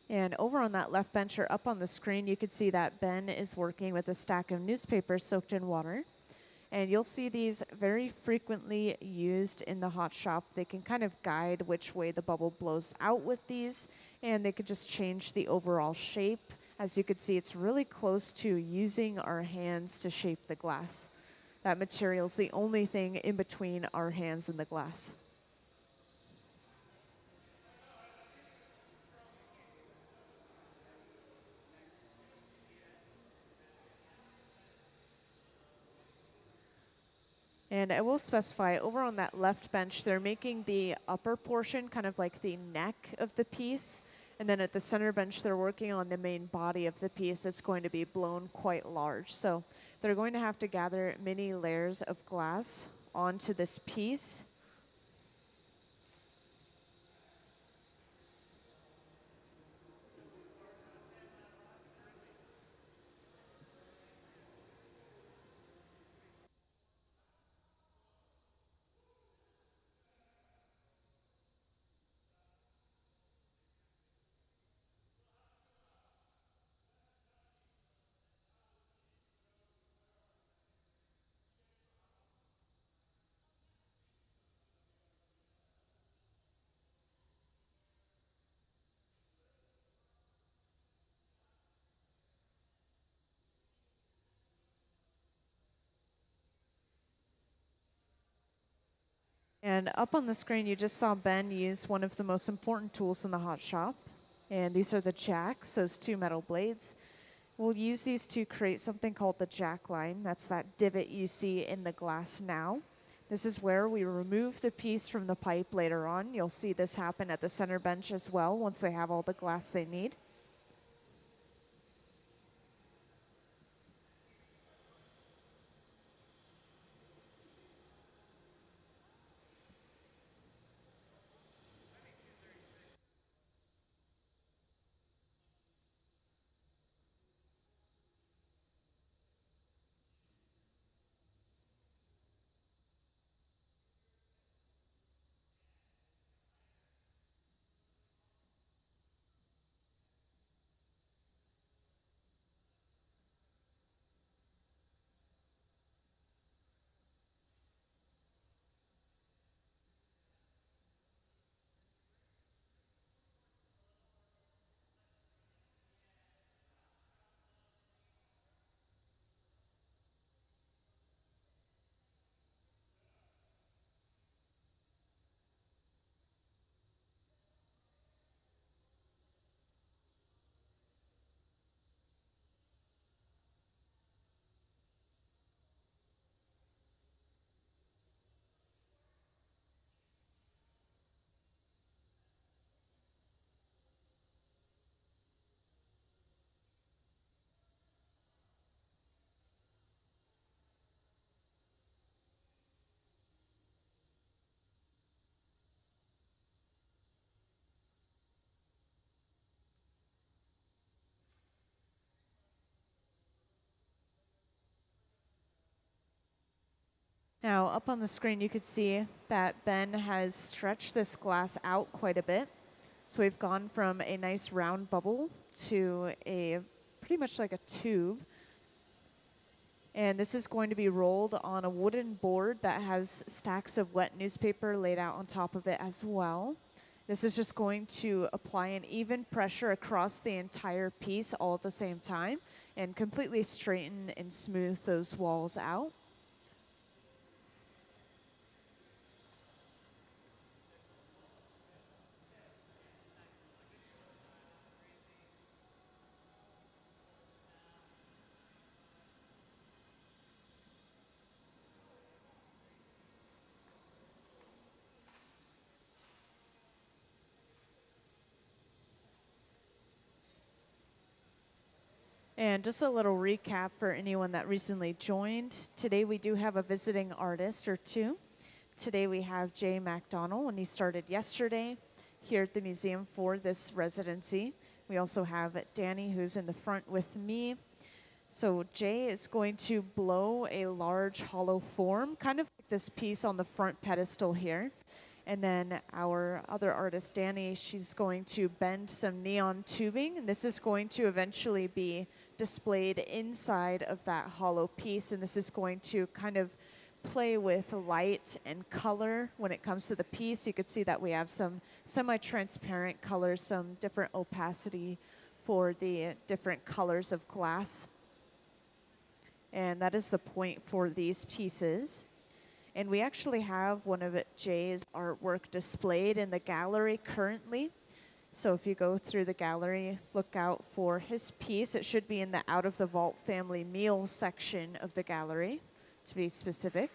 And over on that left bench or up on the screen, you can see that Ben is working with a stack of newspapers soaked in water. And you'll see these very frequently used in the hot shop. They can kind of guide which way the bubble blows out with these, and they could just change the overall shape. As you can see, it's really close to using our hands to shape the glass. That material is the only thing in between our hands and the glass. And I will specify, over on that left bench, they're making the upper portion kind of like the neck of the piece. And then at the center bench, they're working on the main body of the piece. It's going to be blown quite large. So they're going to have to gather many layers of glass onto this piece. And up on the screen, you just saw Ben use one of the most important tools in the hot shop. And these are the jacks, those two metal blades. We'll use these to create something called the jack line. That's that divot you see in the glass now. This is where we remove the piece from the pipe later on. You'll see this happen at the center bench as well once they have all the glass they need. Now, up on the screen, you could see that Ben has stretched this glass out quite a bit. So we've gone from a nice round bubble to a pretty much like a tube. And this is going to be rolled on a wooden board that has stacks of wet newspaper laid out on top of it as well. This is just going to apply an even pressure across the entire piece all at the same time and completely straighten and smooth those walls out. And just a little recap for anyone that recently joined. Today we do have a visiting artist or two. Today we have Macdonell, and he started yesterday here at the museum for this residency. We also have Danny, who's in the front with me. So Jay is going to blow a large hollow form, kind of like this piece on the front pedestal here. And then our other artist, Danny, she's going to bend some neon tubing, and this is going to eventually be displayed inside of that hollow piece, and this is going to kind of play with light and color when it comes to the piece. You could see that we have some semi-transparent colors, some different opacity for the different colors of glass. And that is the point for these pieces. And we actually have one of Jay's artwork displayed in the gallery currently. So if you go through the gallery, look out for his piece. It should be in the Out of the Vault Family Meals section of the gallery, to be specific.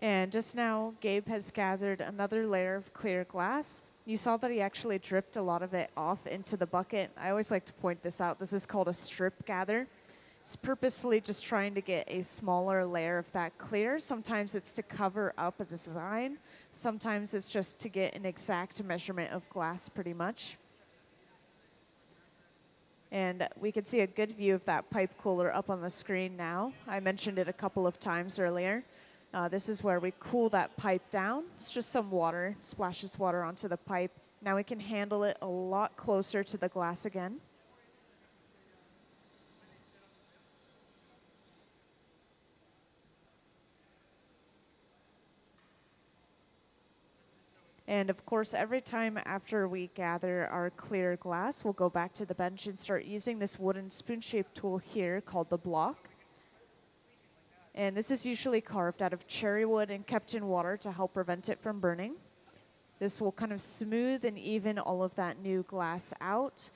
And just now, Gabe has gathered another layer of clear glass. You saw that he actually dripped a lot of it off into the bucket. I always like to point this out. This is called a strip gather. It's purposefully just trying to get a smaller layer of that clear. Sometimes it's to cover up a design. Sometimes it's just to get an exact measurement of glass, pretty much. And we can see a good view of that pipe cooler up on the screen now. I mentioned it a couple of times earlier. This is where we cool that pipe down. It's just some water, splashes water onto the pipe. Now we can handle it a lot closer to the glass again. And of course, every time after we gather our clear glass, we'll go back to the bench and start using this wooden spoon-shaped tool here called the block. And this is usually carved out of cherry wood and kept in water to help prevent it from burning. This will kind of smooth and even all of that new glass out.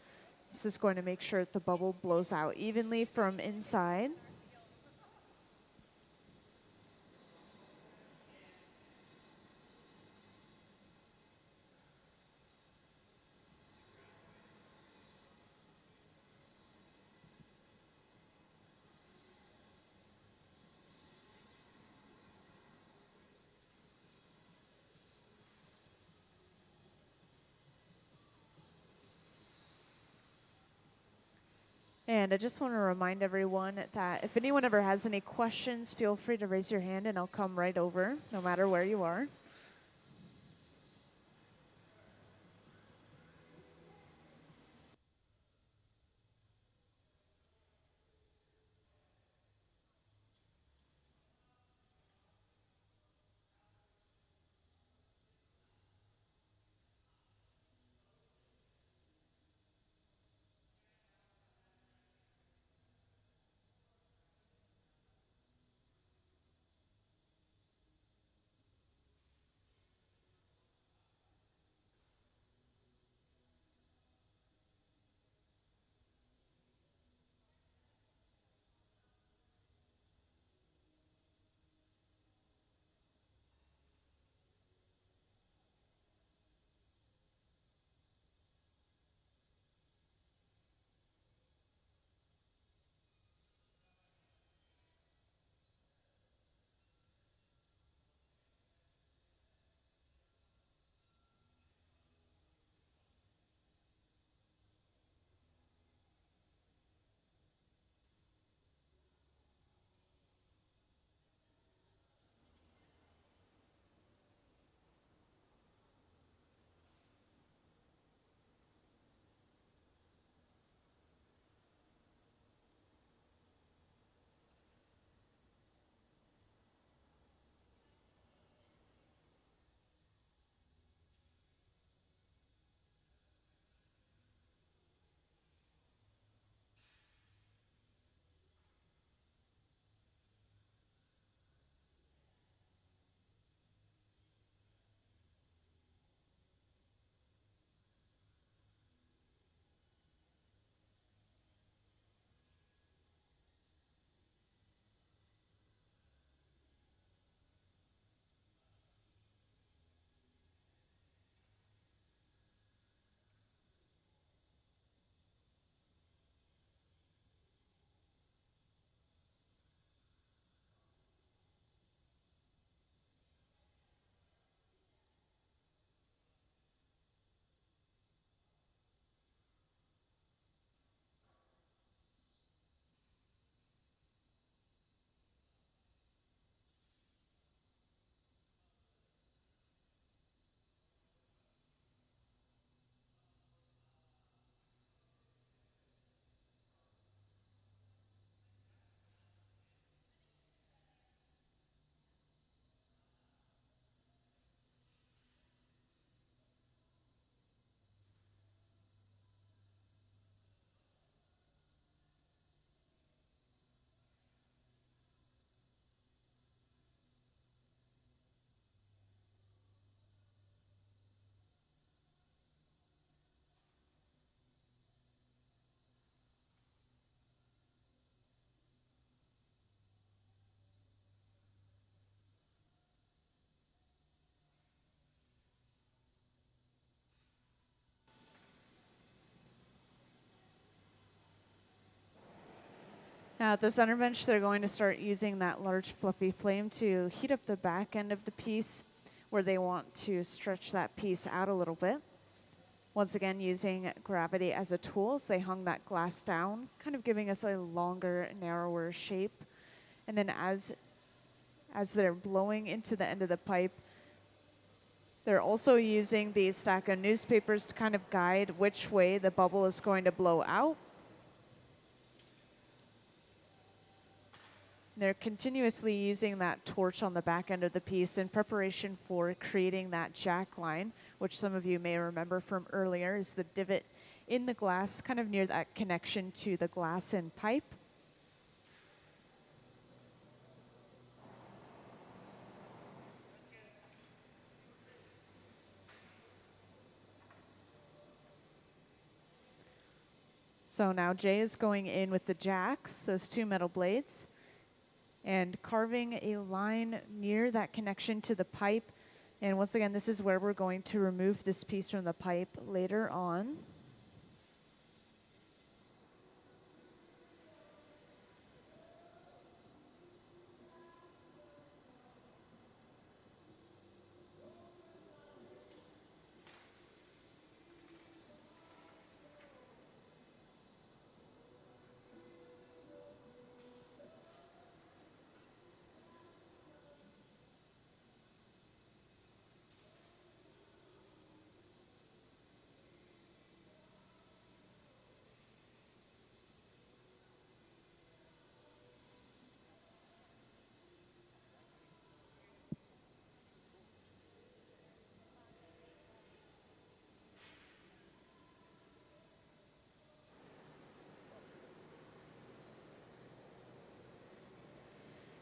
This is going to make sure that the bubble blows out evenly from inside. And I just want to remind everyone that if anyone ever has any questions, feel free to raise your hand and I'll come right over, no matter where you are. Now at the center bench, they're going to start using that large fluffy flame to heat up the back end of the piece where they want to stretch that piece out a little bit. Once again, using gravity as a tool, so they hung that glass down, kind of giving us a longer, narrower shape. And then as they're blowing into the end of the pipe, they're also using the stack of newspapers to kind of guide which way the bubble is going to blow out. They're continuously using that torch on the back end of the piece in preparation for creating that jack line, which some of you may remember from earlier is the divot in the glass, kind of near that connection to the glass and pipe. So now Jay is going in with the jacks, those two metal blades, and carving a line near that connection to the pipe. And once again, this is where we're going to remove this piece from the pipe later on.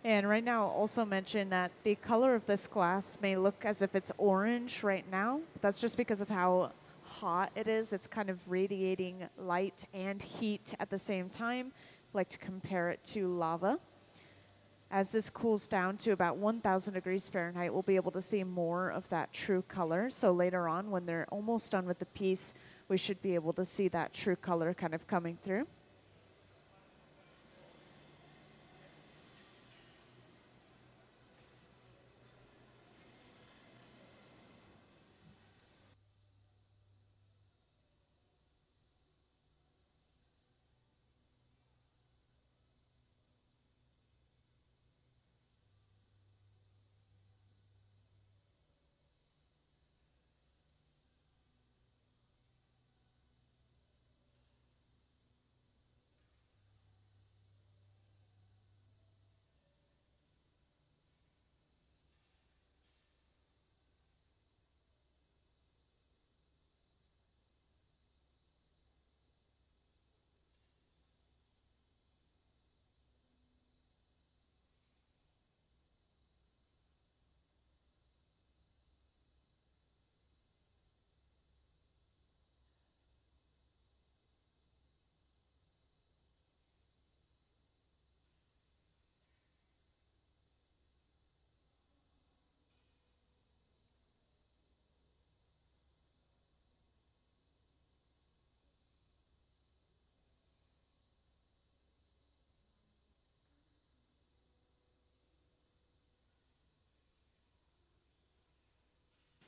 And right now, I'll also mention that the color of this glass may look as if it's orange right now. But that's just because of how hot it is. It's kind of radiating light and heat at the same time. I like to compare it to lava. As this cools down to about 1,000 degrees Fahrenheit, we'll be able to see more of that true color. So later on, when they're almost done with the piece, we should be able to see that true color kind of coming through.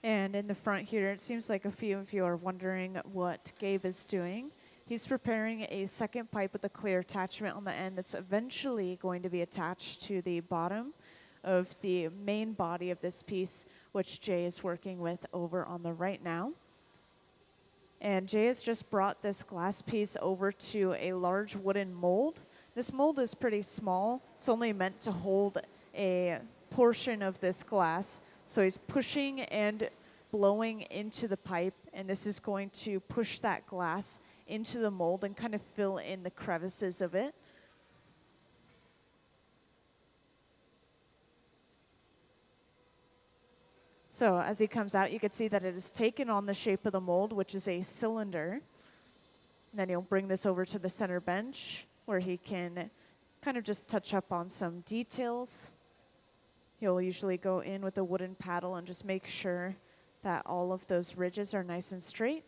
And in the front here, it seems like a few of you are wondering what Gabe is doing. He's preparing a second pipe with a clear attachment on the end that's eventually going to be attached to the bottom of the main body of this piece, which Jay is working with over on the right now. And Jay has just brought this glass piece over to a large wooden mold. This mold is pretty small. It's only meant to hold a portion of this glass. So he's pushing and blowing into the pipe, and this is going to push that glass into the mold and kind of fill in the crevices of it. So as he comes out, you can see that it has taken on the shape of the mold, which is a cylinder. And then he'll bring this over to the center bench where he can kind of just touch up on some details. He'll usually go in with a wooden paddle and just make sure that all of those ridges are nice and straight.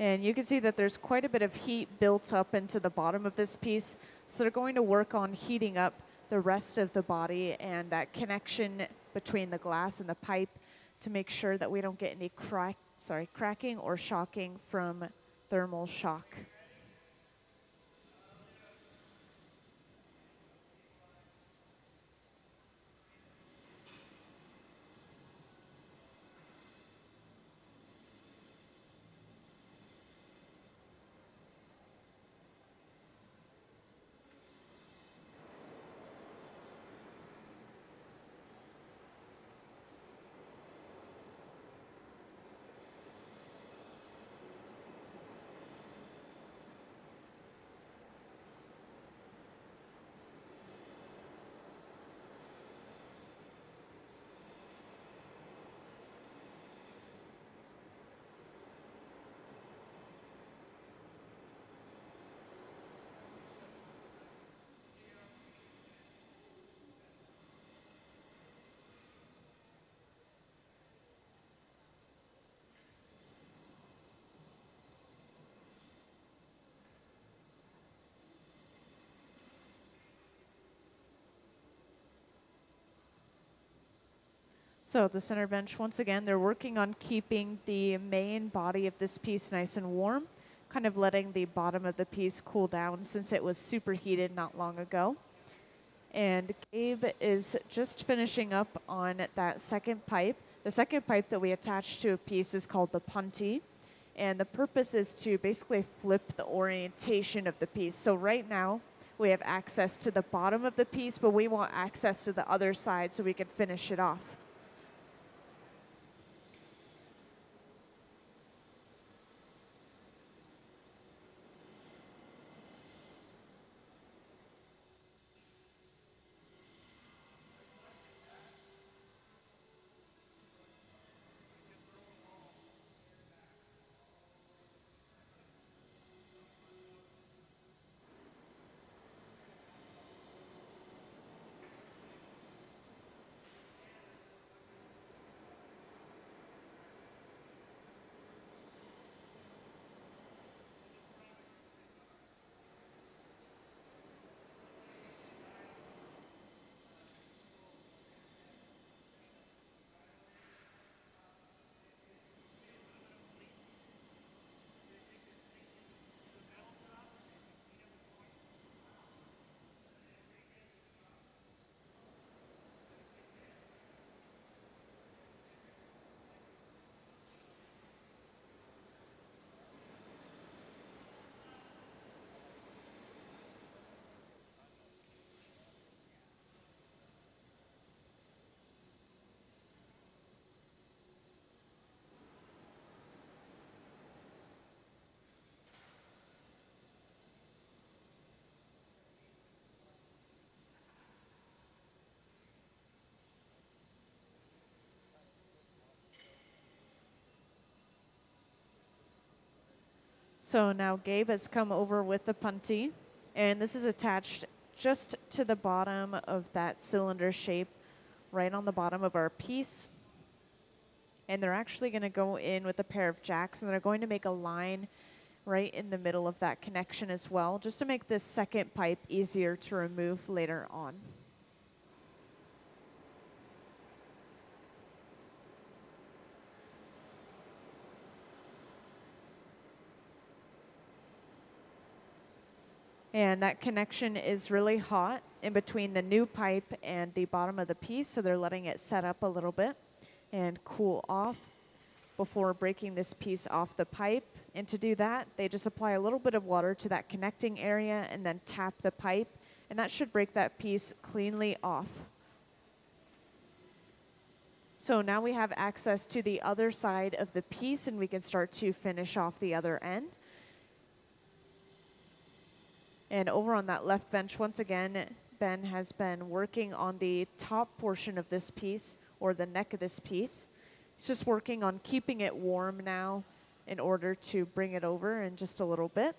And you can see that there's quite a bit of heat built up into the bottom of this piece. So they're going to work on heating up the rest of the body and that connection between the glass and the pipe to make sure that we don't get any cracking or shocking from thermal shock. So the center bench, once again, they're working on keeping the main body of this piece nice and warm, kind of letting the bottom of the piece cool down since it was superheated not long ago. And Gabe is just finishing up on that second pipe. The second pipe that we attached to a piece is called the punty. And the purpose is to basically flip the orientation of the piece. So right now, we have access to the bottom of the piece, but we want access to the other side so we can finish it off. So now Gabe has come over with the punty, and this is attached just to the bottom of that cylinder shape, right on the bottom of our piece. And they're actually going to go in with a pair of jacks, and they're going to make a line right in the middle of that connection as well, just to make this second pipe easier to remove later on. And that connection is really hot in between the new pipe and the bottom of the piece, so they're letting it set up a little bit and cool off before breaking this piece off the pipe. And to do that, they just apply a little bit of water to that connecting area and then tap the pipe, and that should break that piece cleanly off. So now we have access to the other side of the piece, and we can start to finish off the other end. And over on that left bench, once again, Ben has been working on the top portion of this piece, or the neck of this piece. He's just working on keeping it warm now in order to bring it over in just a little bit.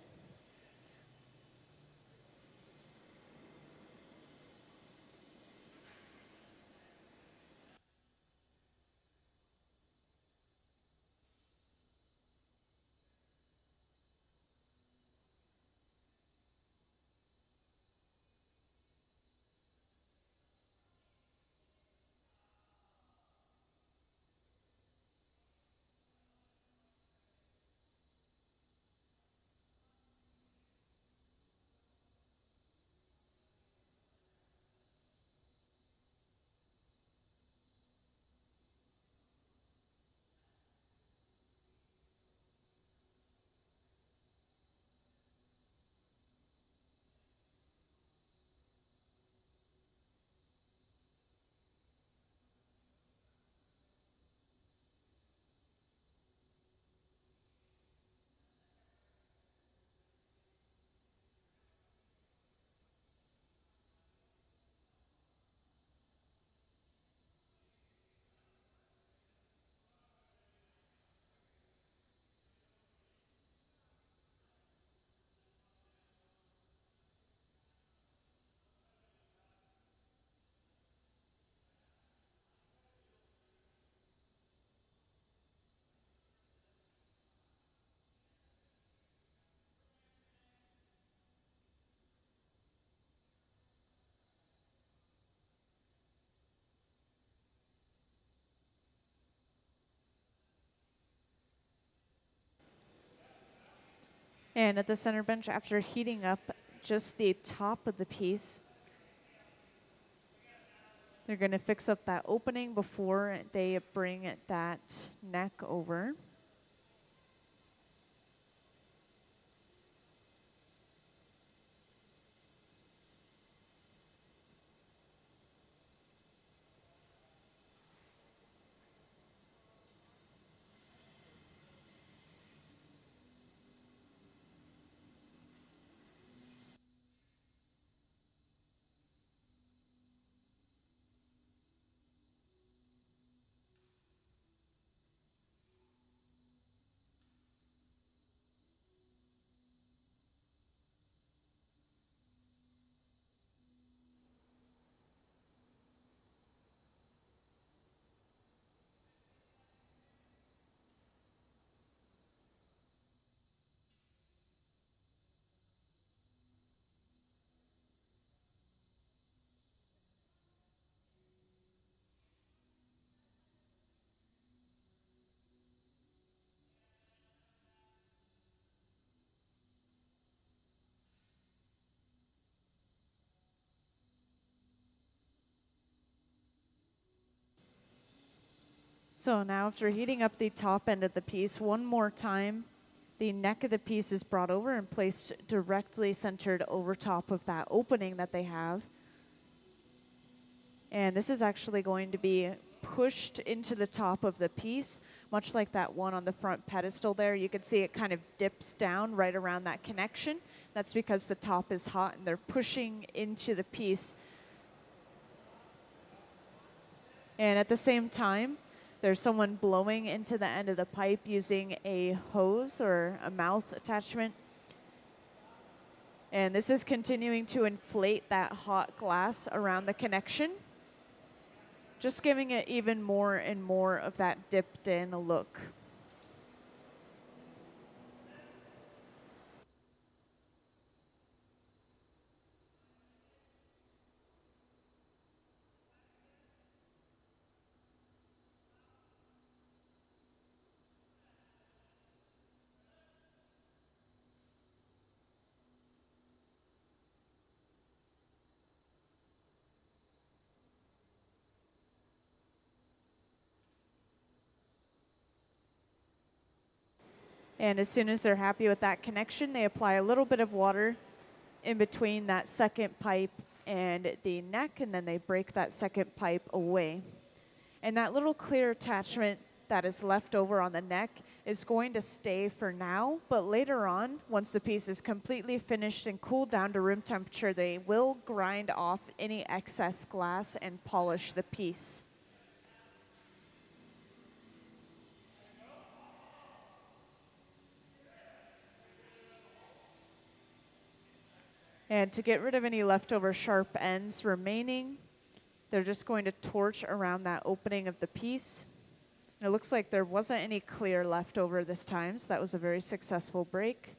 And at the center bench, after heating up just the top of the piece, they're going to fix up that opening before they bring that neck over. So now after heating up the top end of the piece one more time, the neck of the piece is brought over and placed directly centered over top of that opening that they have. And this is actually going to be pushed into the top of the piece, much like that one on the front pedestal there. You can see it kind of dips down right around that connection. That's because the top is hot and they're pushing into the piece. And at the same time, there's someone blowing into the end of the pipe using a hose or a mouth attachment. And this is continuing to inflate that hot glass around the connection, just giving it even more and more of that dipped in look. And as soon as they're happy with that connection, they apply a little bit of water in between that second pipe and the neck, and then they break that second pipe away. And that little clear attachment that is left over on the neck is going to stay for now, but later on, once the piece is completely finished and cooled down to room temperature, they will grind off any excess glass and polish the piece. And to get rid of any leftover sharp ends remaining, they're just going to torch around that opening of the piece. It looks like there wasn't any clear left over this time, so that was a very successful break.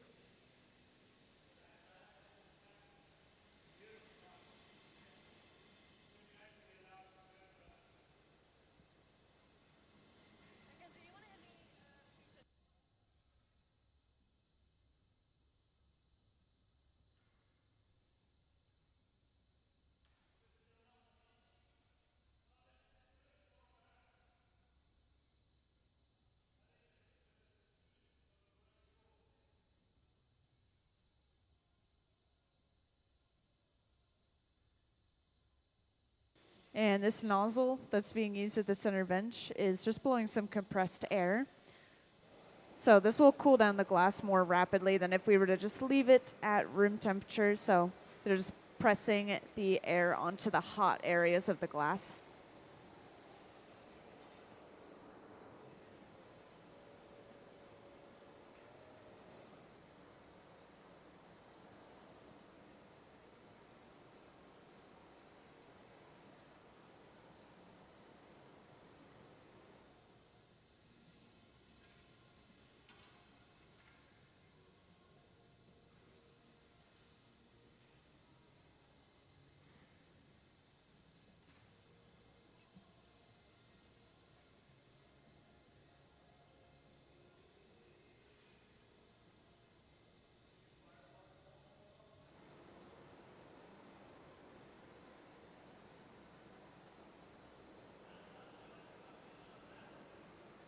And this nozzle that's being used at the center bench is just blowing some compressed air. So this will cool down the glass more rapidly than if we were to just leave it at room temperature. So they're just pressing the air onto the hot areas of the glass.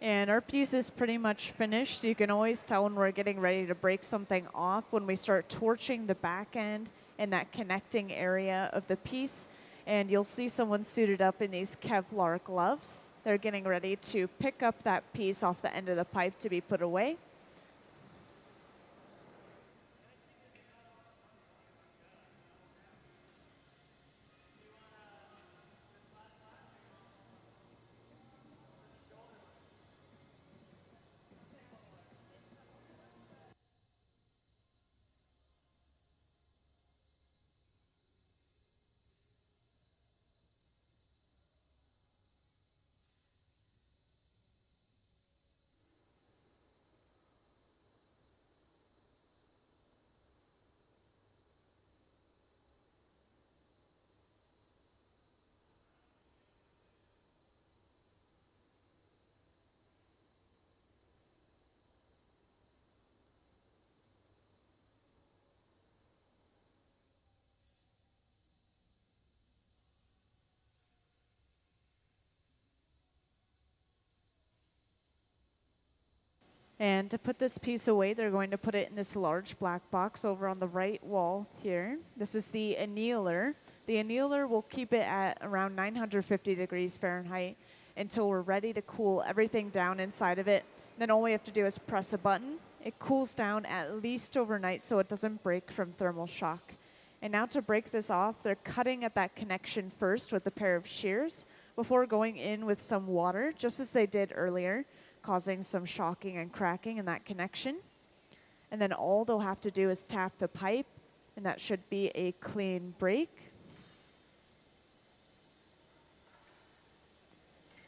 And our piece is pretty much finished. You can always tell when we're getting ready to break something off when we start torching the back end and that connecting area of the piece. And you'll see someone suited up in these Kevlar gloves. They're getting ready to pick up that piece off the end of the pipe to be put away. And to put this piece away, they're going to put it in this large black box over on the right wall here. This is the annealer. The annealer will keep it at around 950 degrees Fahrenheit until we're ready to cool everything down inside of it. Then all we have to do is press a button. It cools down at least overnight so it doesn't break from thermal shock. And now to break this off, they're cutting at that connection first with a pair of shears before going in with some water, just as they did earlier, causing some shocking and cracking in that connection. And then all they'll have to do is tap the pipe, and that should be a clean break.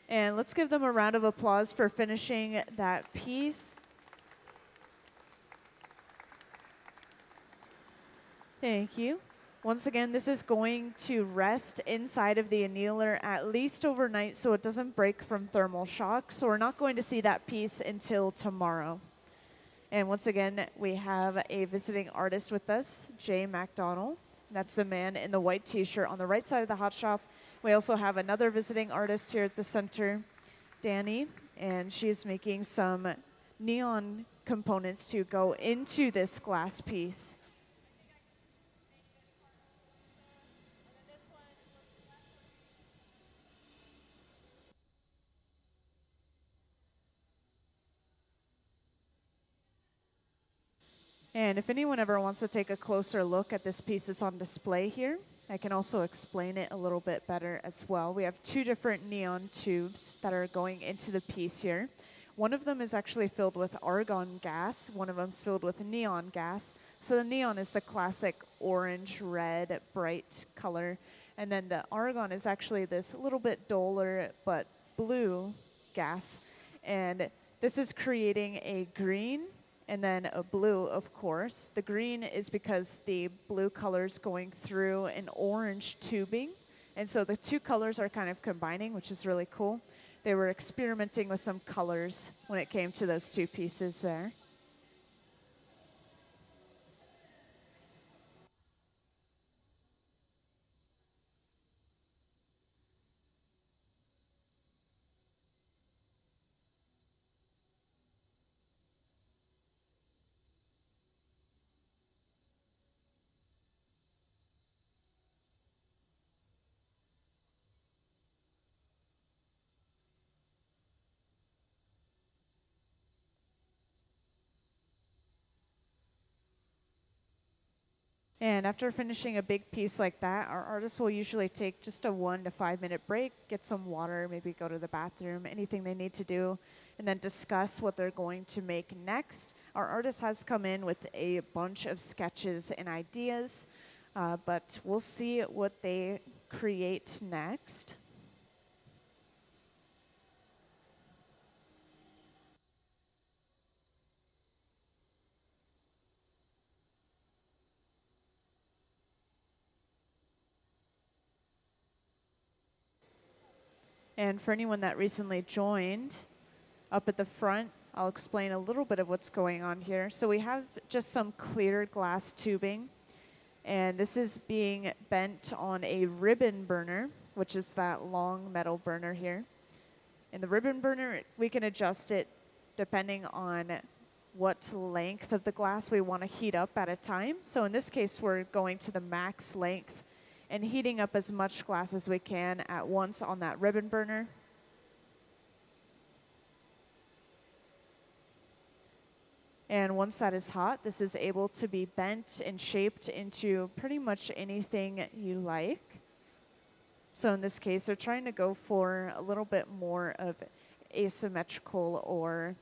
And let's give them a round of applause for finishing that piece. Thank you. Once again, this is going to rest inside of the annealer at least overnight so it doesn't break from thermal shock. So we're not going to see that piece until tomorrow. And once again, we have a visiting artist with us, Jay Macdonell. That's the man in the white t-shirt on the right side of the hot shop. We also have another visiting artist here at the center, Danny, and she's making some neon components to go into this glass piece. And if anyone ever wants to take a closer look at this piece that's on display here, I can also explain it a little bit better as well. We have two different neon tubes that are going into the piece here. One of them is actually filled with argon gas. One of them is filled with neon gas. So the neon is the classic orange, red, bright color. And then the argon is actually this little bit duller but blue gas. And this is creating a green and then a blue, of course. The green is because the blue color's going through an orange tubing. And so the two colors are kind of combining, which is really cool. They were experimenting with some colors when it came to those two pieces there. And after finishing a big piece like that, our artists will usually take just a 1 to 5 minute break, get some water, maybe go to the bathroom, anything they need to do, and then discuss what they're going to make next. Our artist has come in with a bunch of sketches and ideas, but we'll see what they create next. And for anyone that recently joined, up at the front, I'll explain a little bit of what's going on here. So we have just some clear glass tubing, and this is being bent on a ribbon burner, which is that long metal burner here. In the ribbon burner, we can adjust it depending on what length of the glass we want to heat up at a time. So in this case, we're going to the max length and heating up as much glass as we can at once on that ribbon burner. And once that is hot, this is able to be bent and shaped into pretty much anything you like. So in this case, they're trying to go for a little bit more of asymmetrical, or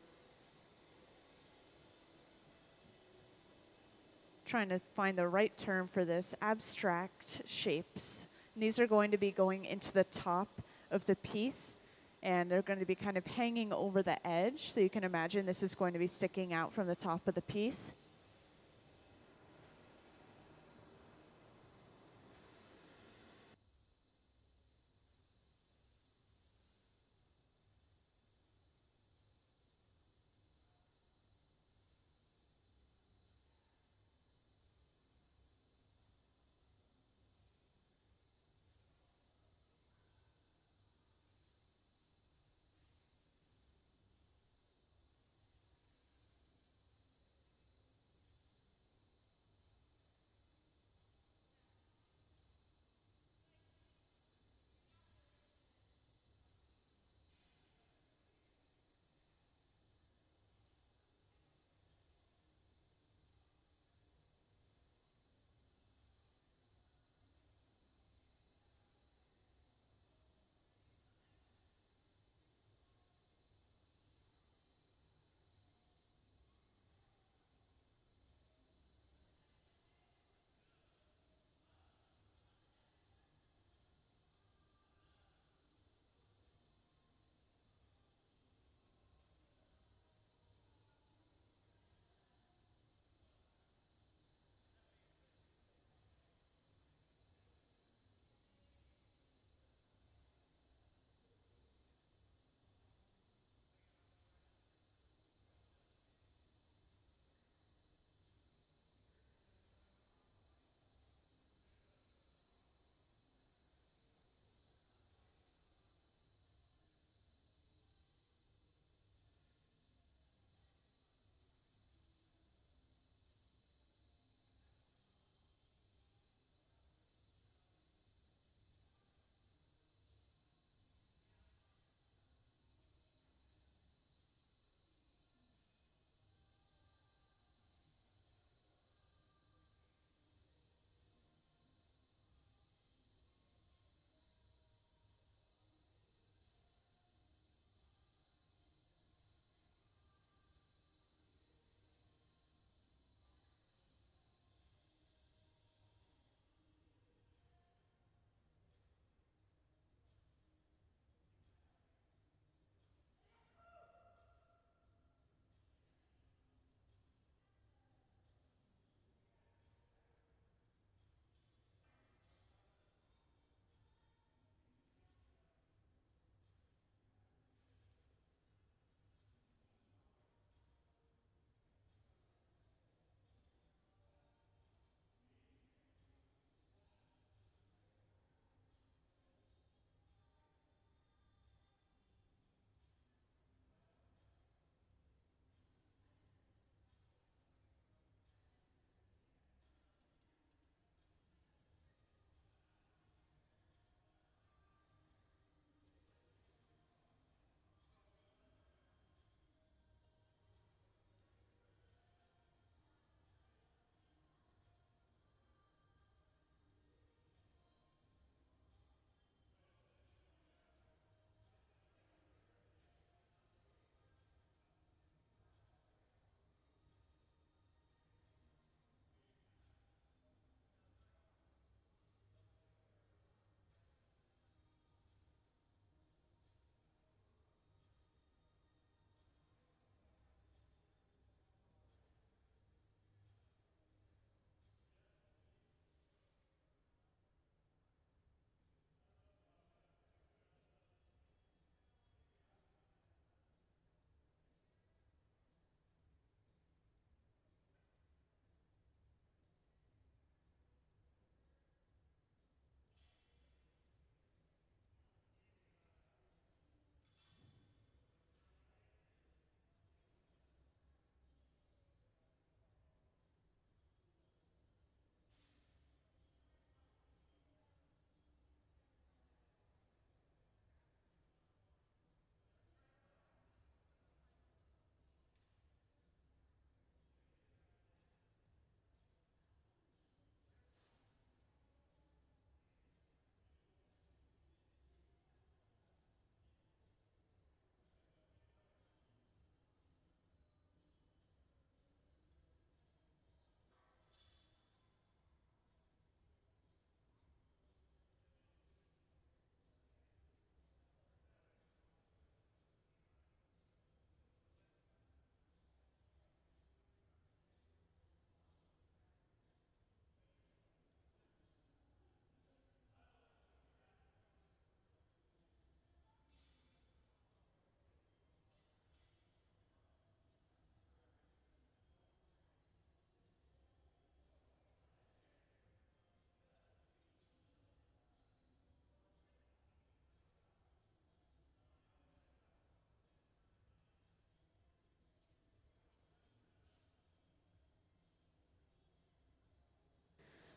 trying to find the right term for this, abstract shapes. And these are going to be going into the top of the piece, and they're going to be kind of hanging over the edge. So you can imagine this is going to be sticking out from the top of the piece.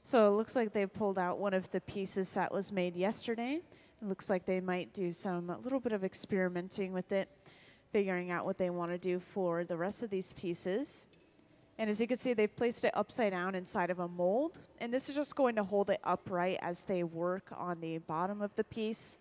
So it looks like they've pulled out one of the pieces that was made yesterday. It looks like they might do a little bit of experimenting with it, figuring out what they want to do for the rest of these pieces. And as you can see, they've placed it upside down inside of a mold. And this is just going to hold it upright as they work on the bottom of the piece.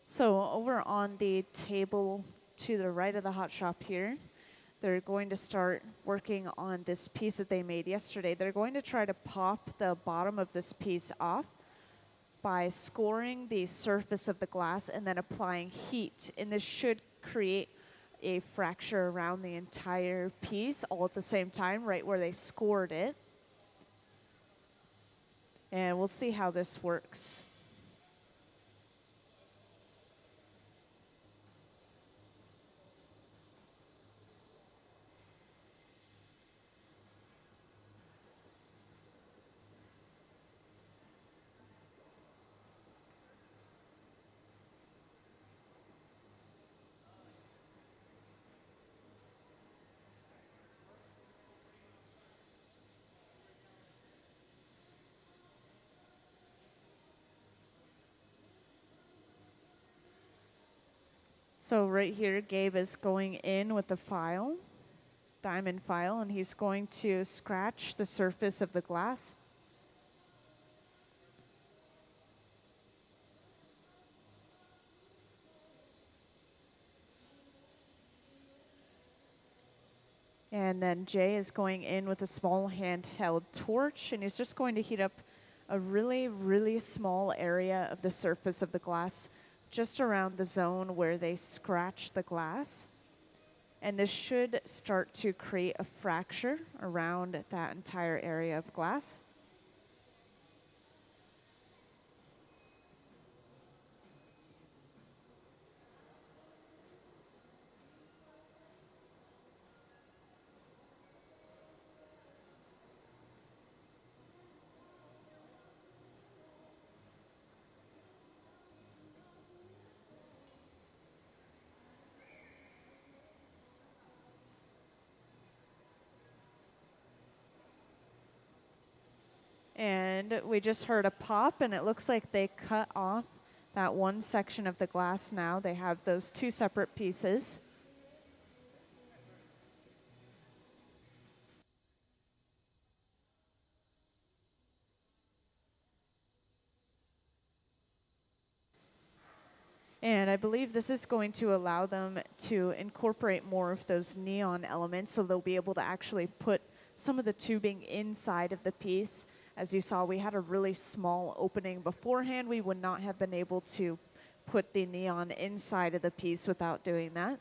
So over on the table to the right of the hot shop here, they're going to start working on this piece that they made yesterday. They're going to try to pop the bottom of this piece off by scoring the surface of the glass and then applying heat. And this should create a fracture around the entire piece all at the same time, right where they scored it. And we'll see how this works. So right here, Gabe is going in with the file, diamond file, and he's going to scratch the surface of the glass. And then Jay is going in with a small handheld torch, and he's just going to heat up a really, really small area of the surface of the glass, just around the zone where they scratch the glass. And this should start to create a fracture around that entire area of glass. And we just heard a pop, and it looks like they cut off that one section of the glass now. They have those two separate pieces. And I believe this is going to allow them to incorporate more of those neon elements, so they'll be able to actually put some of the tubing inside of the piece. As you saw, we had a really small opening beforehand. We would not have been able to put the neon inside of the piece without doing that.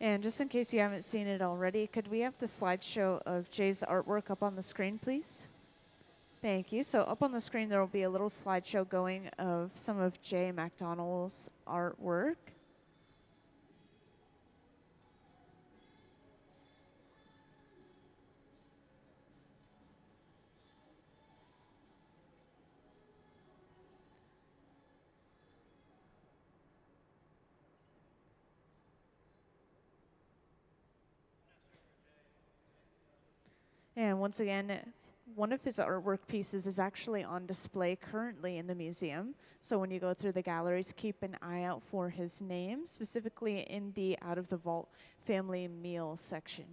And just in case you haven't seen it already, could we have the slideshow of Jay's artwork up on the screen, please? Thank you. So up on the screen, there will be a little slideshow going of some of Jay Macdonell's artwork. And once again, one of his artwork pieces is actually on display currently in the museum. So when you go through the galleries, keep an eye out for his name, specifically in the Out of the Vault family meal section.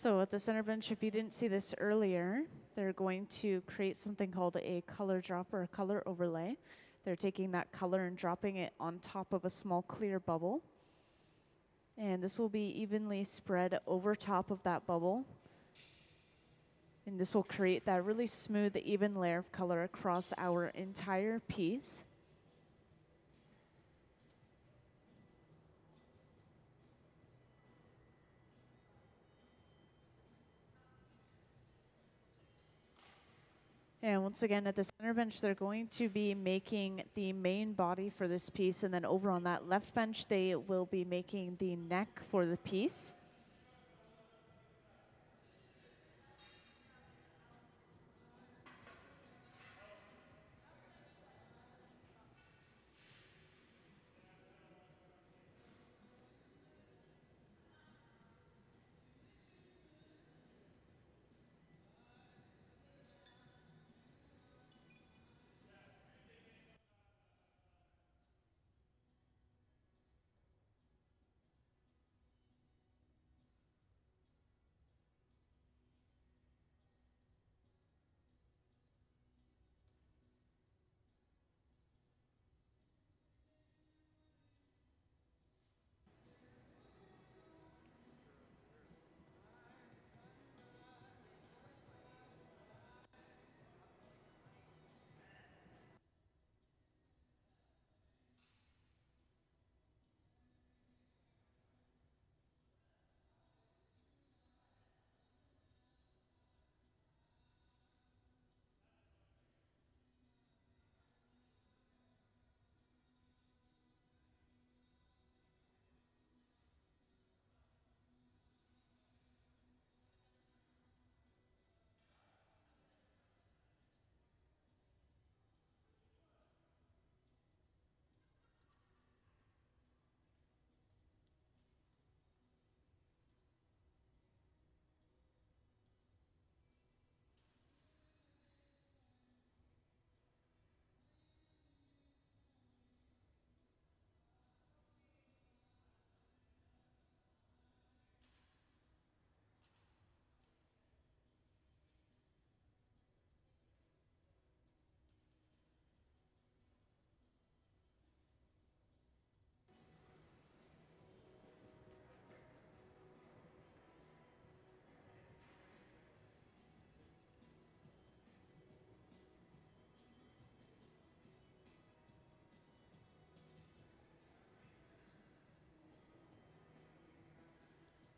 So at the center bench, if you didn't see this earlier, they're going to create something called a color drop or a color overlay. They're taking that color and dropping it on top of a small clear bubble. And this will be evenly spread over top of that bubble. And this will create that really smooth, even layer of color across our entire piece. And once again, at the center bench, they're going to be making the main body for this piece. And then over on that left bench, they will be making the neck for the piece.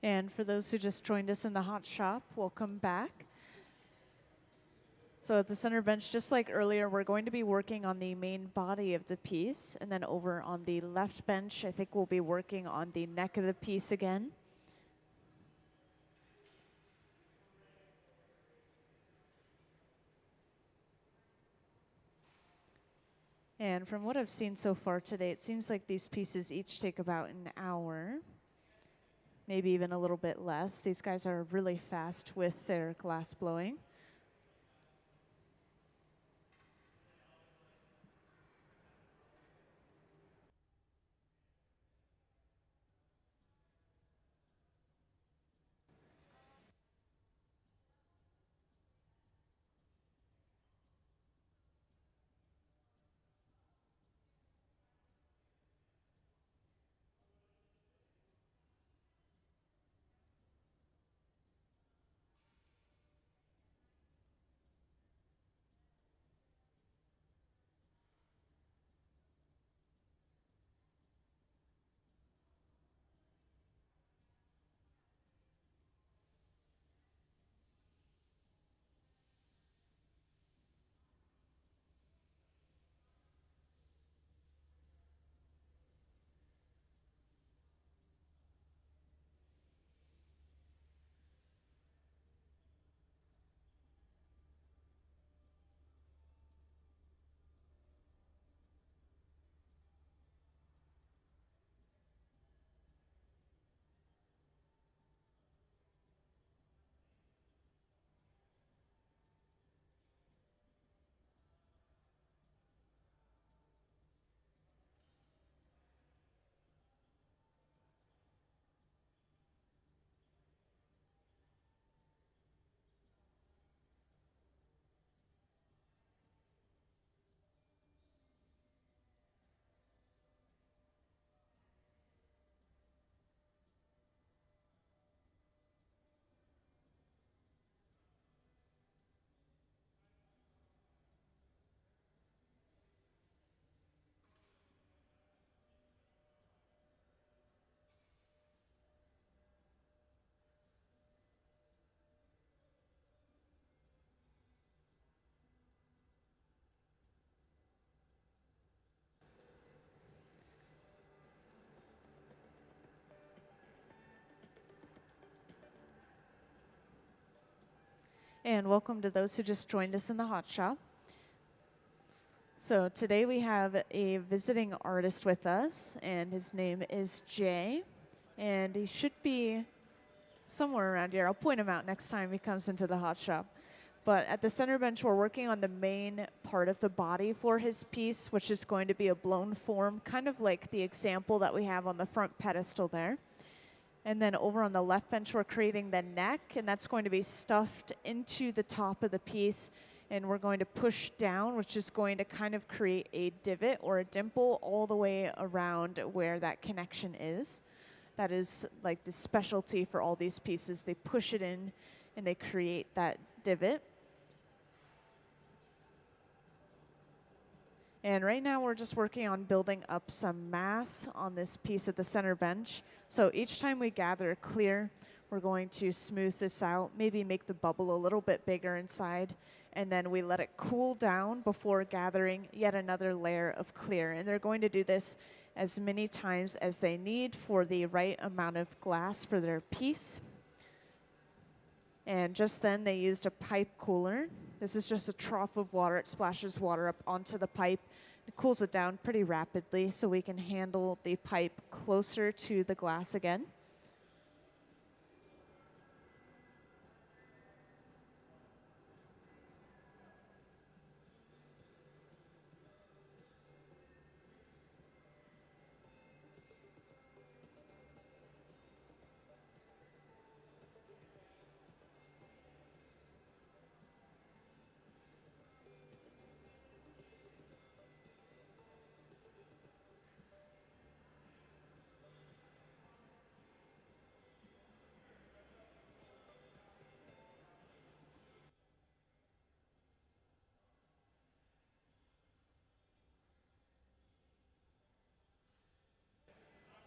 And for those who just joined us in the hot shop, welcome back. So at the center bench, just like earlier, we're going to be working on the main body of the piece. And then over on the left bench, I think we'll be working on the neck of the piece again. And from what I've seen so far today, it seems like these pieces each take about an hour, maybe even a little bit less. These guys are really fast with their glass blowing. And welcome to those who just joined us in the hot shop. So today we have a visiting artist with us, and his name is Jay, and he should be somewhere around here. I'll point him out next time he comes into the hot shop. But at the center bench, we're working on the main part of the body for his piece, which is going to be a blown form, kind of like the example that we have on the front pedestal there. And then over on the left bench, we're creating the neck, and that's going to be stuffed into the top of the piece. And we're going to push down, which is going to kind of create a divot or a dimple all the way around where that connection is. That is like the specialty for all these pieces. They push it in and they create that divot. And right now we're just working on building up some mass on this piece at the center bench. So each time we gather clear, we're going to smooth this out, maybe make the bubble a little bit bigger inside, and then we let it cool down before gathering yet another layer of clear. And they're going to do this as many times as they need for the right amount of glass for their piece. And just then they used a pipe cooler. This is just a trough of water. It splashes water up onto the pipe. It cools it down pretty rapidly so we can handle the pipe closer to the glass again.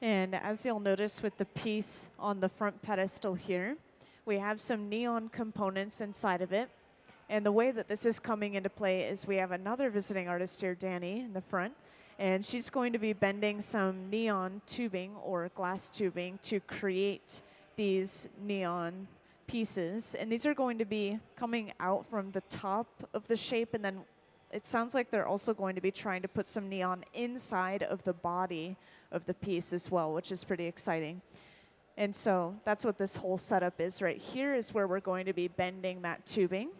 And as you'll notice with the piece on the front pedestal here, we have some neon components inside of it. And the way that this is coming into play is we have another visiting artist here, Danny, in the front. And she's going to be bending some neon tubing or glass tubing to create these neon pieces. And these are going to be coming out from the top of the shape, and then it sounds like they're also going to be trying to put some neon inside of the body of the piece as well, which is pretty exciting. And so that's what this whole setup is right here, is where we're going to be bending that tubing.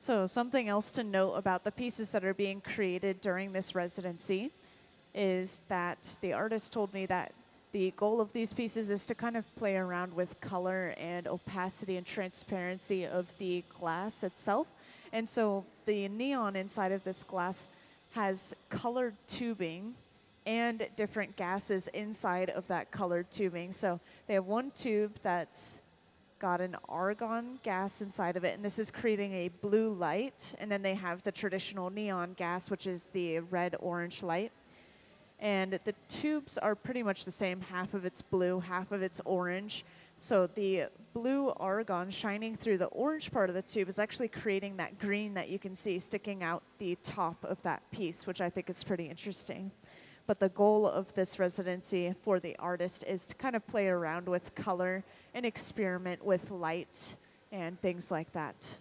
So something else to note about the pieces that are being created during this residency is that the artist told me that the goal of these pieces is to kind of play around with color and opacity and transparency of the glass itself. And so the neon inside of this glass has colored tubing and different gases inside of that colored tubing. So they have one tube that's got an argon gas inside of it, and this is creating a blue light. And then they have the traditional neon gas, which is the red-orange light. And the tubes are pretty much the same. Half of it's blue, half of it's orange. So the blue argon shining through the orange part of the tube is actually creating that green that you can see sticking out the top of that piece, which I think is pretty interesting. But the goal of this residency for the artist is to kind of play around with color and experiment with light and things like that.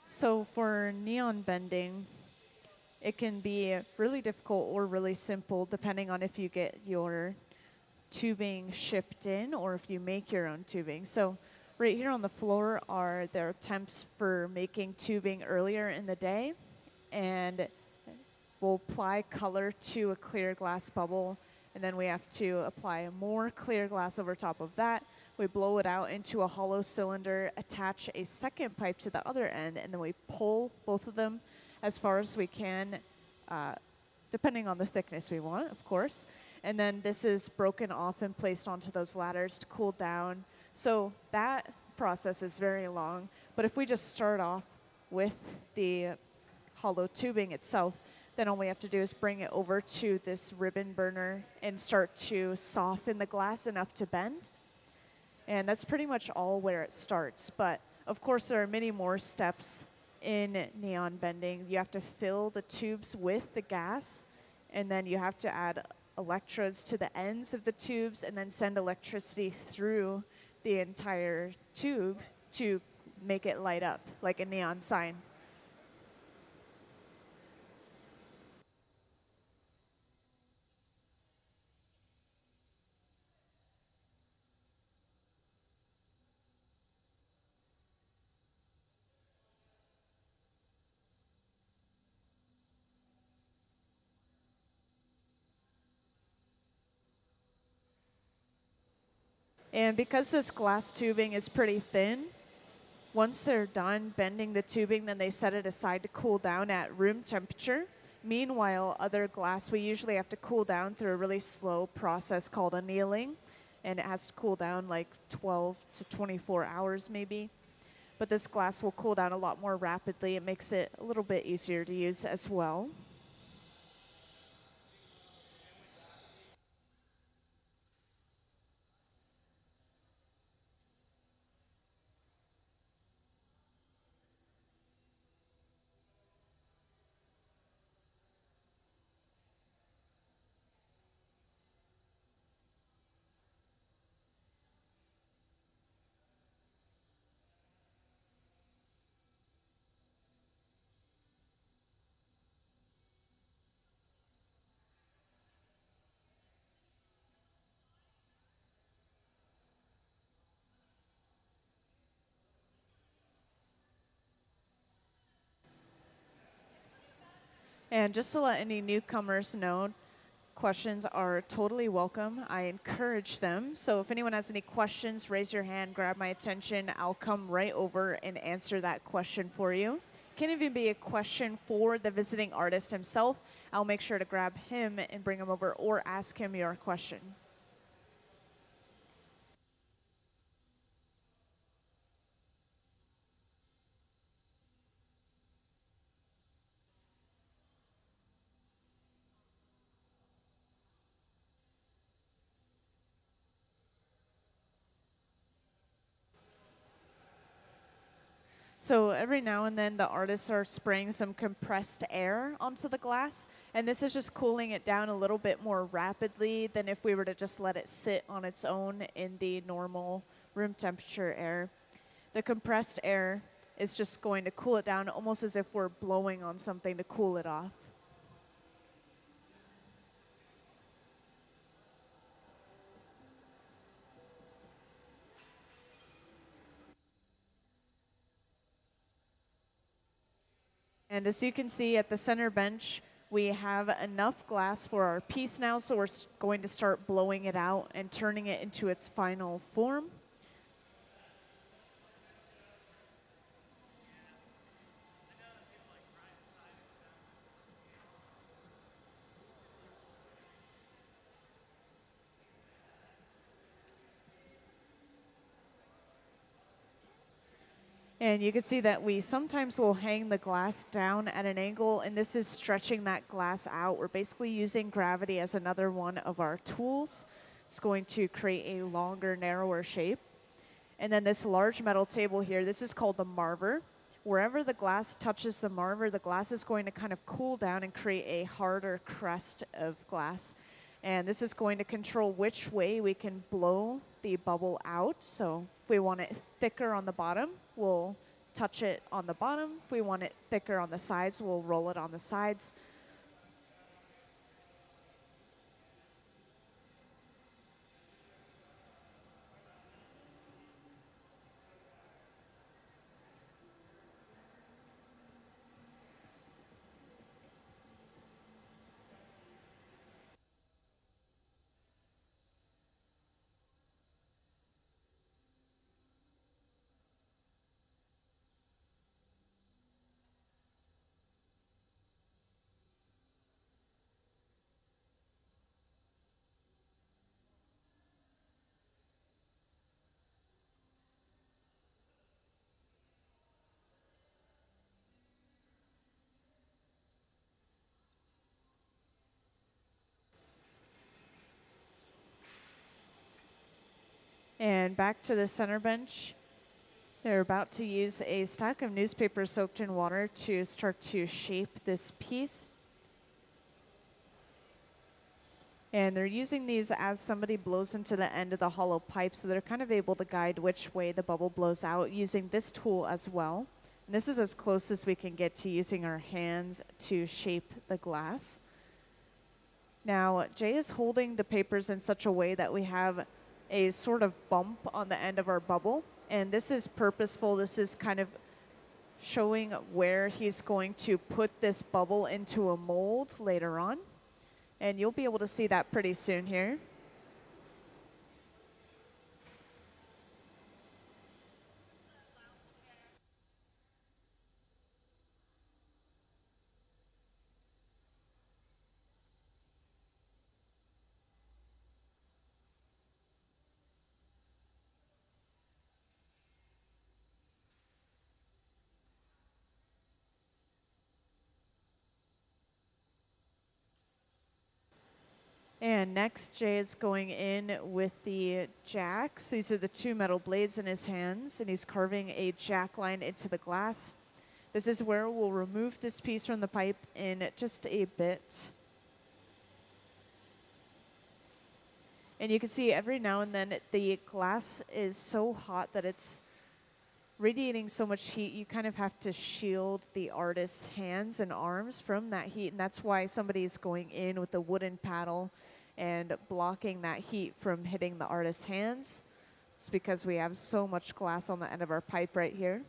So for neon bending, it can be really difficult or really simple depending on if you get your tubing shipped in or if you make your own tubing. So right here on the floor are their attempts for making tubing earlier in the day, and we'll apply color to a clear glass bubble, and then we have to apply more clear glass over top of that. We blow it out into a hollow cylinder, attach a second pipe to the other end, and then we pull both of them as far as we can, depending on the thickness we want, of course. And then this is broken off and placed onto those ladders to cool down. So that process is very long. But if we just start off with the hollow tubing itself, then all we have to do is bring it over to this ribbon burner and start to soften the glass enough to bend. And that's pretty much all where it starts. But of course, there are many more steps in neon bending. You have to fill the tubes with the gas, and then you have to add electrodes to the ends of the tubes and then send electricity through the entire tube to make it light up like a neon sign. And because this glass tubing is pretty thin, once they're done bending the tubing, then they set it aside to cool down at room temperature. Meanwhile, other glass, we usually have to cool down through a really slow process called annealing, and it has to cool down like 12 to 24 hours maybe. But this glass will cool down a lot more rapidly. It makes it a little bit easier to use as well. And just to let any newcomers know, questions are totally welcome. I encourage them. So if anyone has any questions, raise your hand, grab my attention. I'll come right over and answer that question for you. Can even be a question for the visiting artist himself. I'll make sure to grab him and bring him over or ask him your question. So every now and then the artists are spraying some compressed air onto the glass, and this is just cooling it down a little bit more rapidly than if we were to just let it sit on its own in the normal room temperature air. The compressed air is just going to cool it down almost as if we're blowing on something to cool it off. And as you can see at the center bench, we have enough glass for our piece now, so we're going to start blowing it out and turning it into its final form. And you can see that we sometimes will hang the glass down at an angle, and this is stretching that glass out. We're basically using gravity as another one of our tools. It's going to create a longer, narrower shape. And then this large metal table here, this is called the marver. Wherever the glass touches the marver, the glass is going to kind of cool down and create a harder crust of glass. And this is going to control which way we can blow the bubble out. So if we want it thicker on the bottom, we'll touch it on the bottom. If we want it thicker on the sides, we'll roll it on the sides. And back to the center bench. They're about to use a stack of newspaper soaked in water to start to shape this piece. And they're using these as somebody blows into the end of the hollow pipe, so they're kind of able to guide which way the bubble blows out using this tool as well. And this is as close as we can get to using our hands to shape the glass. Now, Jay is holding the papers in such a way that we have a sort of bump on the end of our bubble. And this is purposeful. This is kind of showing where he's going to put this bubble into a mold later on. And you'll be able to see that pretty soon here. And next, Jay is going in with the jacks. These are the two metal blades in his hands, and he's carving a jack line into the glass. This is where we'll remove this piece from the pipe in just a bit. And you can see every now and then the glass is so hot that it's radiating so much heat, you kind of have to shield the artist's hands and arms from that heat. And that's why somebody is going in with a wooden paddle and blocking that heat from hitting the artist's hands. It's because we have so much glass on the end of our pipe right here.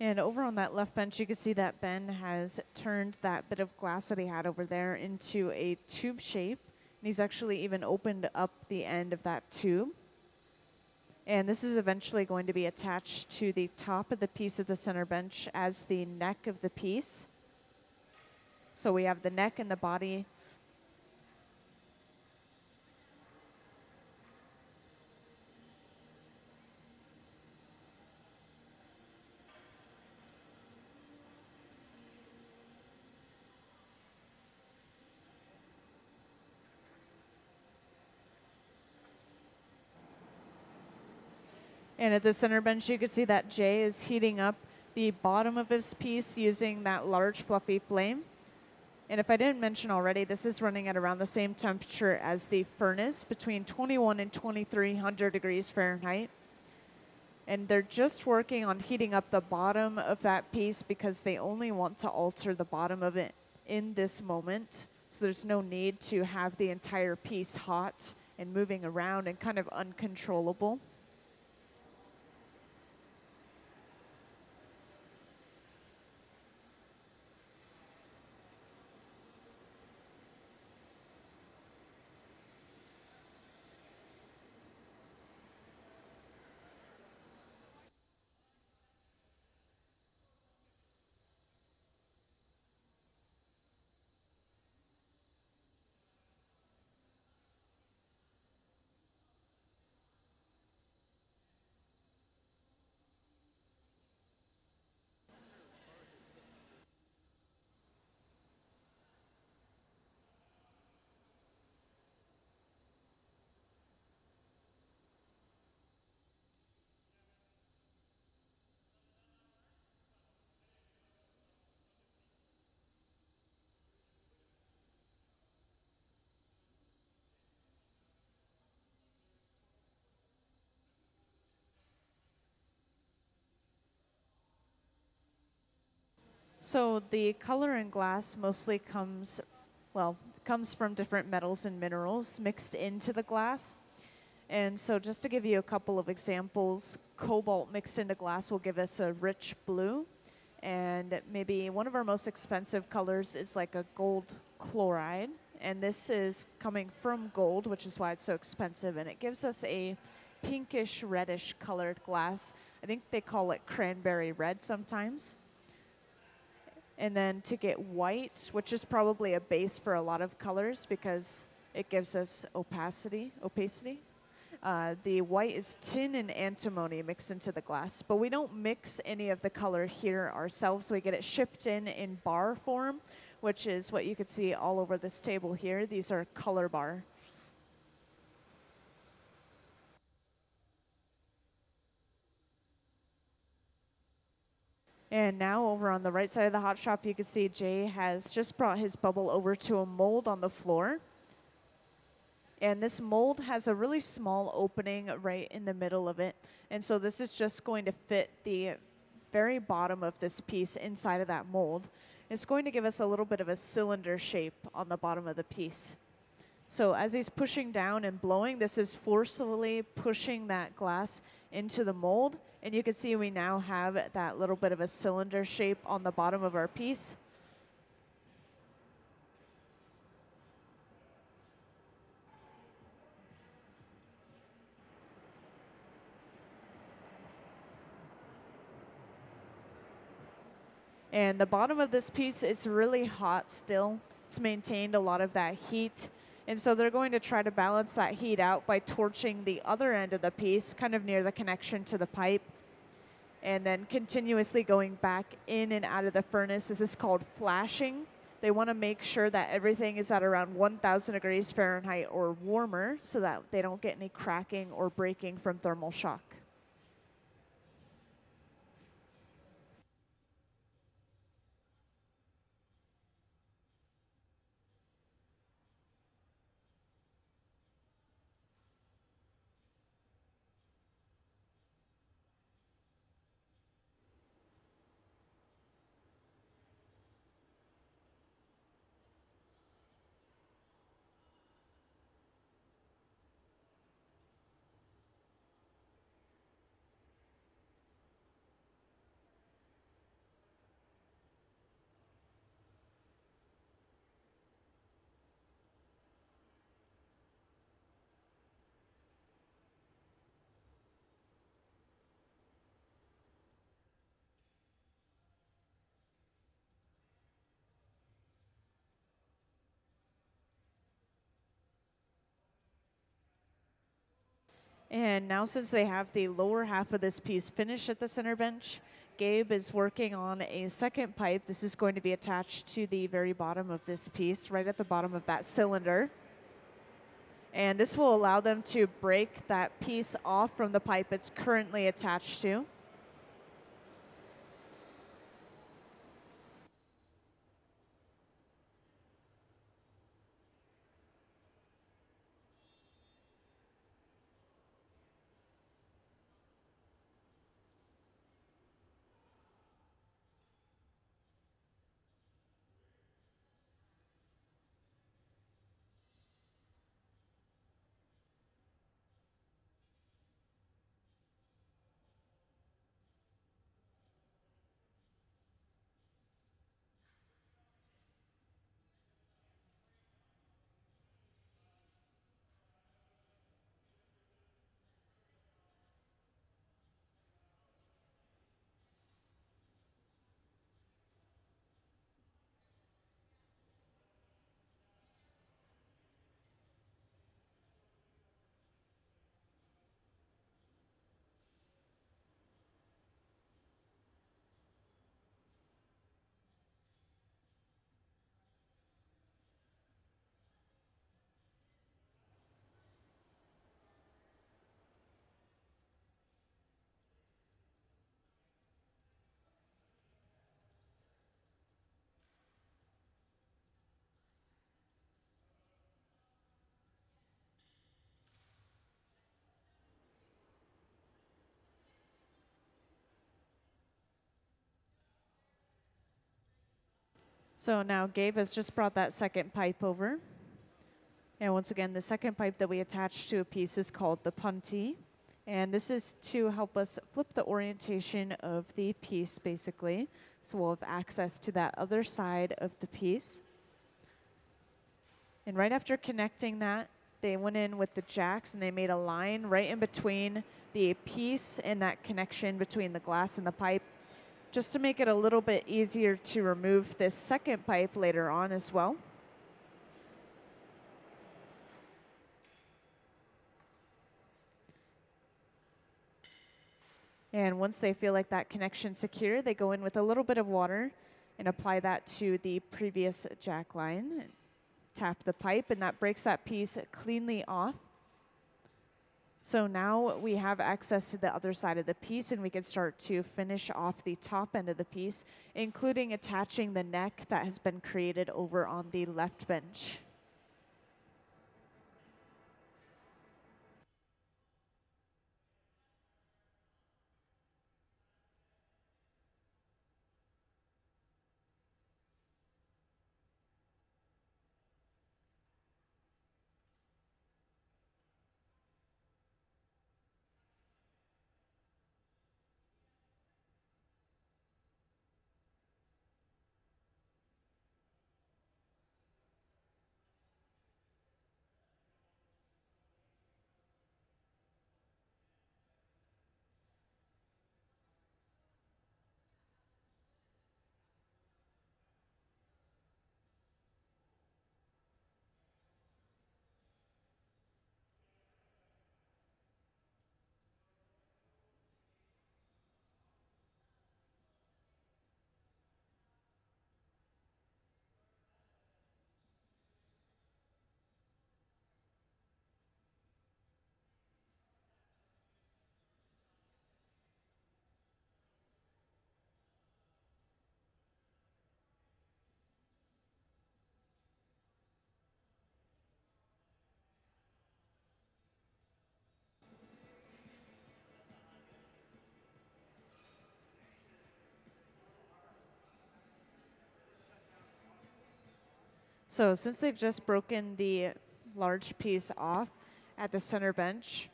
And over on that left bench, you can see that Ben has turned that bit of glass that he had over there into a tube shape. And he's actually even opened up the end of that tube. And this is eventually going to be attached to the top of the piece of the center bench as the neck of the piece. So we have the neck and the body. And at the center bench, you can see that Jay is heating up the bottom of his piece using that large fluffy flame. And if I didn't mention already, this is running at around the same temperature as the furnace, between 21 and 2300 degrees Fahrenheit. And they're just working on heating up the bottom of that piece because they only want to alter the bottom of it in this moment. So there's no need to have the entire piece hot and moving around and kind of uncontrollable. So the color in glass mostly comes from different metals and minerals mixed into the glass. And so just to give you a couple of examples, cobalt mixed into glass will give us a rich blue. And maybe one of our most expensive colors is like a gold chloride. And this is coming from gold, which is why it's so expensive. And it gives us a pinkish reddish colored glass. I think they call it cranberry red sometimes. And then to get white, which is probably a base for a lot of colors because it gives us opacity. The white is tin and antimony mixed into the glass, but we don't mix any of the color here ourselves. We get it shipped in bar form, which is what you could see all over this table here. These are color bar. And now over on the right side of the hot shop, you can see Jay has just brought his bubble over to a mold on the floor. And this mold has a really small opening right in the middle of it. And so this is just going to fit the very bottom of this piece inside of that mold. It's going to give us a little bit of a cylinder shape on the bottom of the piece. So as he's pushing down and blowing, this is forcefully pushing that glass into the mold. And you can see we now have that little bit of a cylinder shape on the bottom of our piece. And the bottom of this piece is really hot still. It's maintained a lot of that heat. And so they're going to try to balance that heat out by torching the other end of the piece, kind of near the connection to the pipe, and then continuously going back in and out of the furnace. This is called flashing. They want to make sure that everything is at around 1,000 degrees Fahrenheit or warmer so that they don't get any cracking or breaking from thermal shock. And now since they have the lower half of this piece finished at the center bench, Gabe is working on a second pipe. This is going to be attached to the very bottom of this piece, right at the bottom of that cylinder. And this will allow them to break that piece off from the pipe it's currently attached to. So now Gabe has just brought that second pipe over. And once again, the second pipe that we attach to a piece is called the puntee. And this is to help us flip the orientation of the piece, basically. So we'll have access to that other side of the piece. And right after connecting that, they went in with the jacks and they made a line right in between the piece and that connection between the glass and the pipe, just to make it a little bit easier to remove this second pipe later on as well. And once they feel like that connection's secure, they go in with a little bit of water and apply that to the previous jack line. Tap the pipe, and that breaks that piece cleanly off. So now we have access to the other side of the piece, and we can start to finish off the top end of the piece, including attaching the neck that has been created over on the left bench. So since they've just broken the large piece off at the center bench,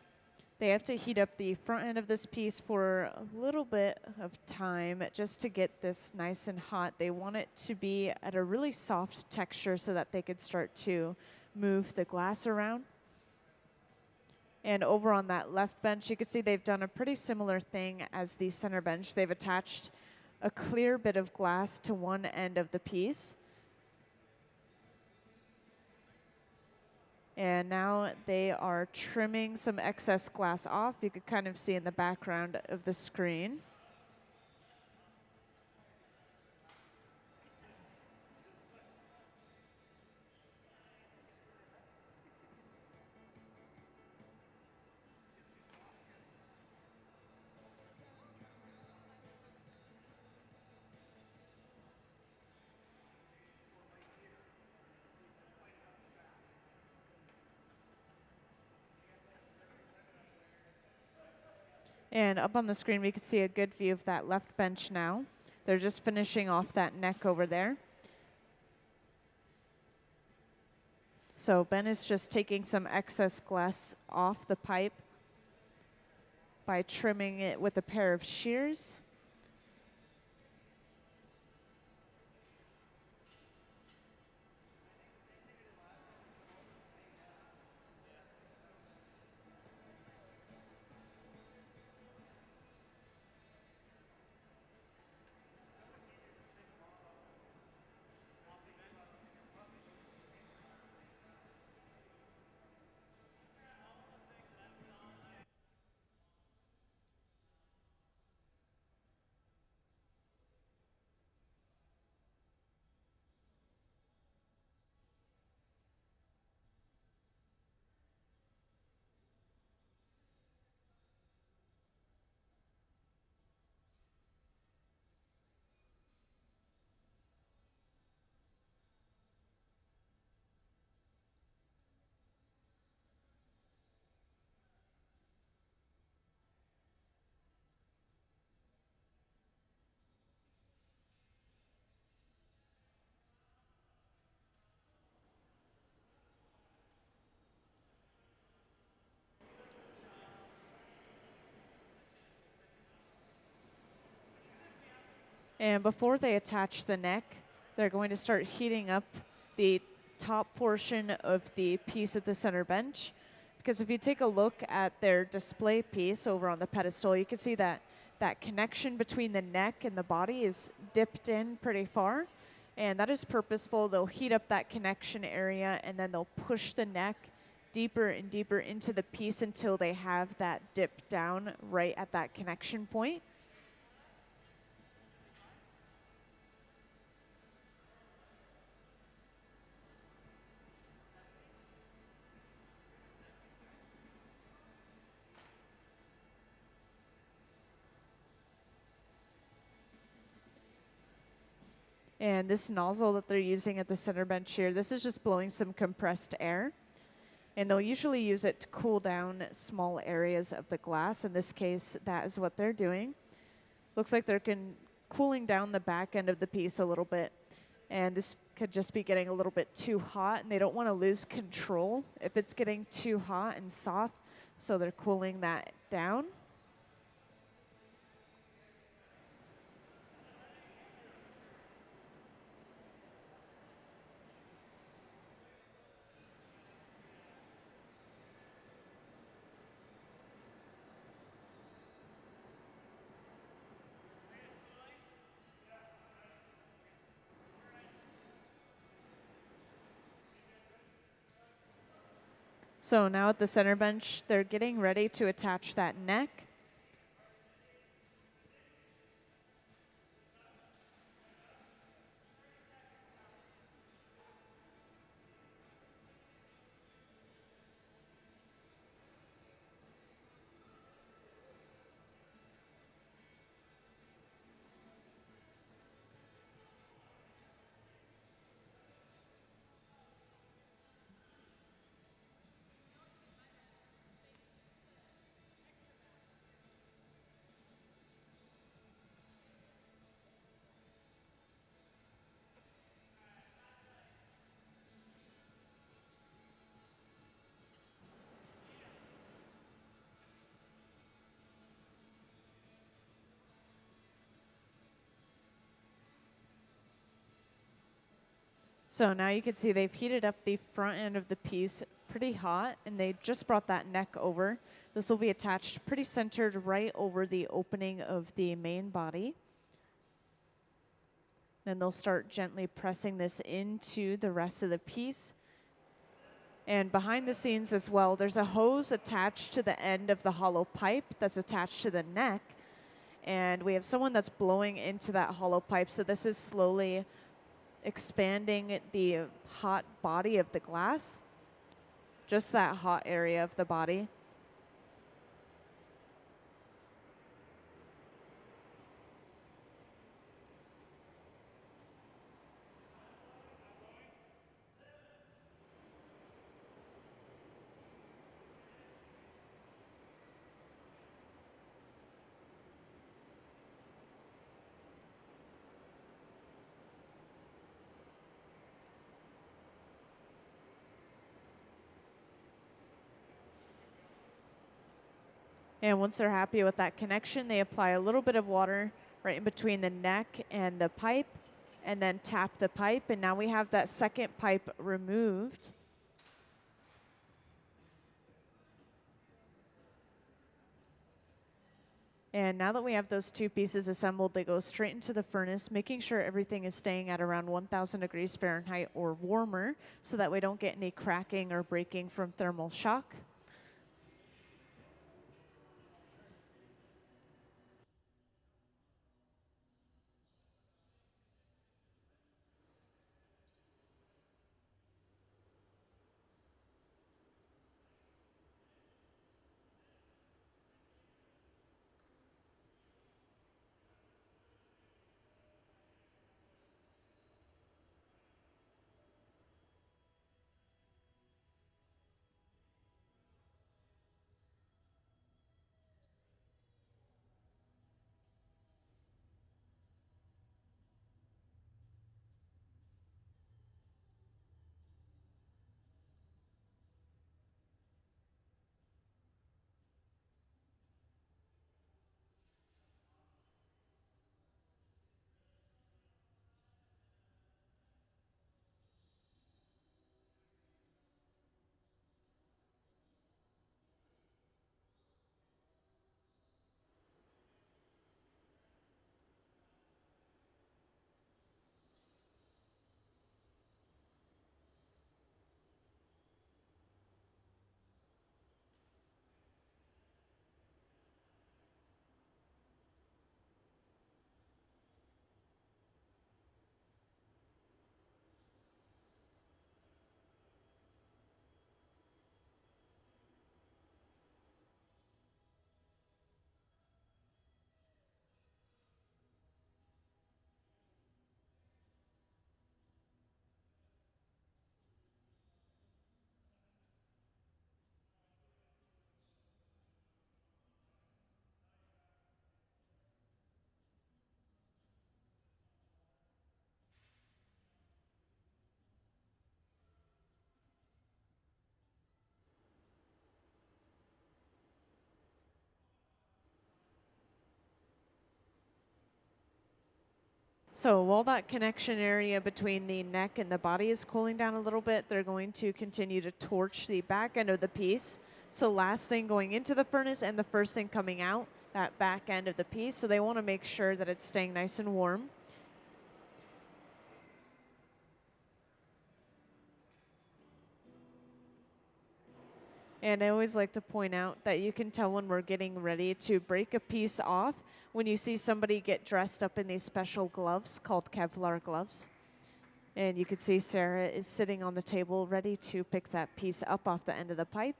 they have to heat up the front end of this piece for a little bit of time just to get this nice and hot. They want it to be at a really soft texture so that they could start to move the glass around. And over on that left bench, you can see they've done a pretty similar thing as the center bench. They've attached a clear bit of glass to one end of the piece. And now they are trimming some excess glass off. You could kind of see in the background of the screen. And up on the screen, we can see a good view of that left bench now. They're just finishing off that neck over there. So Ben is just taking some excess glass off the pipe by trimming it with a pair of shears. And before they attach the neck, they're going to start heating up the top portion of the piece at the center bench. Because if you take a look at their display piece over on the pedestal, you can see that that connection between the neck and the body is dipped in pretty far. And that is purposeful. They'll heat up that connection area and then they'll push the neck deeper and deeper into the piece until they have that dip down right at that connection point. And this nozzle that they're using at the center bench here, this is just blowing some compressed air. And they'll usually use it to cool down small areas of the glass. In this case, that is what they're doing. Looks like they're cooling down the back end of the piece a little bit. And this could just be getting a little bit too hot, and they don't want to lose control if it's getting too hot and soft. So they're cooling that down. So now at the center bench, they're getting ready to attach that neck. So now you can see they've heated up the front end of the piece pretty hot, and they just brought that neck over. This will be attached pretty centered right over the opening of the main body. Then they'll start gently pressing this into the rest of the piece. And behind the scenes as well, there's a hose attached to the end of the hollow pipe that's attached to the neck. And we have someone that's blowing into that hollow pipe. So this is slowly expanding the hot body of the glass, just that hot area of the body. And once they're happy with that connection, they apply a little bit of water right in between the neck and the pipe, and then tap the pipe. And now we have that second pipe removed. And now that we have those two pieces assembled, they go straight into the furnace, making sure everything is staying at around 1,000 degrees Fahrenheit or warmer, so that we don't get any cracking or breaking from thermal shock. So while that connection area between the neck and the body is cooling down a little bit, they're going to continue to torch the back end of the piece. So last thing going into the furnace and the first thing coming out, that back end of the piece. So they want to make sure that it's staying nice and warm. And I always like to point out that you can tell when we're getting ready to break a piece off when you see somebody get dressed up in these special gloves called Kevlar gloves. And you can see Sarah is sitting on the table ready to pick that piece up off the end of the pipe.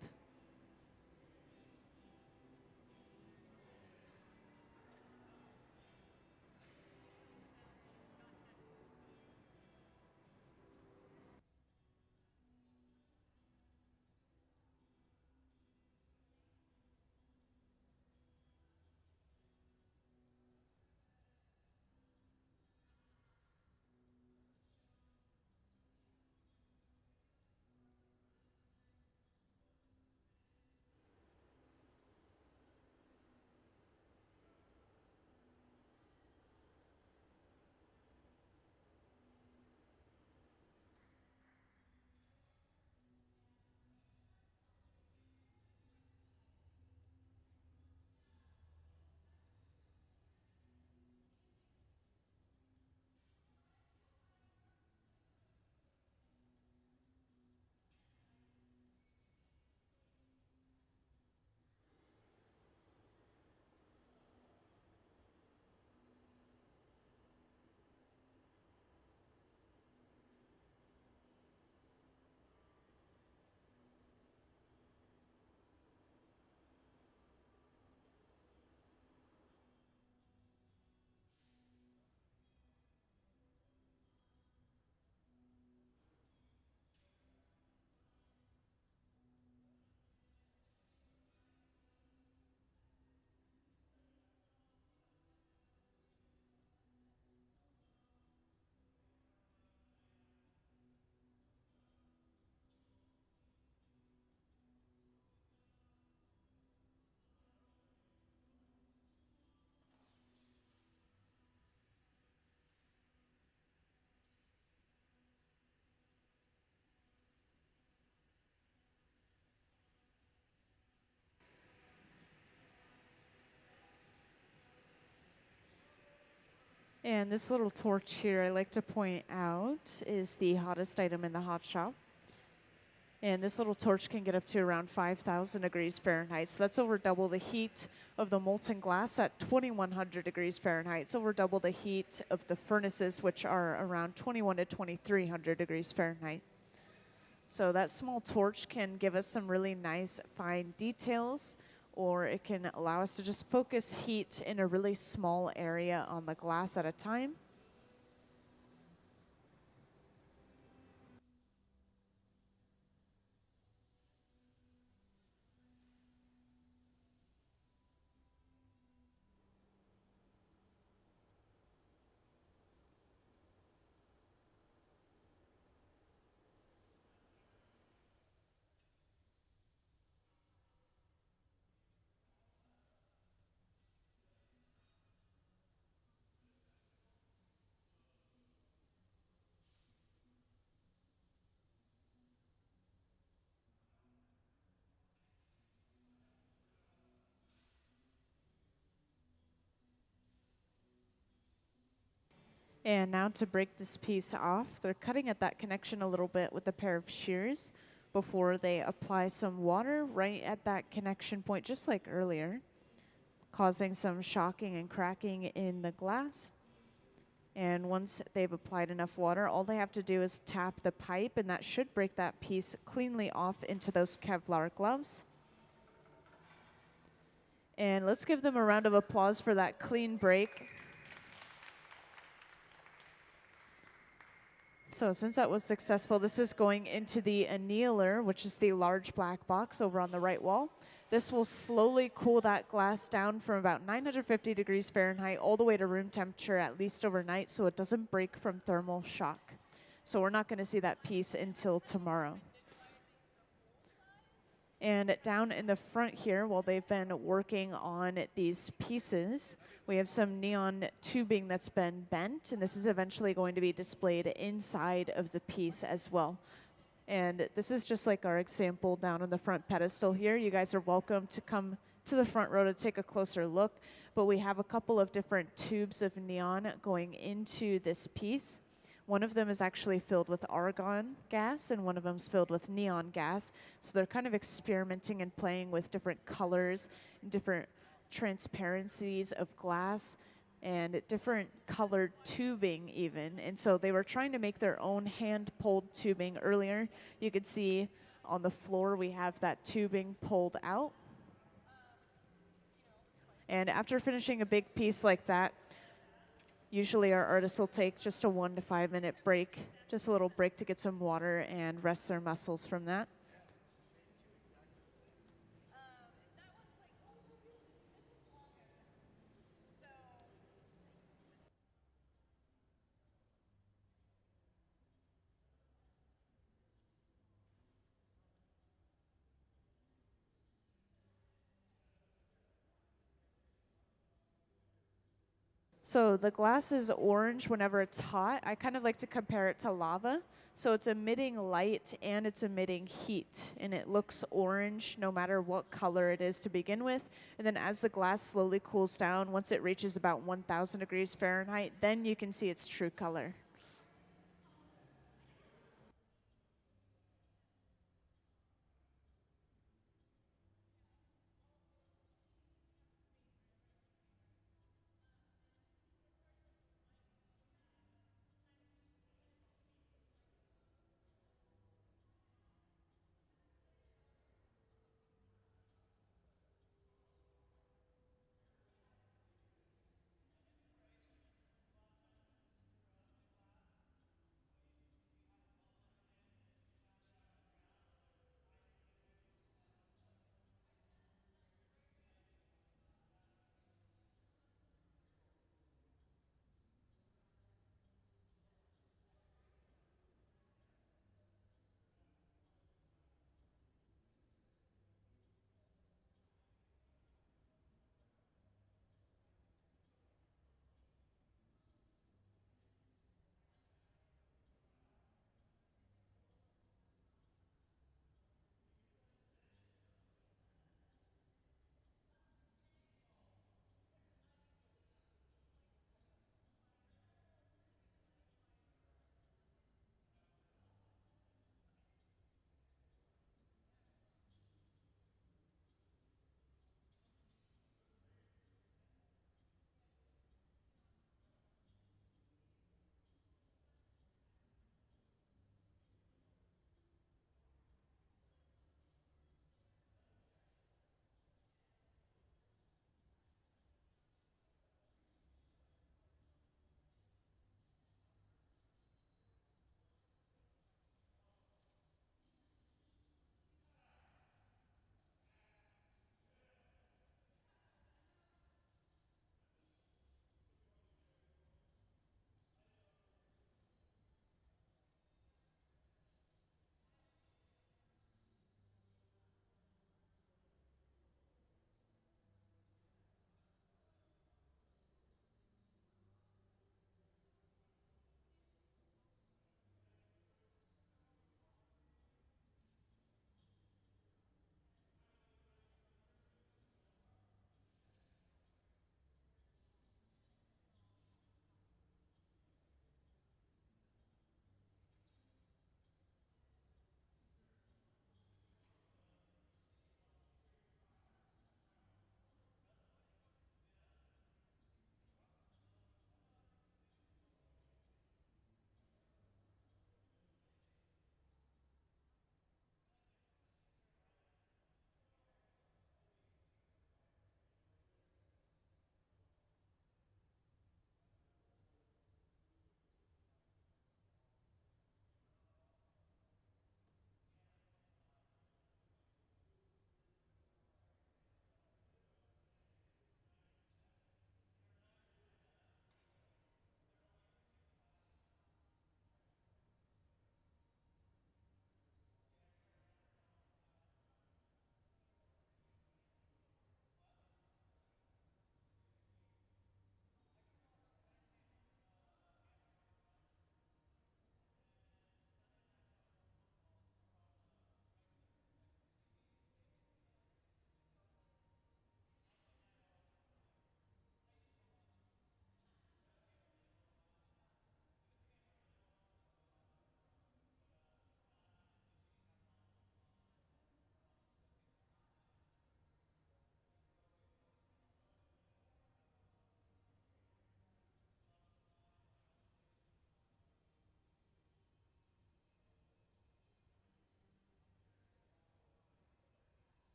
And this little torch here, I like to point out, is the hottest item in the hot shop. And this little torch can get up to around 5,000 degrees Fahrenheit. So that's over double the heat of the molten glass at 2,100 degrees Fahrenheit. It's over double the heat of the furnaces, which are around 21 to 2,300 degrees Fahrenheit. So that small torch can give us some really nice fine details, or it can allow us to just focus heat in a really small area on the glass at a time. And now to break this piece off, they're cutting at that connection a little bit with a pair of shears before they apply some water right at that connection point, just like earlier, causing some shocking and cracking in the glass. And once they've applied enough water, all they have to do is tap the pipe, and that should break that piece cleanly off into those Kevlar gloves. And let's give them a round of applause for that clean break. So since that was successful, this is going into the annealer, which is the large black box over on the right wall. This will slowly cool that glass down from about 950 degrees Fahrenheit all the way to room temperature, at least overnight, so it doesn't break from thermal shock. So we're not going to see that piece until tomorrow. And down in the front here, while they've been working on these pieces, we have some neon tubing that's been bent, and this is eventually going to be displayed inside of the piece as well. And this is just like our example down on the front pedestal here. You guys are welcome to come to the front row to take a closer look, but we have a couple of different tubes of neon going into this piece. One of them is actually filled with argon gas, and one of them is filled with neon gas. So they're kind of experimenting and playing with different colors, and different transparencies of glass, and different colored tubing even. And so they were trying to make their own hand-pulled tubing earlier. You could see on the floor we have that tubing pulled out. And after finishing a big piece like that, usually our artists will take just a 1 to 5 minute break, just a little break to get some water and rest their muscles from that. So the glass is orange whenever it's hot. I kind of like to compare it to lava. So it's emitting light and it's emitting heat, and it looks orange no matter what color it is to begin with. And then as the glass slowly cools down, once it reaches about 1,000 degrees Fahrenheit, then you can see its true color.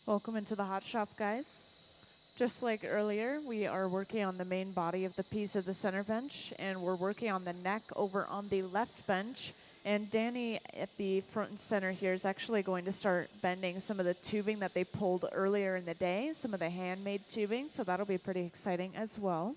Welcome into the hot shop, guys. Just like earlier, we are working on the main body of the piece of the center bench, and we're working on the neck over on the left bench. And Danny at the front and center here is actually going to start bending some of the tubing that they pulled earlier in the day, some of the handmade tubing, so that'll be pretty exciting as well.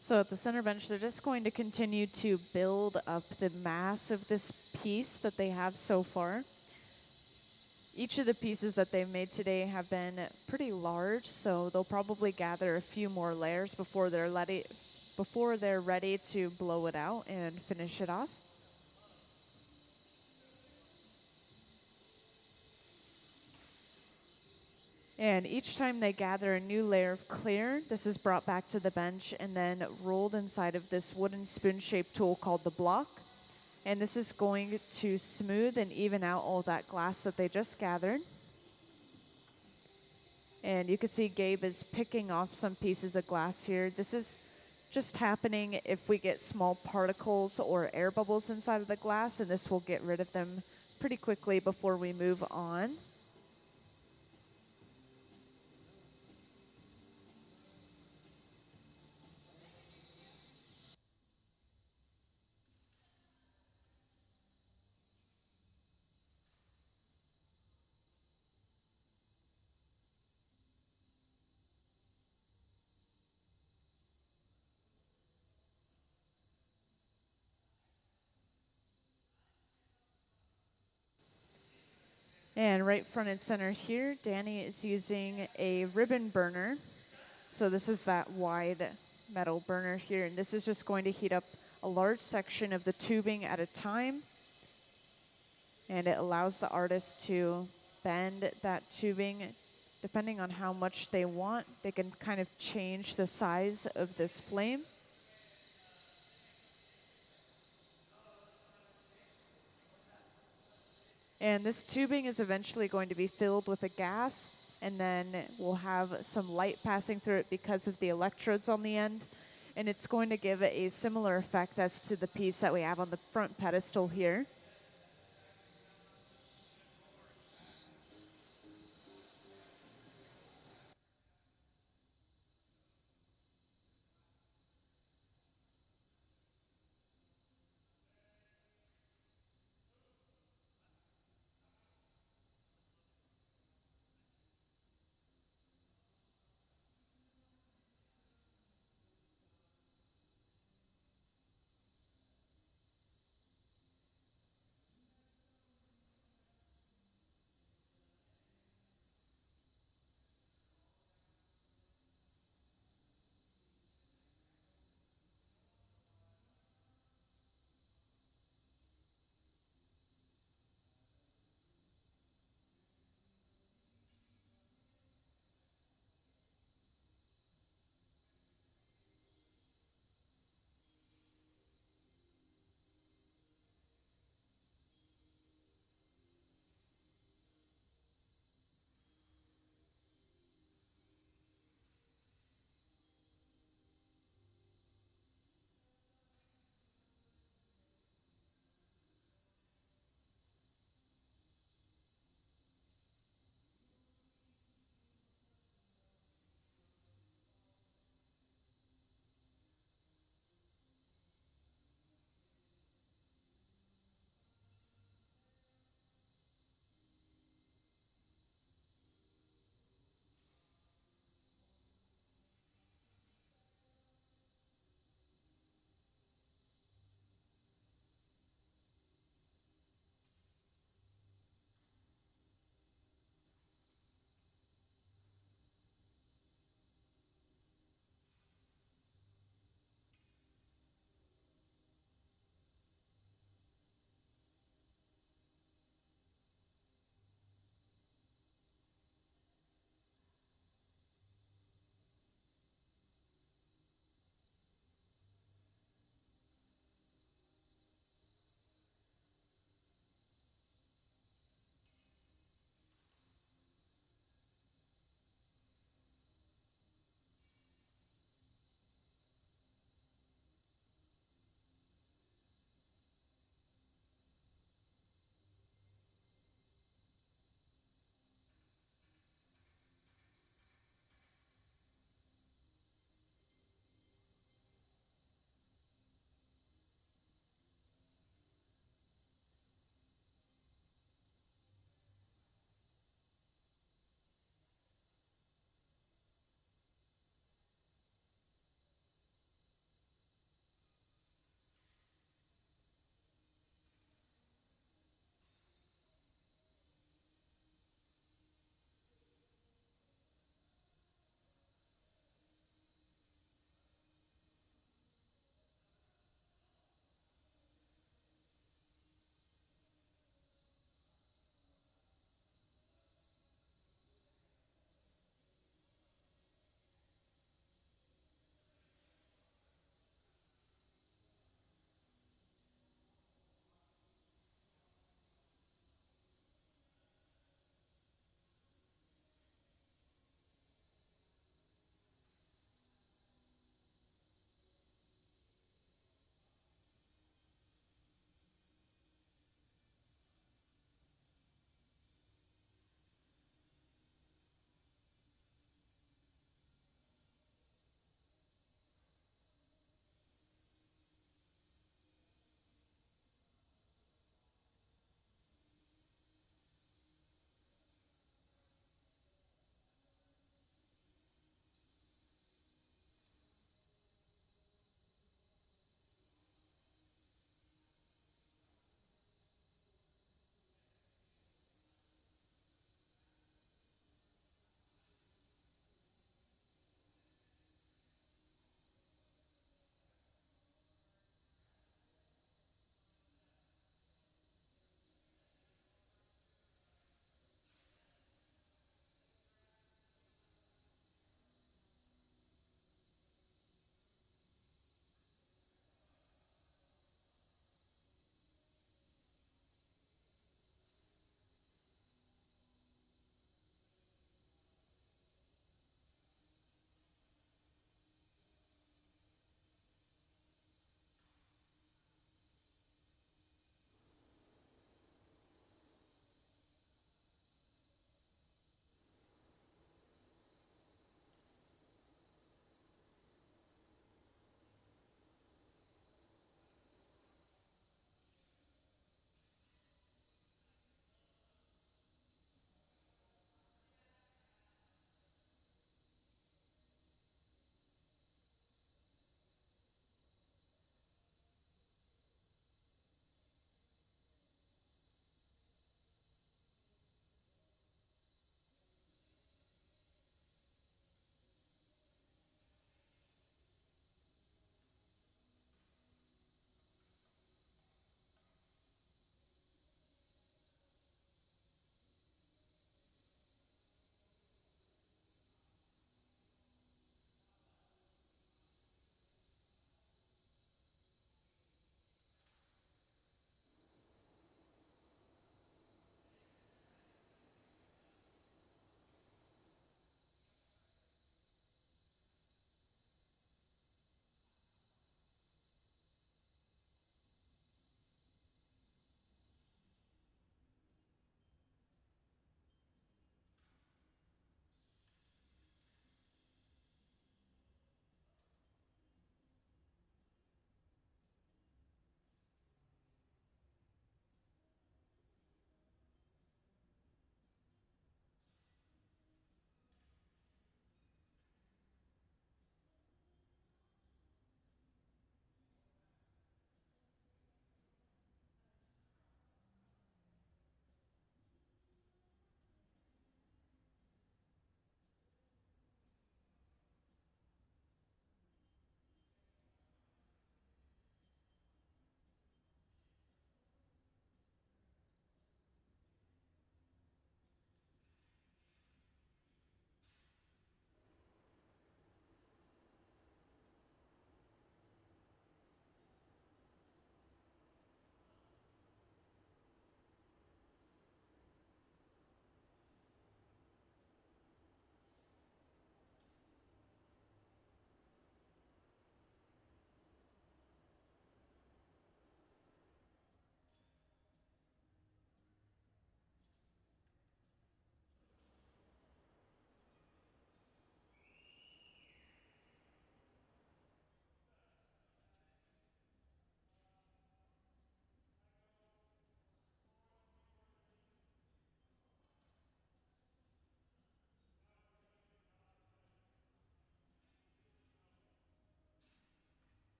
So at the center bench, they're just going to continue to build up the mass of this piece that they have so far. Each of the pieces that they've made today have been pretty large, so they'll probably gather a few more layers before they're ready to blow it out and finish it off. And each time they gather a new layer of clear, this is brought back to the bench and then rolled inside of this wooden spoon-shaped tool called the block. And this is going to smooth and even out all that glass that they just gathered. And you can see Gabe is picking off some pieces of glass here. This is just happening if we get small particles or air bubbles inside of the glass, and this will get rid of them pretty quickly before we move on. And right front and center here, Danny is using a ribbon burner. So this is that wide metal burner here, and this is just going to heat up a large section of the tubing at a time. And it allows the artist to bend that tubing depending on how much they want. They can kind of change the size of this flame. And this tubing is eventually going to be filled with a gas, and then we'll have some light passing through it because of the electrodes on the end. And it's going to give it a similar effect as to the piece that we have on the front pedestal here.